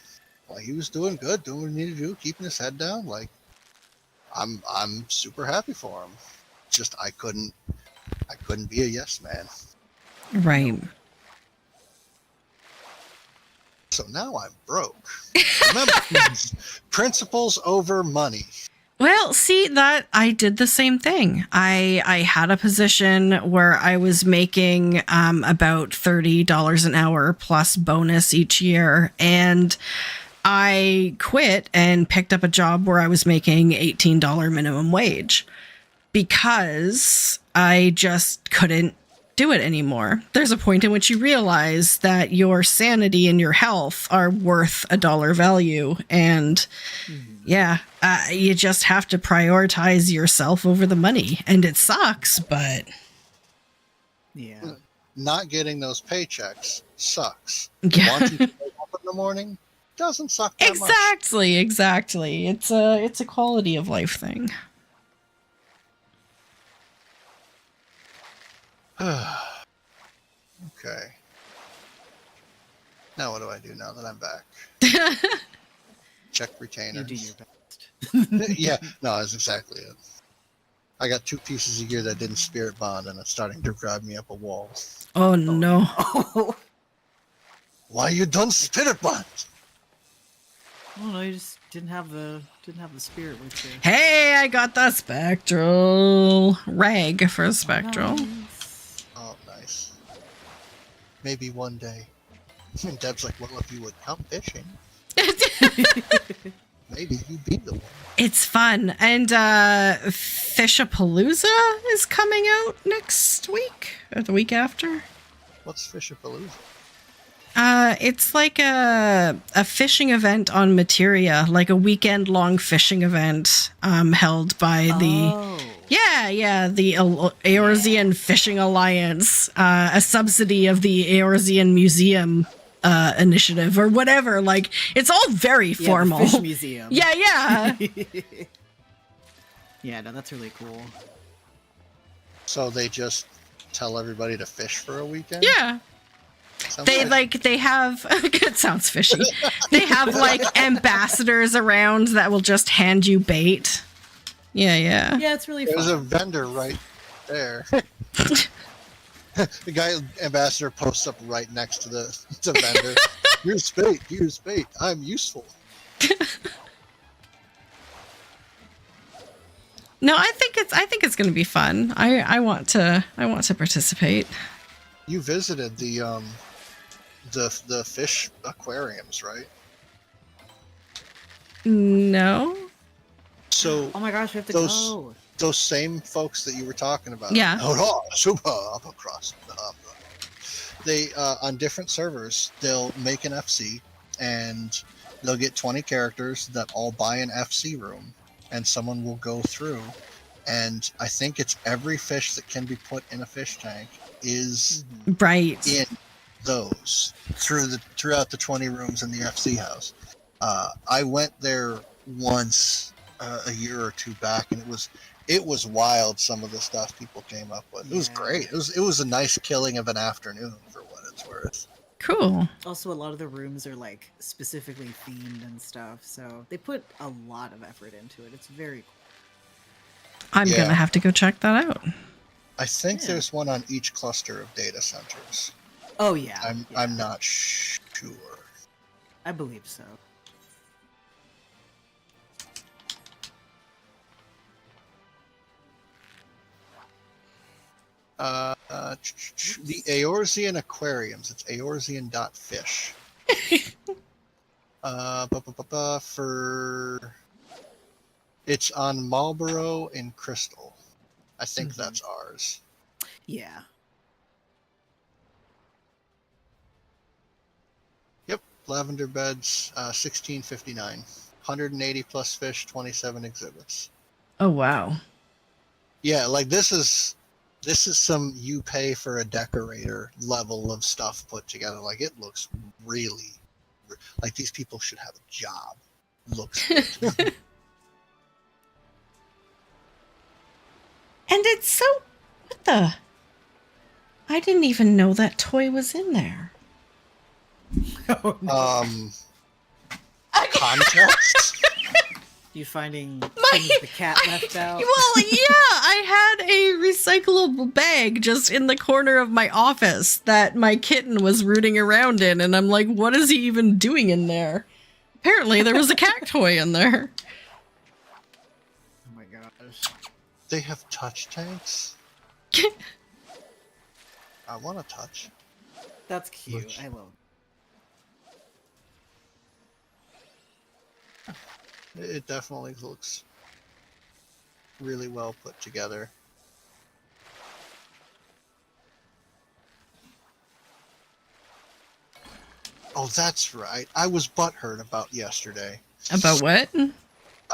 Like he was doing good, doing what he needed to do, keeping his head down. Like I'm super happy for him. Just I couldn't be a yes man. Right. So now I'm broke. Remember, principles over money. Well, see, that I did the same thing. I had a position where I was making about $30 an hour plus bonus each year, and I quit and picked up a job where I was making $18 minimum wage because I just couldn't do it anymore. There's a point in which you realize that your sanity and your health are worth a dollar value, and you just have to prioritize yourself over the money, and it sucks, but Yeah. Not getting those paychecks sucks. Yeah. Wanting to wake up in the morning doesn't suck that much. Exactly. It's a quality of life thing. Okay. Now what do I do now that I'm back? Check retainers. You do your best. Yeah, no, that's exactly it. I got 2 pieces of gear that didn't spirit bond, and it's starting to drive me up a wall. Oh no. Oh. Why you done spirit bond? Oh no, you just didn't have the spirit with you. Hey, I got the spectral rag for spectral. Nice. Oh, nice. Maybe one day. And Deb's like, well, if you would come fishing, maybe you'd be the one. It's fun. And Fishapalooza is coming out next week or the week after. What's Fishapalooza? It's like a fishing event on Materia, like a weekend-long fishing event held by the Eorzean Fishing Alliance, a subsidy of the Eorzean Museum initiative or whatever. Like, it's all very formal. The fish museum. Yeah. Yeah, no, that's really cool. So they just tell everybody to fish for a weekend? Yeah. Sounds They like- they have it sounds fishy. They have like ambassadors around that will just hand you bait. Yeah. Yeah, it's really There's a fun. vendor right there. The guy ambassador posts up right next to the vendor. Here's bait. I'm useful. No, I think it's going to be fun. I want to participate. You visited the fish aquariums, right? No. So Oh my gosh, we have to those go. those same folks that you were talking about. Yeah. Super across. They on different servers they'll make an FC and they'll get 20 characters that all buy an FC room, and someone will go through, and I think it's every fish that can be put in a fish tank is Right. in those throughout the 20 rooms in the FC house. I went there once a year or 2 back, and it was wild. Some of the stuff people came up with. It was great. It was a nice killing of an afternoon for what it's worth. Cool. Also, a lot of the rooms are like specifically themed and stuff, so they put a lot of effort into it. It's very cool. I'm Yeah. gonna have to go check that out. I think there's one on each cluster of data centers. Oh yeah. I'm not sure. I believe so. The Eorzean aquariums. It's Eorzean.fish. For it's on Marlboro and Crystal. I think that's ours. Yeah. Yep, lavender beds, 1659, 180 plus fish, 27 exhibits. Oh wow. Yeah, like this is some you pay for a decorator level of stuff put together. Like it looks really like these people should have a job. Looks good. And it's so what the I didn't even know that toy was in there. Oh, no. Context. You finding things the cat left out? Well, yeah, I had a recyclable bag just in the corner of my office that my kitten was rooting around in, and I'm like, what is he even doing in there? Apparently, there was a cat toy in there. Oh my gosh. They have touch tanks? I want to touch. That's cute. I love It definitely looks really well put together. Oh, that's right. I was butthurt about yesterday. About what?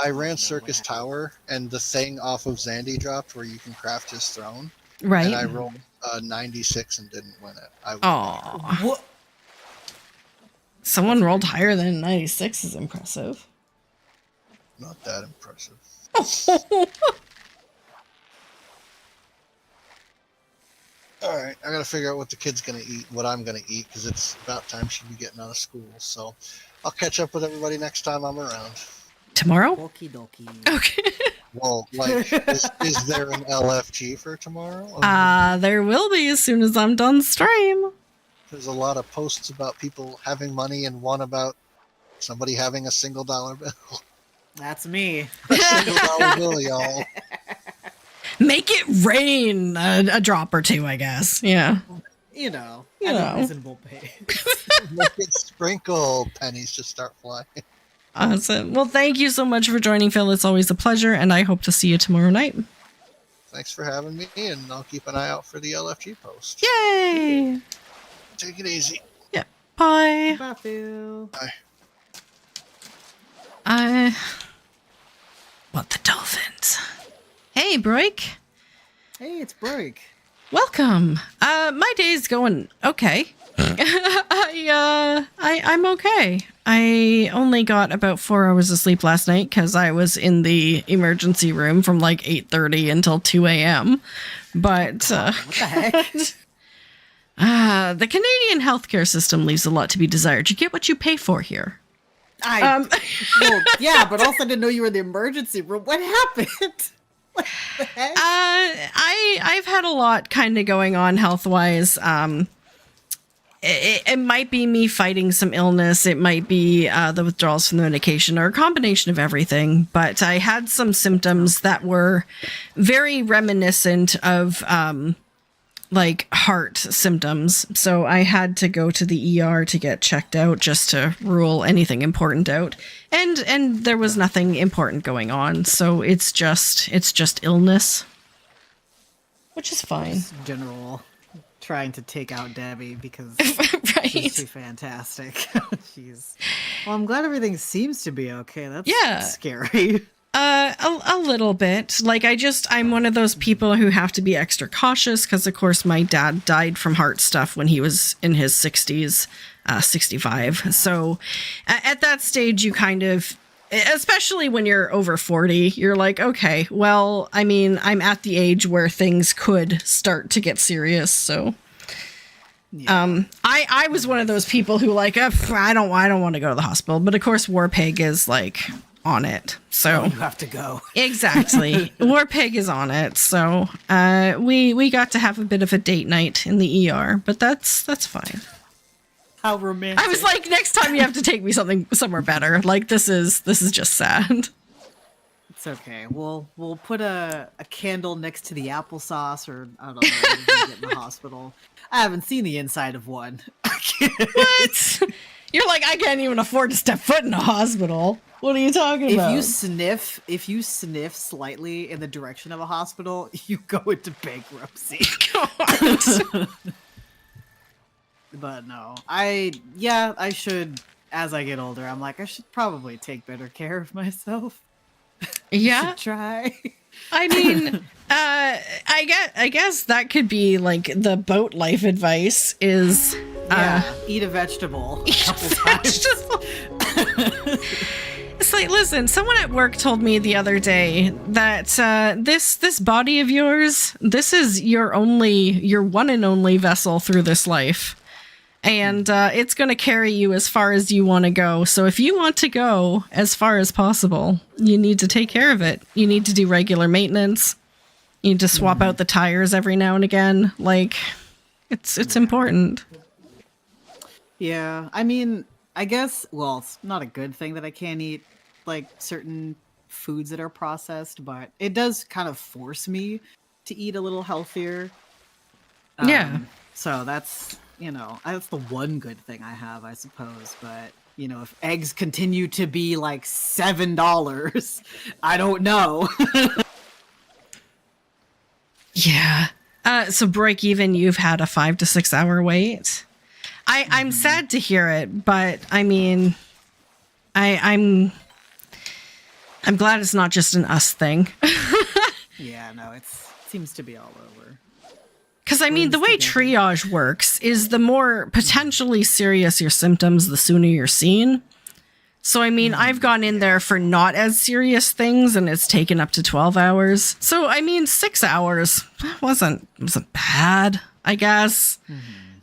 I ran Circus Tower, and the thing off of Zandy dropped where you can craft his throne. Right. And I rolled 96 and didn't win it. Aww. What? Someone rolled higher than 96 is impressive. Not that impressive. Alright, I gotta figure out what the kid's gonna eat, what I'm gonna eat, because it's about time she'd be getting out of school. So I'll catch up with everybody next time I'm around. Tomorrow? Okie dokie. Okay. Well, like, is there an LFG for tomorrow? There will be as soon as I'm done stream. There's a lot of posts about people having money and one about somebody having a $1 bill. That's me. $1 bill, y'all. Make it rain a drop or two, I guess. Yeah. You know, You at a know. reasonable pace. Make it sprinkle. Pennies just start flying. Awesome. Well, thank you so much for joining, Phil. It's always a pleasure, and I hope to see you tomorrow night. Thanks for having me, and I'll keep an eye out for the LFG post. Yay! Take it easy. Yeah. Bye. Bye, Phil. Bye. I want the dolphins. Hey, Broik. Hey, it's Break. Welcome. My day's going okay. I'm okay. I only got about 4 hours of sleep last night because I was in the emergency room from like 8:30 until 2 a.m. But What the heck? the Canadian healthcare system leaves a lot to be desired. You get what you pay for here. Well, yeah, but also didn't know you were in the emergency room. What happened? What the heck? I've had a lot kind of going on health-wise. It might be me fighting some illness. It might be the withdrawals from the medication, or a combination of everything. But I had some symptoms that were very reminiscent of like heart symptoms. So I had to go to the ER to get checked out just to rule anything important out. And there was nothing important going on. So it's just illness, which is fine. Just general trying to take out Debbie because Right. she's too fantastic. Jeez. Well, I'm glad everything seems to be okay. That's scary. A little bit. Like I'm one of those people who have to be extra cautious because, of course, my dad died from heart stuff when he was in his 60s, 65. So at that stage, you kind of, especially when you're over 40, you're like, okay, well, I mean, I'm at the age where things could start to get serious. So Yeah. I was one of those people who like, I don't want to go to the hospital. But of course, Warpig is like on it. So You have to go. exactly. Warpig is on it. So we got to have a bit of a date night in the ER, but that's fine. How romantic. I was like, next time you have to take me somewhere better. Like this is just sad. It's okay. We'll put a candle next to the applesauce, or I don't know, when you get in the hospital. I haven't seen the inside of one. What? You're like, I can't even afford to step foot in a hospital. What are you talking about? If you sniff slightly in the direction of a hospital, you go into bankruptcy. But no, I should, as I get older, I'm like, I should probably take better care of myself. Yeah. Should try. I mean, I guess that could be like the boat life advice is Eat a vegetable. eat a vegetable. It's like, listen, someone at work told me the other day that this body of yours, this is your one and only vessel through this life. And it's going to carry you as far as you want to go. So if you want to go as far as possible, you need to take care of it. You need to do regular maintenance. You need to swap out the tires every now and again. Like, it's important. Yeah, I mean, I guess, well, it's not a good thing that I can't eat, like, certain foods that are processed, but it does kind of force me to eat a little healthier. Yeah. So that's, that's the one good thing I have, I suppose. But, if eggs continue to be like $7, I don't know. Yeah. So break even, you've had a 5 to 6 hour wait. I'm sad to hear it, but I mean, I'm glad it's not just an us thing. Yeah, no, it seems to be all over. Because, I mean, the way triage works is the more potentially serious your symptoms, the sooner you're seen. So, I mean, I've gone in there for not as serious things, and it's taken up to 12 hours. So, I mean, 6 hours wasn't bad, I guess.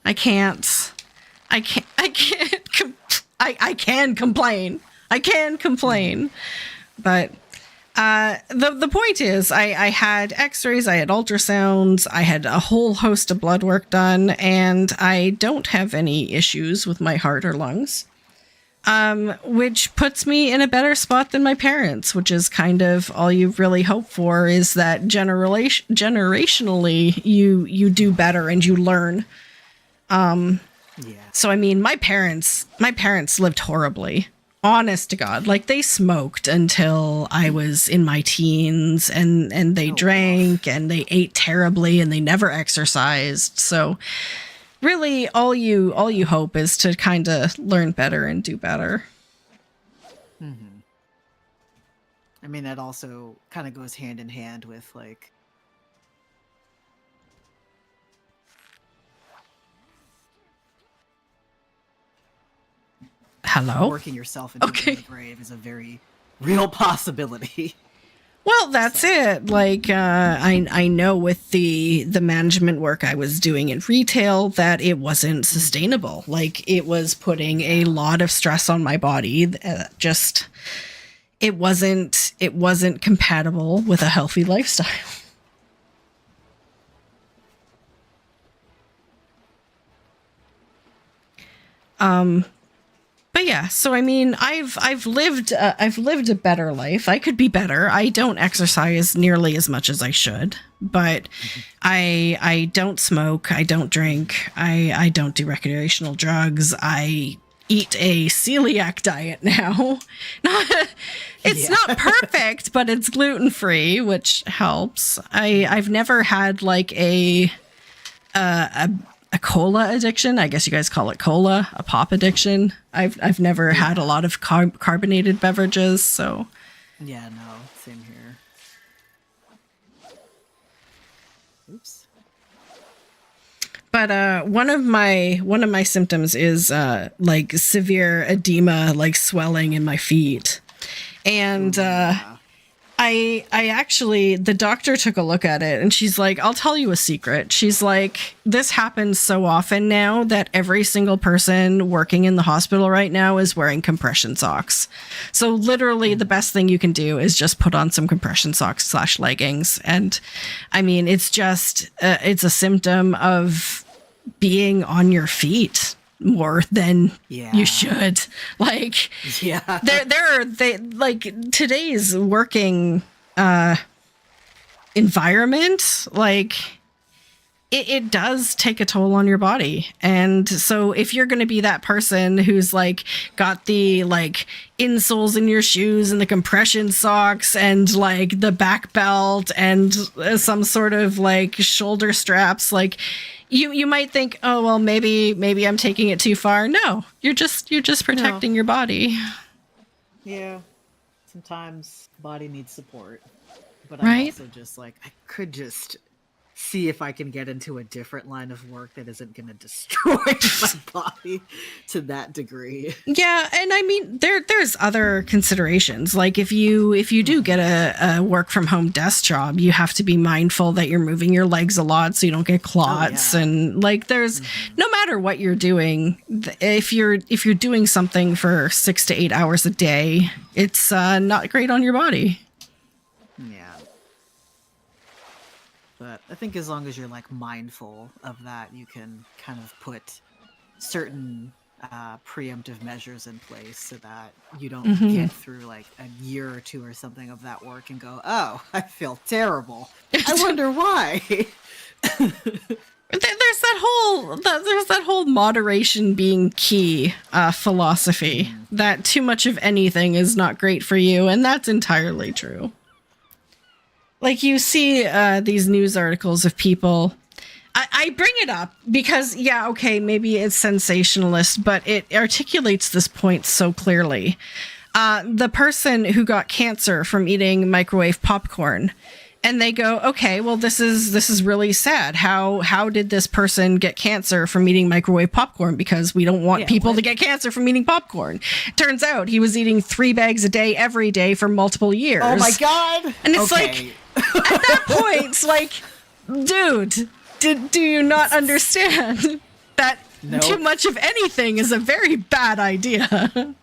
I can complain. I can complain. But the point is, I had x-rays, I had ultrasounds, I had a whole host of blood work done, and I don't have any issues with my heart or lungs, which puts me in a better spot than my parents, which is kind of all you really hope for, is that generationally you do better and you learn. So, I mean, my parents lived horribly. Honest to God, like, they smoked until I was in my teens, and they drank and they ate terribly and they never exercised. So really all you hope is to kind of learn better and do better. I mean, that also kind of goes hand in hand with, like, hello? Working yourself into the grave is a very real possibility. Well, that's it. Like, I know with the management work I was doing in retail that it wasn't sustainable. Like, it was putting a lot of stress on my body. It wasn't compatible with a healthy lifestyle. But yeah, so I mean, I've lived a better life. I could be better. I don't exercise nearly as much as I should, but I don't smoke. I don't drink. I don't do recreational drugs. I eat a celiac diet now. It's not perfect, but it's gluten-free, which helps. I've never had like a cola addiction. I guess you guys call it cola, a pop addiction. I've never had a lot of carbonated beverages, so. Yeah, no, same here. Oops. But one of my symptoms is like severe edema, like swelling in my feet. And I actually, the doctor took a look at it and she's like, I'll tell you a secret. She's like, this happens so often now that every single person working in the hospital right now is wearing compression socks. So literally the best thing you can do is just put on some compression socks / leggings. And I mean, it's just, it's a symptom of being on your feet more than you should. Like, they like today's working environment, like it does take a toll on your body. And so if you're going to be that person who's like got the like insoles in your shoes and the compression socks and like the back belt and some sort of like shoulder straps, like you might think, oh, well, maybe I'm taking it too far. No, you're just protecting your body. Yeah. Sometimes the body needs support, but right? I'm also just like, I could just see if I can get into a different line of work that isn't going to destroy my body to that degree. Yeah, and I mean there's other considerations. Like if you do get a work from home desk job, you have to be mindful that you're moving your legs a lot so you don't get clots. And like there's no matter what you're doing, if you're doing something for 6 to 8 hours a day, it's not great on your body. Yeah. But I think as long as you're like mindful of that, you can kind of put certain preemptive measures in place so that you don't get through like a year or two or something of that work and go, oh, I feel terrible. I wonder why. There's that whole moderation being key philosophy that too much of anything is not great for you, and that's entirely true. Like you see these news articles of people. I bring it up because, yeah, okay, maybe it's sensationalist, but it articulates this point so clearly. The person who got cancer from eating microwave popcorn, and they go, okay, well, this is really sad. How did this person get cancer from eating microwave popcorn? Because we don't want people to get cancer from eating popcorn. Turns out he was eating 3 bags a day every day for multiple years. Oh my God. And it's like, at that point, it's like, dude, do you not understand that too much of anything is a very bad idea?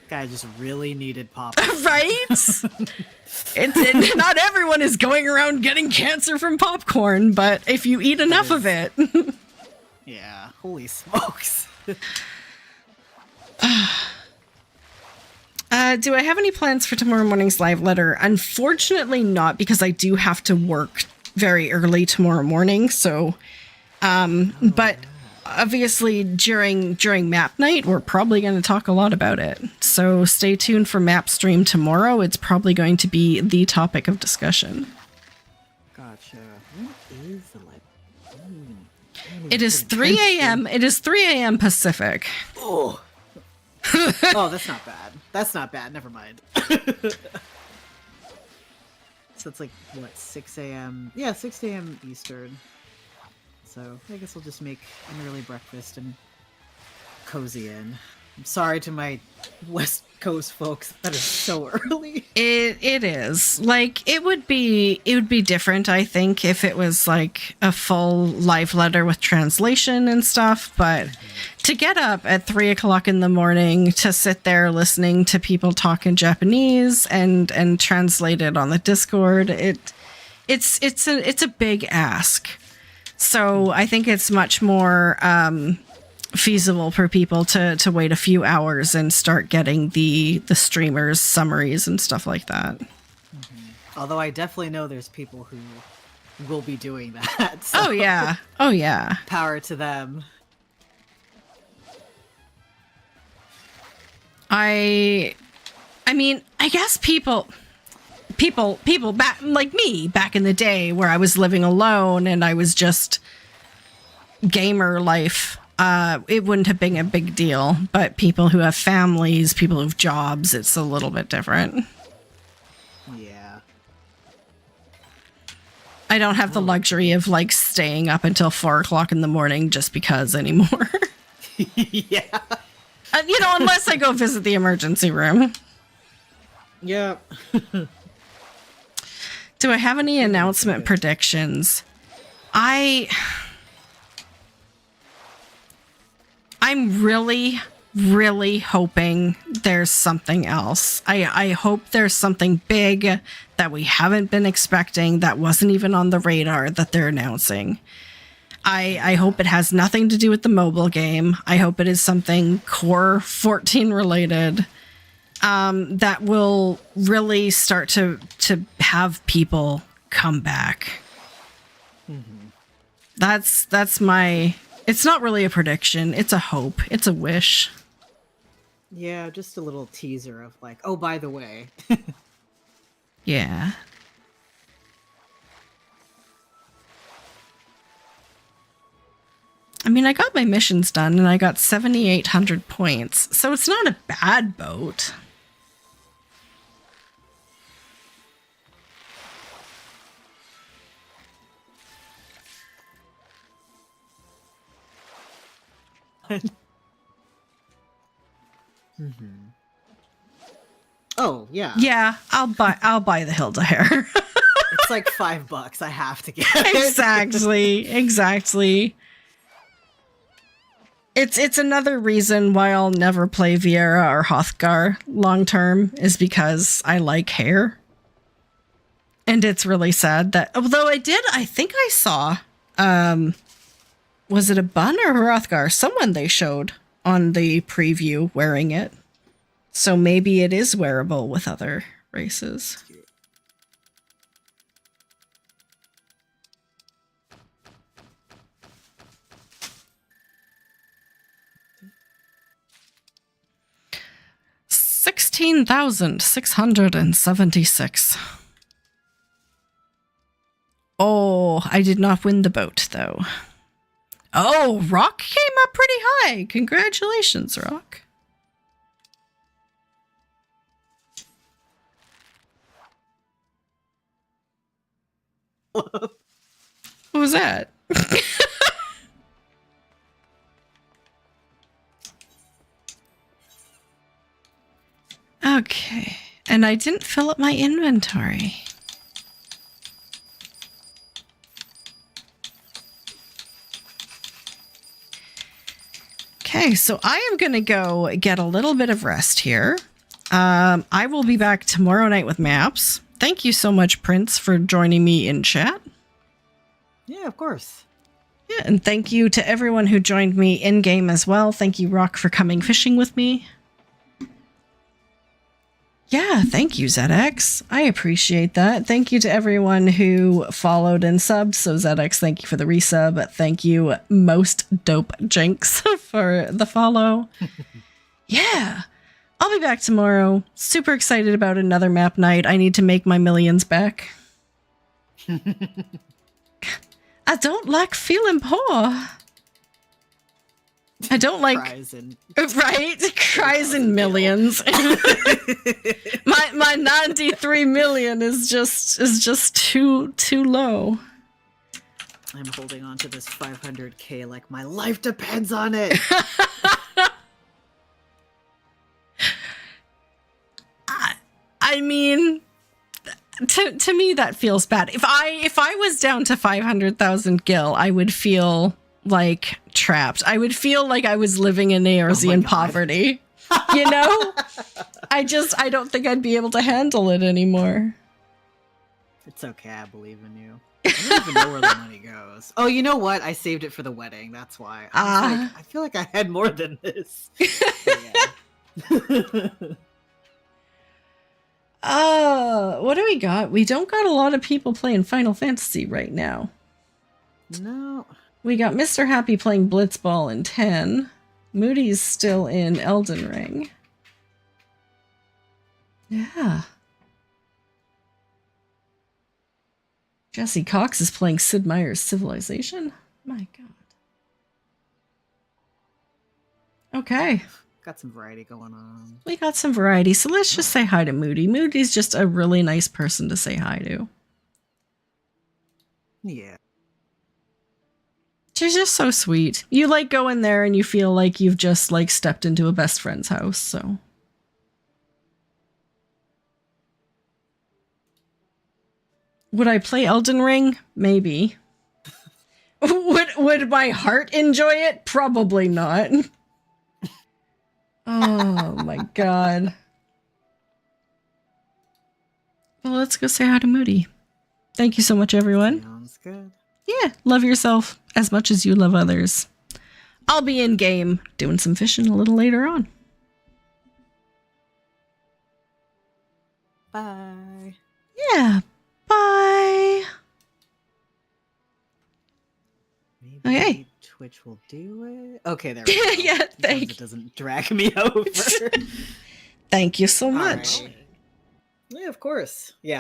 Guy just really needed popcorn. Right? Not everyone is going around getting cancer from popcorn, but if you eat enough of it. Yeah, holy smokes. Do I have any plans for tomorrow morning's live letter? Unfortunately not, because I do have to work very early tomorrow morning. So, but obviously during map night, we're probably going to talk a lot about it. So stay tuned for map stream tomorrow. It's probably going to be the topic of discussion. Gotcha. What is the live? It is 3 a.m. It is 3 a.m. Pacific. Oh. Oh, that's not bad. That's not bad. Never mind. So it's like, what, 6 a.m.? Yeah, 6 a.m. Eastern. So I guess I'll just make an early breakfast and cozy in. I'm sorry to my West Coast folks. That is so early. It is. Like, it would be different, I think, if it was like a full live letter with translation and stuff. But to get up at 3 o'clock in the morning to sit there listening to people talk in Japanese and translate it on the Discord, it's a big ask. So I think it's much more feasible for people to wait a few hours and start getting the streamers' summaries and stuff like that. Although I definitely know there's people who will be doing that. So Oh yeah. power to them. I mean, I guess people back like me back in the day where I was living alone and I was just gamer life. It wouldn't have been a big deal, but people who have families, people who have jobs, it's a little bit different. Yeah. I don't have the luxury of like staying up until 4 o'clock in the morning just because anymore. Yeah. Unless I go visit the emergency room. Yeah. Do I have any announcement predictions? I'm really, really hoping there's something else. I hope there's something big that we haven't been expecting, that wasn't even on the radar that they're announcing. I hope it has nothing to do with the mobile game. I hope it is something Core 14 related that will really start to have people come back. Mm-hmm. That's my... It's not really a prediction. It's a hope. It's a wish. Yeah, just a little teaser of like, oh, by the way. Yeah. I mean, I got my missions done and I got 7,800 points, so it's not a bad boat. Oh yeah. Yeah, I'll buy the Hilda hair. It's like $5. I have to get it. Exactly. It's another reason why I'll never play Viera or Hrothgar long term is because I like hair. And it's really sad that, although I think I saw, was it a Bun or Hrothgar? Someone they showed on the preview wearing it. So maybe it is wearable with other races. $16,676. Oh, I did not win the boat, though. Oh, Rock came up pretty high. Congratulations, Rock. What was that? Okay, and I didn't fill up my inventory. Okay, so I am going to go get a little bit of rest here. I will be back tomorrow night with maps. Thank you so much, Prince, for joining me in chat. Yeah, of course. Yeah, and thank you to everyone who joined me in-game as well. Thank you, Rock, for coming fishing with me. Yeah, thank you, ZX. I appreciate that. Thank you to everyone who followed and subbed. So ZX, thank you for the resub. Thank you, Most Dope Jinx, for the follow. Yeah, I'll be back tomorrow. Super excited about another map night. I need to make my millions back. I don't like feeling poor. I don't like cries in millions. my 93 million is just too low. I'm holding on to this 500k like my life depends on it. I mean, to me that feels bad. If I was down to 500,000 gil, I would feel like trapped. I would feel like I was living in Eorzean poverty. You know? I don't think I'd be able to handle it anymore. It's okay, I believe in you. I don't even know where the money goes. Oh, you know what? I saved it for the wedding. That's why. I feel like I had more than this. What do we got? We don't got a lot of people playing Final Fantasy right now. No. We got Mr. Happy playing Blitzball in 10. Moody's still in Elden Ring. Yeah. Jesse Cox is playing Sid Meier's Civilization. My God. Okay. Got some variety going on. We got some variety, so let's just say hi to Moody. Moody's just a really nice person to say hi to. Yeah. She's just so sweet. You like go in there and you feel like you've just like stepped into a best friend's house, so. Would I play Elden Ring? Maybe. Would my heart enjoy it? Probably not. Oh my God. Well, let's go say hi to Moody. Thank you so much, everyone. Sounds good. Yeah, love yourself as much as you love others. I'll be in game doing some fishing a little later on. Bye. Yeah, bye. Maybe Okay. Twitch will do it. Okay, there we go. Yeah, thank you. It doesn't drag me over. Thank you so much. Right. Yeah, of course. Yeah.